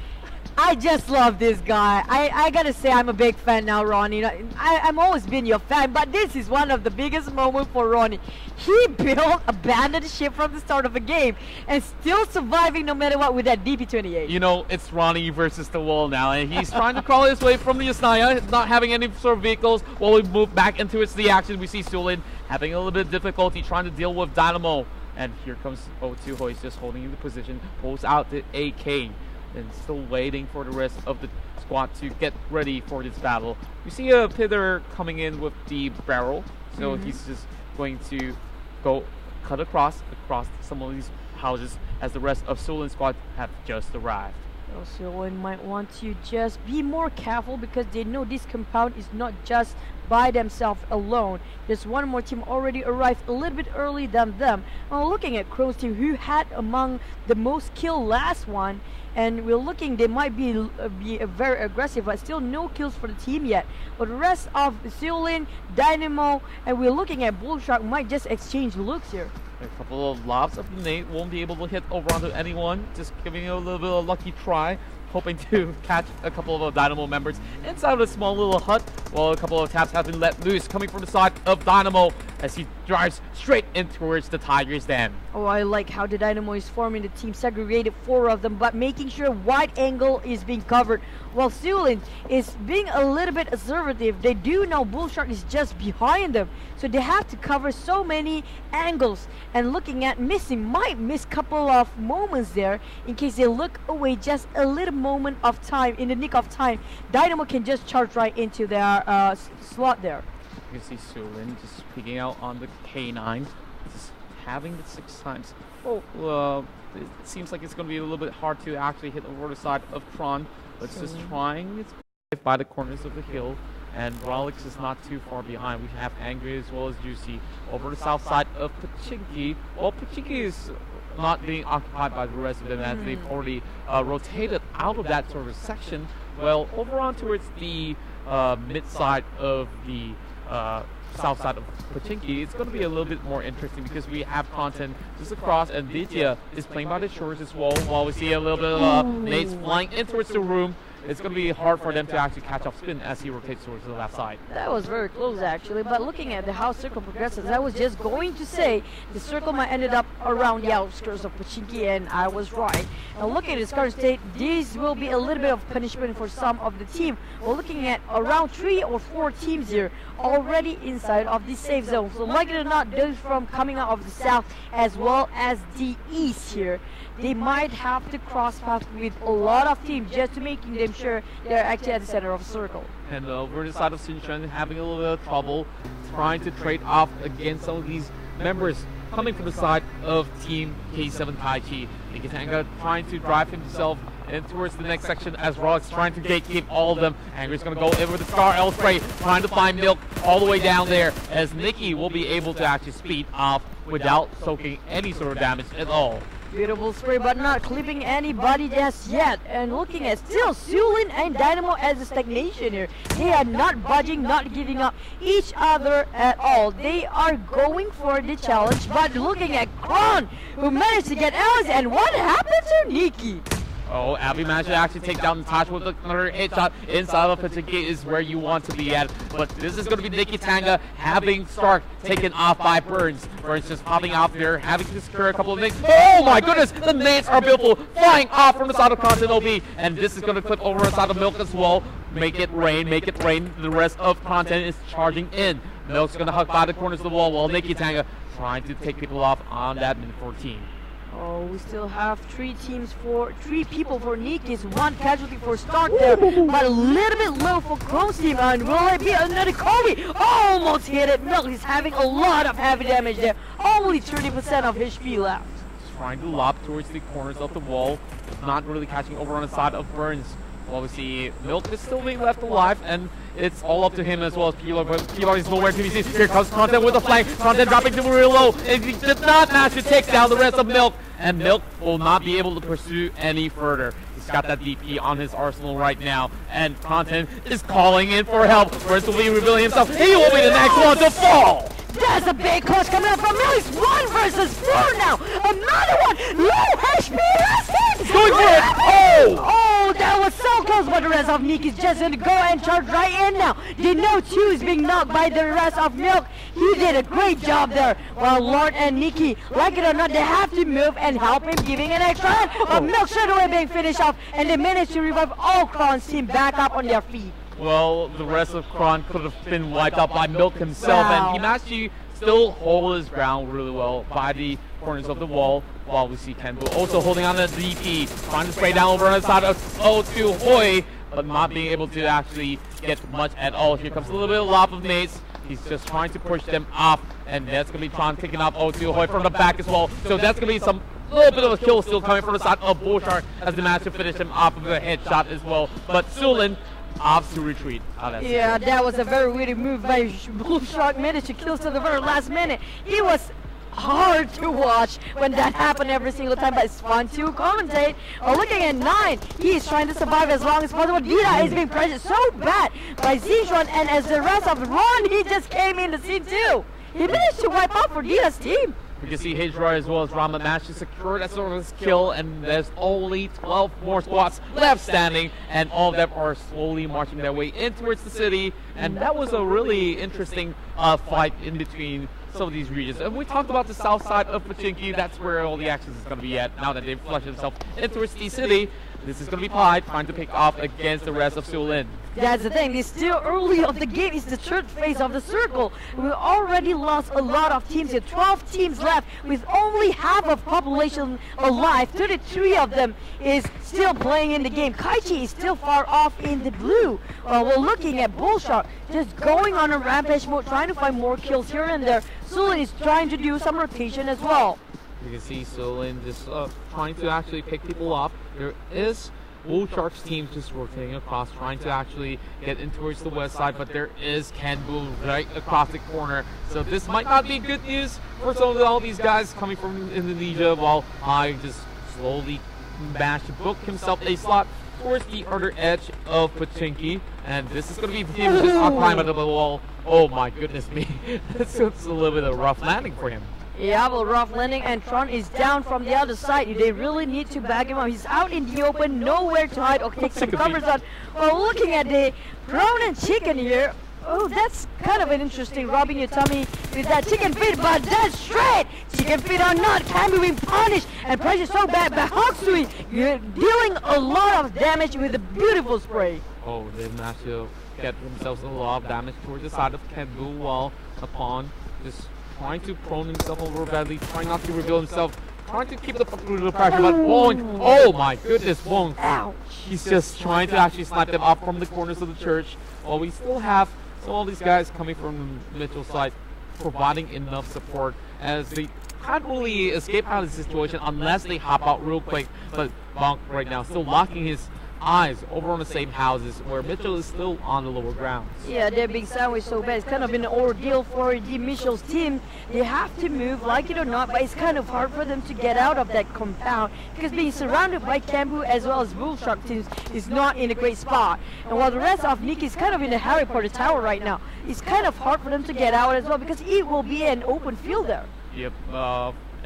I just love this guy. I gotta say I'm a big fan now, Ronnie. I'm always been your fan, but this is one of the biggest moments for Ronnie. He built, abandoned ship from the start of the game and still surviving no matter what with that DP-28. You know, it's Ronnie versus the wall now, and he's trying to crawl his way from the Yasnaya, not having any sort of vehicles. While we move back into the action, we see Sulin having a little bit of difficulty trying to deal with Dynamo. And here comes O2 Hoist just holding in the position, pulls out the AK. And still waiting for the rest of the squad to get ready for this battle. We see a Pither coming in with the barrel, so he's just going to go cut across some of these houses as the rest of Sulin's squad have just arrived. Also, one might want to just be more careful because they know this compound is not just by themselves alone. There's one more team already arrived a little bit early than them. Looking at Crow's team, who had among the most kill last one, and we're looking, they might be very aggressive, but still no kills for the team yet. But the rest of Seolin, Dynamo, and we're looking at Bullshark might just exchange looks here. A couple of lobs of Nate won't be able to hit over onto anyone. Just giving it a little bit of a lucky try, hoping to catch a couple of Dynamo members inside of a small little hut, while a couple of taps have been let loose coming from the side of Dynamo as he drives straight in towards the Tigers den. Oh, I like how the Dynamo is forming the team, segregated 4 of them, but making sure wide angle is being covered, while Seolin is being a little bit assertive. They do know Bullshark is just behind them, so they have to cover so many angles, and looking at might miss couple of moments there in case they look away just a little moment of time, in the nick of time. Dynamo can just charge right into their slot there. You can see Seolin just peeking out on the K9, just having the 6 times. Oh, it seems like it's going to be a little bit hard to actually hit over the side of Tron, but it's just trying its best by the corners of the hill. And Rolix is not too far behind. We have Angry as well as Juicy over the south side of Pachinki. Well, Pachinki is not being occupied by the rest of them, as they've already rotated out of that sort of section. Well, over on towards the mid side of the south side of Pachinki, it's going to be a little bit more interesting because we have content just across, and Vidya is playing by the shores as well, while we see a little bit of Nate's flying in towards the room. It's going to be hard for them to actually catch up spin as he rotates towards the left side. That was very close actually, but looking at how circle progresses, I was just going to say the circle might ended up around the outskirts of Pachinki, and I was right. Now looking at its current state, this will be a little bit of punishment for some of the team. We're looking at around 3 or 4 teams here already inside of the safe zone. So like it or not, those from coming out of the south as well as the east here, they might have to cross paths with a lot of teams just to making them sure they're actually at the center of the circle. And over the side of Sinshan, having a little bit of trouble trying to trade off against some of these members coming from the side of Team K7 Taichi. Nikitanga trying to drive himself in towards the next section as Rolex trying to gatekeep all of them. Angry's going to go in with the Star L spray, trying to find Milk all the way down there, as Nikki will be able to actually speed off without soaking any sort of damage at all. Beautiful spray, but not clipping anybody just yet. And looking at still Seolin and Dynamo as a stagnation here. They are not budging, not giving up each other at all. They are going for the challenge, but looking at Kron, who managed to get Alice, and what happened to Nikki? Oh, Abby managed to actually take down the Touch with another hit shot inside of Pachinki is where you want to be at. But this is going to be Nikitanga having Stark taken off by Burns. Burns just popping out there, having to secure a couple of nades. Oh my goodness, the nades are beautiful, flying off from the side of Content OB. And this is going to clip over the side of Milk as well. Make it rain, make it rain. The rest of Content is charging in. Milk's going to hug by the corners of the wall while Nikitanga trying to take people off on that min 14. Oh, we still have 3 people for Nikki's, 1 casualty for Stark there, but a little bit low for Crow's team, and will it be another Kobe? Almost hit it. Milk is having a lot of heavy damage there, only 30% of HP left. Trying to lob towards the corners of the wall, not really catching over on the side of Burns. Well, we see Milk is still being left alive, and it's all up to him as well as Pilar, but Pilar is nowhere to be seen. Here comes Content with a flank. Content dropping to real low, and he did not manage to take down the rest of Milk, and Milk will not be able to pursue any further. He's got that DP on his arsenal right now, and Content is calling in for help. Burns will be revealing himself. He will be the next one to fall. That's a big clutch coming up from Millie's 1 versus 4 now. Another one. Low HP rested. Going for it. Oh, that was so close, but the rest of Nikki's just going to go and charge right in now. They know 2 is being knocked by the rest of Milk. He did a great job there. While Lord and Nikki, like it or not, they have to move and help him, giving an extra hand. But Milk straight away being finished off, and they managed to revive all Kron's team back up on their feet. Well, the rest of Kron could have been wiped out by Milk himself, and he managed to still hold his ground really well by the corners of the wall, while we see Kenbu also holding on to the DP, trying to spray down over on the side of O2 Hoi, but not being able to actually get much at all. Here comes a little bit of lob of nades. He's just trying to push them off, and that's going to be Tron picking up O2 Hoi from the back as well. So that's going to be some little bit of a kill still coming from the side of Bullshark as they manage to finish him off with a headshot as well. But Seolin opts to retreat. Yeah, that was a very witty move by Blue Shark. Managed to kill to the very last minute. It was hard to watch when that happened every single time, but it's fun to commentate. Looking at 9, he is trying to survive as long as possible. Dita is being pressured so bad by Zishuan, and as the rest of Ron, he just came in the scene too. He managed to wipe out for Dita's team. We can see Hydra as well as Rama managed to secure that sort of kill, and there's only 12 more squads left standing, and all of them are slowly marching their way in towards the city. And that was a really interesting fight in between some of these regions. And we talked about the south side of Pachinki. That's where all the action is going to be at now that they've flushed themselves in towards the city. This is going to be Pi trying to pick off against the rest of Seoulin. That's the thing, it's still early of the game, it's the third phase of the circle. We already lost a lot of teams here, 12 teams left with only half of population alive. 33 of them is still playing in the game. Kaichi is still far off in the blue. We're looking at Bullshark just going on a rampage mode, trying to find more kills here and there. Seoulin is trying to do some rotation as well. You can see Seoulin just trying to actually pick people up. There is Bull Shark's team just rotating across, trying to actually get in towards the west side, but there is Kanbu right across the corner. So this might not be good news for some of all these guys coming from Indonesia, while I just slowly managed to book himself a slot towards the other edge of Pachinki. And this is going to be him just climbing up the wall. Oh my goodness me. That's a little bit of a rough landing for him. Yeah, well, rough landing, and Tron is down from the other side. They really need to back him up. He's out in the open, nowhere to hide or take some covers on. Well, looking at the prawn and chicken here. Oh, that's kind of an interesting robbing your tummy with that chicken feet, but that's straight! Chicken feet or not, can be being punished, and pressure so bad by Hoksui. You're dealing a lot of damage with a beautiful spray. Oh, they managed to get themselves a lot of damage towards the side of Kanbu, while upon just trying to prone himself over badly, trying not to reveal himself, trying to keep the pressure, but Wong, oh my goodness, Wong. Ouch. He's just trying to actually snipe them up from the corners of the church, while we still have all these guys coming from Mitchell's side, providing enough support as they can't really escape out of the situation unless they hop out real quick. But Bonk right now still locking his eyes over on the same houses where Mitchell is still on the lower grounds. Yeah, they're being sandwiched so bad. It's kind of an ordeal for the Mitchell's team. They have to move, like it or not, but it's kind of hard for them to get out of that compound because being surrounded by Kambu as well as Bullshark teams is not in a great spot. And while the rest of Nikki is kind of in the Harry Potter tower right now, it's kind of hard for them to get out as well because it will be an open field there. Yep,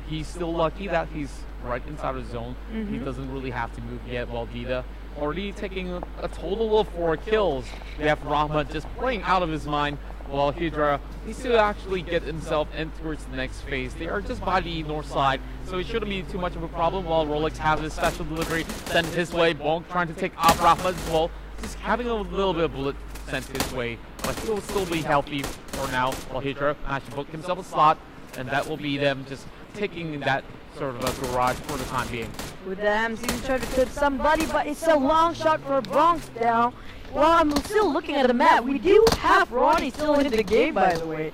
he's still lucky that he's right inside the zone. He doesn't really have to move yet, while Dita already taking a total of 4 kills. We have Rama just playing out of his mind, while Hydra needs to actually get himself in towards the next phase. They are just by the north side, so it shouldn't be too much of a problem, while Rolex has his special delivery sent his way. Bonk trying to take off Rama as well, just having a little bit of bullet sent his way, but he'll still be healthy for now, while Hydra managed to book himself a slot, and that will be them just taking that sort of a garage for the time being. With the MC trying to cut somebody, but it's a long shot for Bronx down. Well, I'm still looking at the map. We do have Ronnie still in the game, by the way.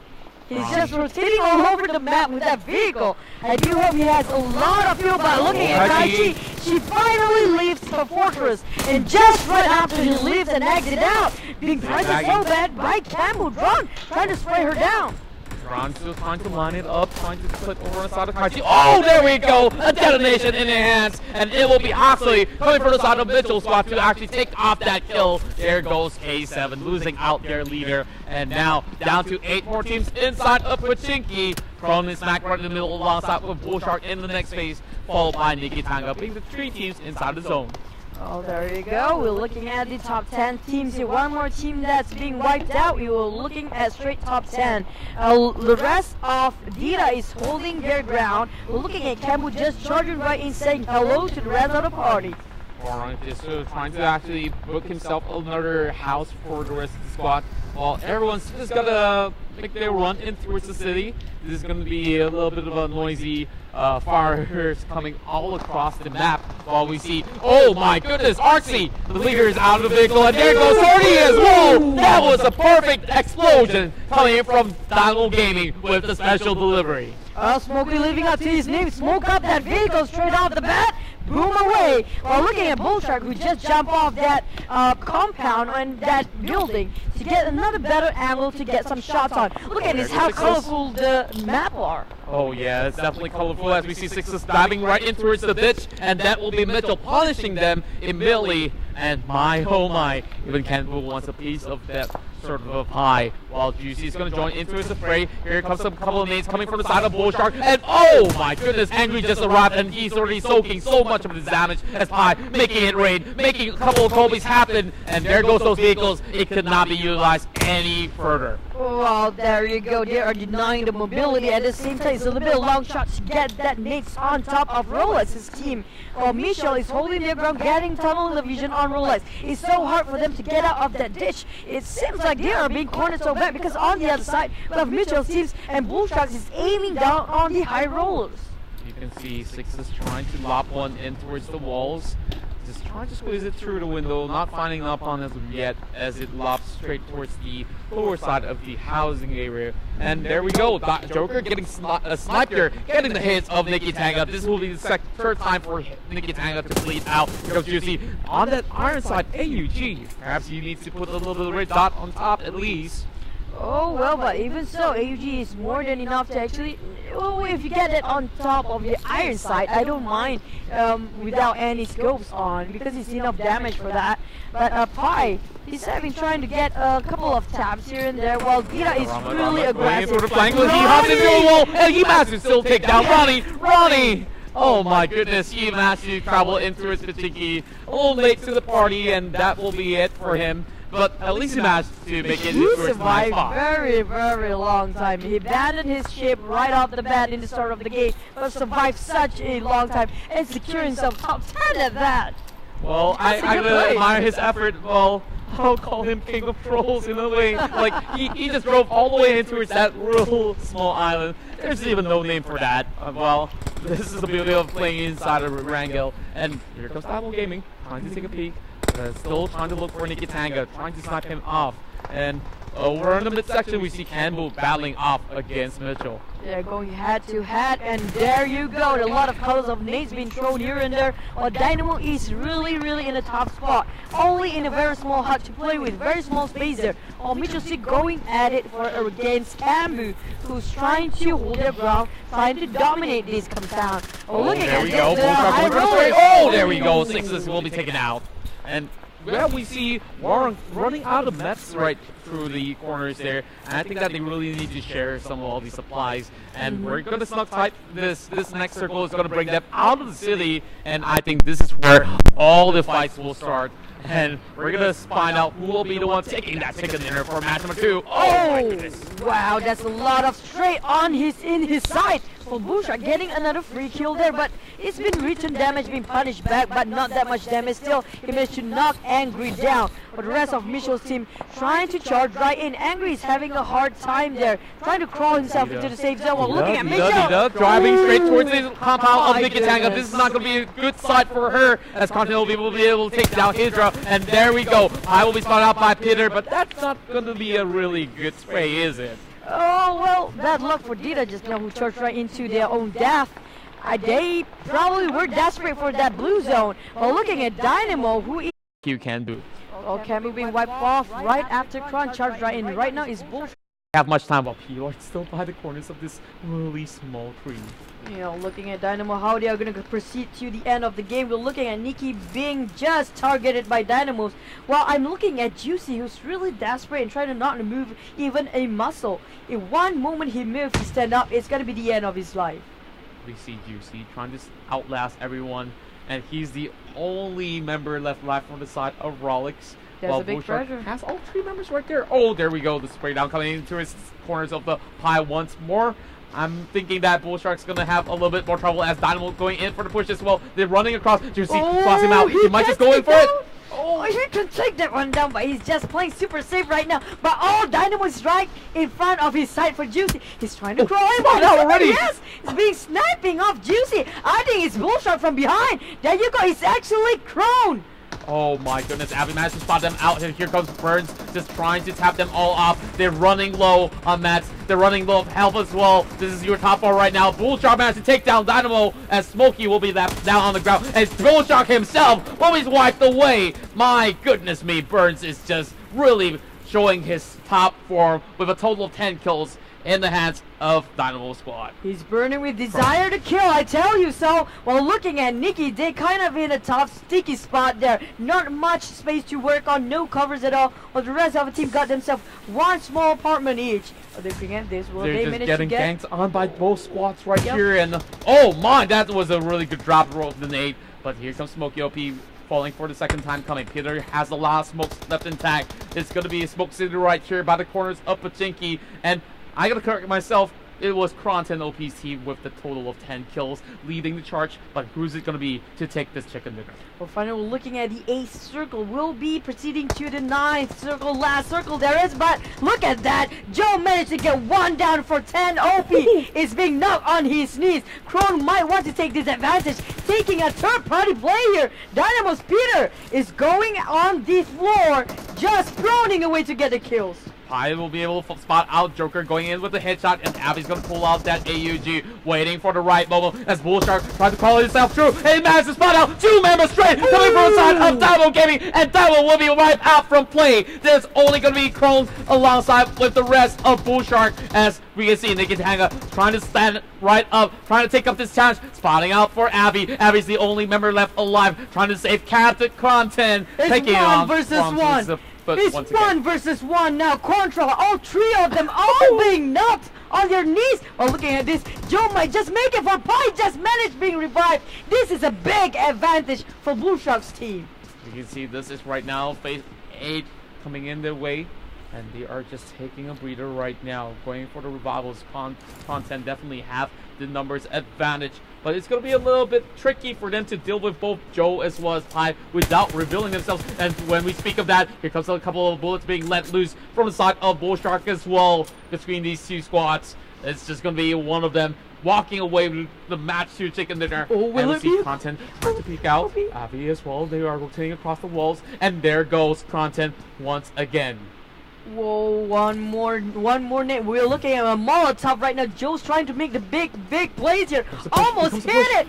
He's just rotating all over the map with that vehicle. I do hope he has a lot of fuel, but looking at Kaichi, she finally leaves the fortress. And just right after he leaves and exits out, being pressured so bad by Campbell Drone, trying to spray her down. Ron still trying to line it up, trying to put over on the side of Kaichi. Oh, there we go! A detonation in their hands, and it will be Hoxley coming from the side of Mitchell's spot to actually take off that kill. There goes K7, losing out their leader, and now down to 8 more teams inside of Pachinki. Prone is smack right in the middle alongside with Bullshark in the next phase, followed by Nikki Tanga, being the 3 teams inside the zone. Oh, there you go. We're looking at the top 10 teams here. One more team that's being wiped out. We were looking at straight top 10. The rest of Dita is holding their ground. We're looking at Kambu just charging right in, saying hello to the rest of the party. Alright, just trying to actually book himself another house for the rest of the squad. While everyone's just gonna make their run in towards the city. This is gonna be a little bit of a noisy fires coming all across the map, while we see, oh my goodness, Artsy, the leader is out of the vehicle, and there goes Horty as well. That was a perfect explosion coming in from Dino Gaming with the special delivery. Smokey living up to his name, smoke up that vehicle straight off the bat. boom away. While looking at Bullshark, who just jumped off that compound on that building to get another better angle to get some shots on. Look at this, how colorful the map are. Oh yeah, it's definitely colorful as we see Sixes diving right in towards the ditch, and that will be Mitchell punishing them immediately. And my, oh my, even Campbell wants a piece of that sort of a pie, while Juicy is going to join into his fray. Here comes a couple of nades coming from the side of Bullshark, and oh my goodness, Angry just arrived, and he's already soaking so much of his damage as Pie, making it rain, making a couple of Kobe's happen, and there goes those vehicles. It could not be utilized any further. Well, there you go. They are denying the mobility at the same time. It's a little bit of long shots to get that nades on top of Rolex's team. While Michel is holding their ground, getting tunnel vision on Rolex. It's so hard for them to get out of that ditch. It seems like they are being cornered so bad because on the other side, we have Michel's teams and Bullsharks is aiming down on the high rollers. You can see Sixes trying to lob one in towards the walls. Just trying to squeeze it through the window, not finding an opponent yet as it lobs straight towards the lower side of the housing area. And there we go, Joker getting a sniper, getting the hits of Nikki Tanga. This will be the third time for Nikki Tanga to bleed out. Here goes Juicy on that iron side, AUG. Perhaps he needs to put a little bit of red dot on top at least. Oh well, but even so, AUG is more than enough to actually. Oh, if you get it on top of the iron side, I don't mind without any scopes on because it's enough damage for that. But Pi, he's trying to get a couple of taps here and there, while Dita is really aggressive. Sort of he hops into the wall, and he manages to still take down Ronnie. Oh my goodness, he managed to travel into his Pachiki a little late to the party, and that will be it for him. But at least he managed to make it into his survived very, very long time. He abandoned his ship right off the bat in the start of the game, but survived such a long time and secured himself top 10 at that. Well, I admire his effort. Well, I'll call him King of Trolls in a way. Like, he just drove all the way into that real small island. There's even no name for that. Well, this is the beauty of playing inside of Rangel. And here comes Apple Gaming, trying to take a peek. Still trying to look for Nikki Tanga, trying to snipe him off. And over in the midsection, we see Campbell battling off against Mitchell. They're going head to head, and there you go. A lot of colors of nades being thrown here and there. While Dynamo is really, really in a top spot. Only in a very small hut to play with, very small space there. While Mitchell still going at it against Cambu, who's trying to hold their ground, trying to dominate this compound. Oh, looking there we go. Oh, there we go. Sixes will be taken out. And well, we see Warren running out of meths right through the corners there. And I think that they really need to share some of all these supplies. And we're going to snug tight. This next circle is going to bring them out of the city. And I think this is where all the fights will start. And we're going to find out who will be the one taking that chicken dinner for match number 2. Oh my goodness. Wow, that's a lot of straight on in his side. For Bullshark getting another free kill there, but it's been written damage being punished back, but not that much damage. Still, he managed to knock Angry down. But the rest of Michel's team trying to charge right in. Angry is having a hard time there, trying to crawl himself into the safe zone while looking at Michel. Driving straight towards the compound of Nikki Tanga. This is not going to be a good sight for her, as Continental will be able to take down Hydra. And there we go. I will be spotted out by Peter, but that's not going to be a really good spray, is it? Oh, well, bad luck for Dita just now, who charged right into their own death. They probably were desperate for that blue zone. But looking at Dynamo, who you can do. Oh, Cammy being wiped off right after Kron charged right in. Right now is Bullshark. Have much time, but P are still by the corners of this really small tree. You know, looking at Dynamo, how they are going to proceed to the end of the game. We're looking at Nikki being just targeted by Dynamos, while I'm looking at Juicy, who's really desperate and trying to not move even a muscle. In one moment he moves to stand up, it's going to be the end of his life. We see Juicy trying to outlast everyone, and he's the only member left alive from the side of Rolex. There's a big pressure. Has all 3 members right there. Oh, there we go. The spray down coming into his corners of the pie once more. I'm thinking that Bullshark's going to have a little bit more trouble as Dynamo going in for the push as well. They're running across. Juicy crossing him out. He might just go in for it. Oh, he can take that one down, but he's just playing super safe right now. But Dynamo is right in front of his side for Juicy. He's trying to crawl in already. Yes, he's being sniping off Juicy. I think it's Bullshark from behind. There you go. He's actually Crone. Oh my goodness, Abby managed to spot them out. Here comes Burns, just trying to tap them all off. They're running low on mats. They're running low of health as well. This is your top 4 right now. Bullshark managed to take down Dynamo, as Smokey will be left down on the ground. As Bullshark himself will be wiped away. My goodness me, Burns is just really showing his top form with a total of 10 kills in the hands of Dynamo Squad. He's burning with desire to kill, I tell you so. While looking at Nikki, they kind of in a tough, sticky spot there. Not much space to work on, no covers at all. While the rest of the team got themselves one small apartment each. Are they looking at this? Will They're they just manage getting to get? ganked on by both squads right here. And oh my, that was a really good drop roll of the nade. But here comes Smokey OP. Falling for the second time coming. Peter has a lot of smokes left intact. It's going to be a smoke city right here by the corners of Pachinki. And I gotta correct myself. It was Kronten OP's team with the total of 10 kills leading the charge. But who's it gonna be to take this chicken dinner? Well, finally, we're looking at the 8th circle. We'll be proceeding to the 9th circle. Last circle there is, but look at that. Joe managed to get 1 down for 10. OP is being knocked on his knees. Kron might want to take this advantage, taking a third-party player. Dynamo's Peter is going on the floor, just proning away to get the kills. Pi will be able to spot out Joker going in with the headshot, and Abby's gonna pull out that AUG, waiting for the right moment as Bullshark tries to call himself through. He managed to spot out 2 members straight coming from the side of Dynamo Gaming, and Dynamo will be wiped out from play. There's only gonna be Crone alongside with the rest of Bullshark, as we can see Nikki Tanga trying to stand right up, trying to take up this challenge, spotting out for Abby. Abby's the only member left alive, trying to save Captain Kronten, taking on versus 1. It's 1 versus 1 now. Contra, all 3 of them all being knocked on their knees. While looking at this, Joe might just make it for Pi, just managed being revived. This is a big advantage for Blue Sharks team. You can see this is right now phase 8 coming in their way, and they are just taking a breather right now, going for the revivals. Content definitely have the numbers advantage, but it's going to be a little bit tricky for them to deal with both Joe as well as Pi without revealing themselves. And when we speak of that, here comes a couple of bullets being let loose from the side of Bullshark as well between these 2 squads. It's just going to be one of them walking away with the match to chicken dinner. Oh, and we see Content trying to peek out. Abby as well. They are rotating across the walls, and there goes Content once again. Whoa, one more name. We're looking at a Molotov right now. Joe's trying to make the big plays here. Almost hit it.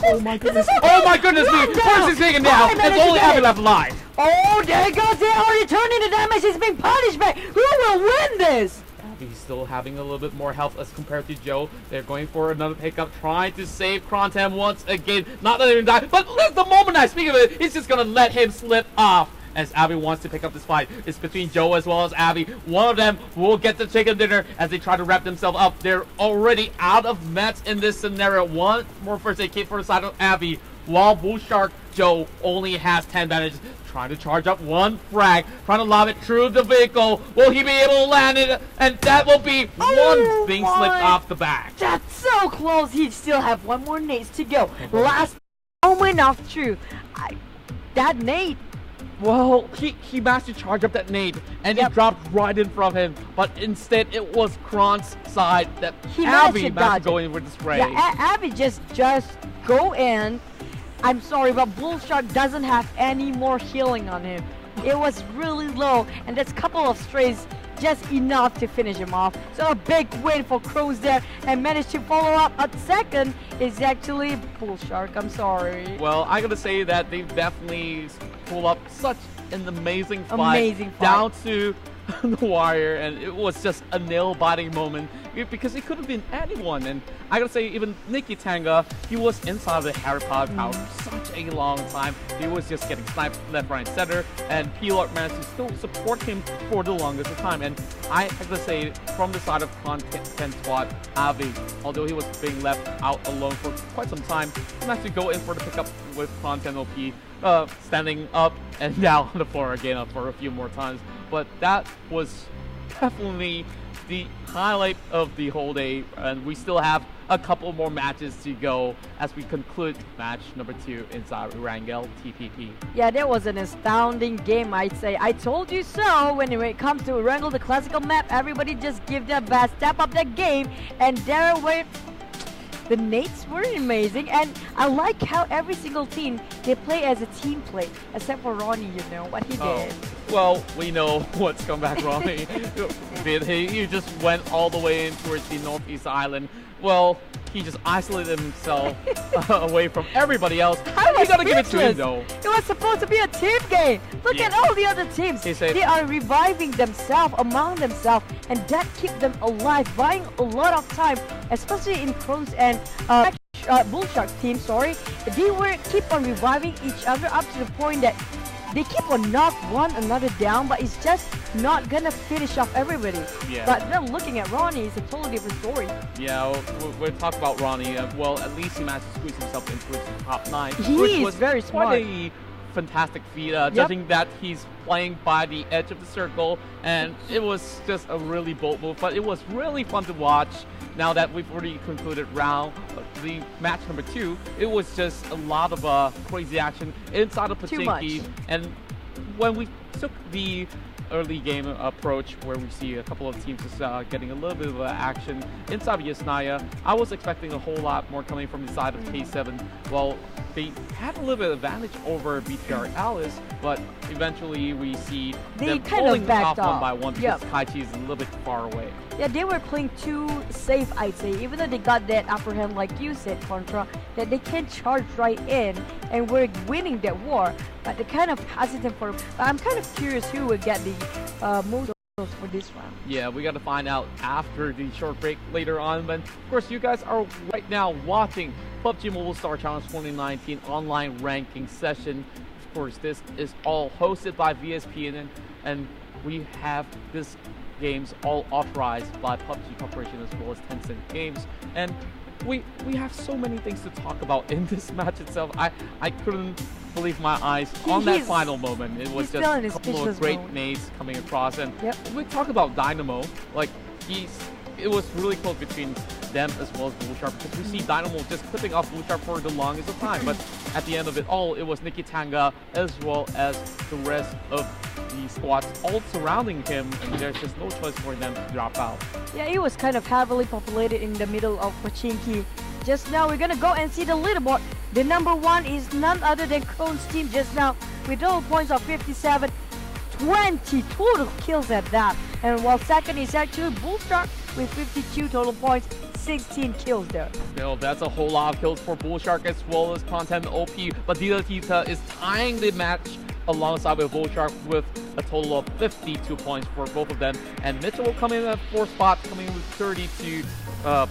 Oh my goodness. Oh my goodness me. First is taken down, and only Abby left alive. Oh, there it goes. They already turned into damage. He's being punished back. Who will win this? Abby's still having a little bit more health as compared to Joe. They're going for another pickup, trying to save Kronten once again. Not letting him die, but the moment I speak of it, he's just going to let him slip off. As Abby wants to pick up this fight. It's between Joe as well as Abby. One of them will get the chicken dinner as they try to wrap themselves up. They're already out of mats in this scenario. One more first aid kit for the side of Abby, while Bullshark Joe only has 10 bandages. Trying to charge up 1 frag, trying to lob it through the vehicle. Will he be able to land it? And that will be one being slipped off the back. That's so close. He still have 1 more nades to go. Last moment of truth. That nade. Well, he managed to charge up that nade, and it dropped right in front of him. But instead, it was Kron's side that Abby managed to go in with the spray. Yeah, Abby just go in. I'm sorry, but Bullshark doesn't have any more healing on him. It was really low, and that's a couple of strays, just enough to finish him off. So a big win for Crows there, and managed to follow up a second is actually Bullshark. I'm sorry. Well, I gotta say that they definitely pull up such an amazing fight. Down to the wire, and it was just a nail-biting moment because it could have been anyone. And I gotta say, even Nikki Tanga, he was inside of the Harry Potter tower for such a long time. He was just getting sniped left, right, and center, and P-Lord managed to still support him for the longest of time. And I gotta say, from the side of Content Squad, Avi, although he was being left out alone for quite some time, he managed to go in for the pickup with Content OP, standing up and down on the floor again for a few more times. But that was definitely the highlight of the whole day, and we still have a couple more matches to go as we conclude match number 2 inside Rangel TPP. Yeah, that was an astounding game, I'd say. I told you so. When it comes to Rangel, the classical map, everybody just give their best, step up their game, and there The nades were amazing, and I like how every single team they play as a team play, except for Ronnie. You know what he did. Well, we know what's come back, Ronnie. Did he just went all the way in towards the Northeast Island. Well, he just isolated himself away from everybody else. We gotta give it to him, though. It was supposed to be a team game. Look at all the other teams. They are reviving themselves among themselves, and that keeps them alive, buying a lot of time, especially in Cluthes and Bull Shark team. Sorry, they were keep on reviving each other up to the point that they keep on knock one another down, but it's just not gonna finish off everybody. Yeah. But then looking at Ronnie, it's a totally different story. Yeah, we'll talk about Ronnie. Well, at least he managed to squeeze himself into the top 9. He which is was very smart. Quite a fantastic feat, judging that he's playing by the edge of the circle, and it was just a really bold move, but it was really fun to watch. Now that we've already concluded the match number 2, it was just a lot of crazy action inside of Pachinki. And when we took the early game approach, where we see a couple of teams just getting a little bit of action inside of Yasnaya, I was expecting a whole lot more coming from the side of K7. Well, they had a little bit of advantage over BTR Alice, but eventually we see them pulling off one by one because Taichi is a little bit far away. Yeah, they were playing too safe, I'd say. Even though they got that upper hand, like you said, Contra, that they can charge right in and we're winning that war. But they're kind of hesitant for. But I'm kind of curious who will get the most for this round. Yeah, we got to find out after the short break later on. But of course, you guys are right now watching PUBG Mobile Star Challenge 2019 online ranking session. Of course, this is all hosted by VSP, and we have this games all authorized by PUBG Corporation as well as Tencent Games, and we have so many things to talk about in this match itself. I couldn't believe my eyes on that final moment. It was just a couple of great nades coming across, and we talk about Dynamo, like it was really close between them as well as Bull Shark, because we see Dynamo just clipping off Bull Shark for the longest of time, but at the end of it all, it was Nikki Tanga as well as the rest of the squads all surrounding him, and there's just no choice for them to drop out. Yeah, it was kind of heavily populated in the middle of Pachinki. Just now, we're gonna go and see the leaderboard. The number 1 is none other than Krone's team just now, with total points of 57, 20 total kills at that. And while second is actually Bull Shark with 52 total points, 16 kills there. Still, that's a whole lot of kills for Bull Shark as well as Content OP, but Dita Tita is tying the match alongside with Bull Shark with a total of 52 points for both of them. And Mitchell will come in at 4th spot, coming in with 32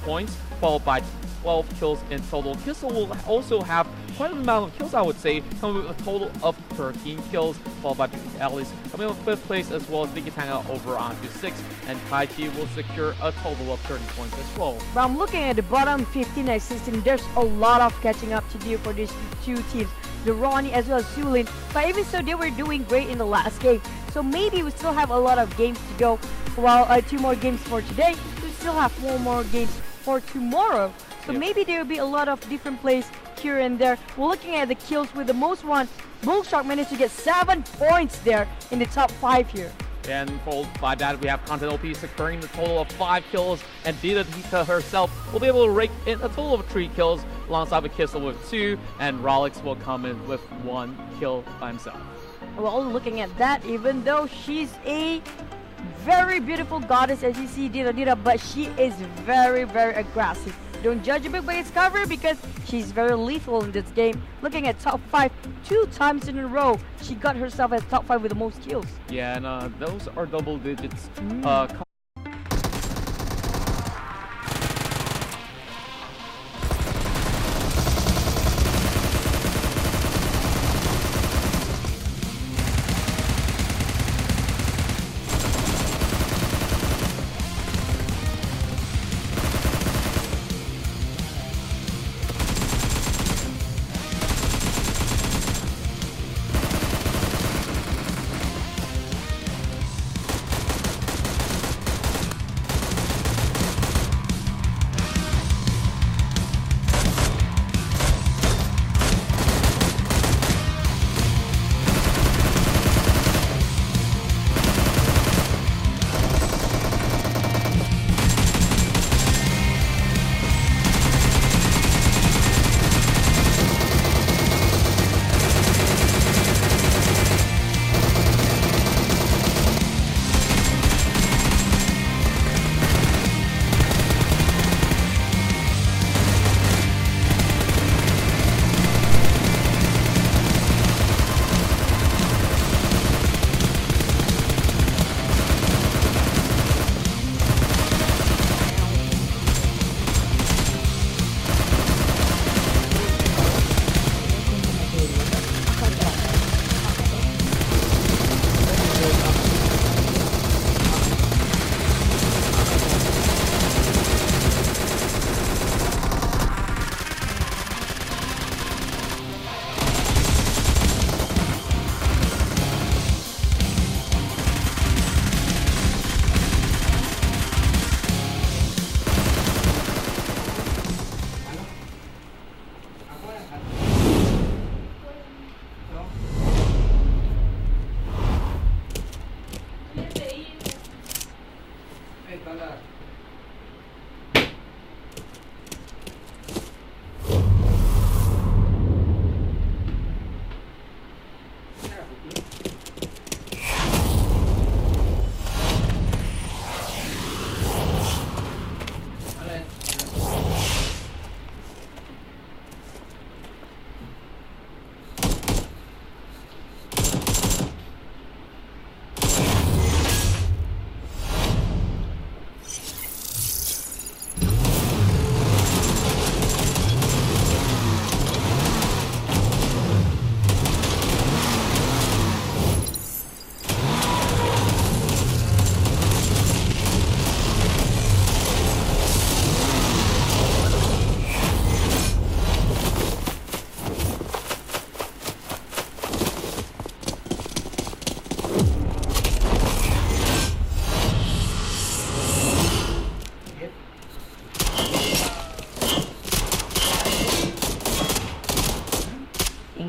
points, followed by 12 kills in total. Kissel will also have quite an amount of kills, I would say, coming with a total of 13 kills, followed by Alice coming in 5th place, as well as Nikitanga over onto 6th, and Taichi will secure a total of 30 points as well. But I'm looking at the bottom 15 and 16, there's a lot of catching up to do for these two teams, the Ronnie as well as Sulin. But even so, they were doing great in the last game, so maybe we still have a lot of games to go. Well, 2 more games for today, we still have 4 more games for tomorrow. So maybe there will be a lot of different plays here and there. We're looking at the kills with the most one. Bull Shark managed to get 7 points there in the top 5 here. And followed by that, we have Content OP securing the total of 5 kills, and Dita Tita herself will be able to rake in a total of 3 kills, alongside with Kissel with 2, and Rolex will come in with 1 kill by himself. Well, looking at that, even though she's a very beautiful goddess, as you see, Dita, but she is very, very aggressive. Don't judge a book by its cover, because she's very lethal in this game. Looking at top 5, 2 times in a row, she got herself as top 5 with the most kills. Yeah, and those are double digits.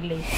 English.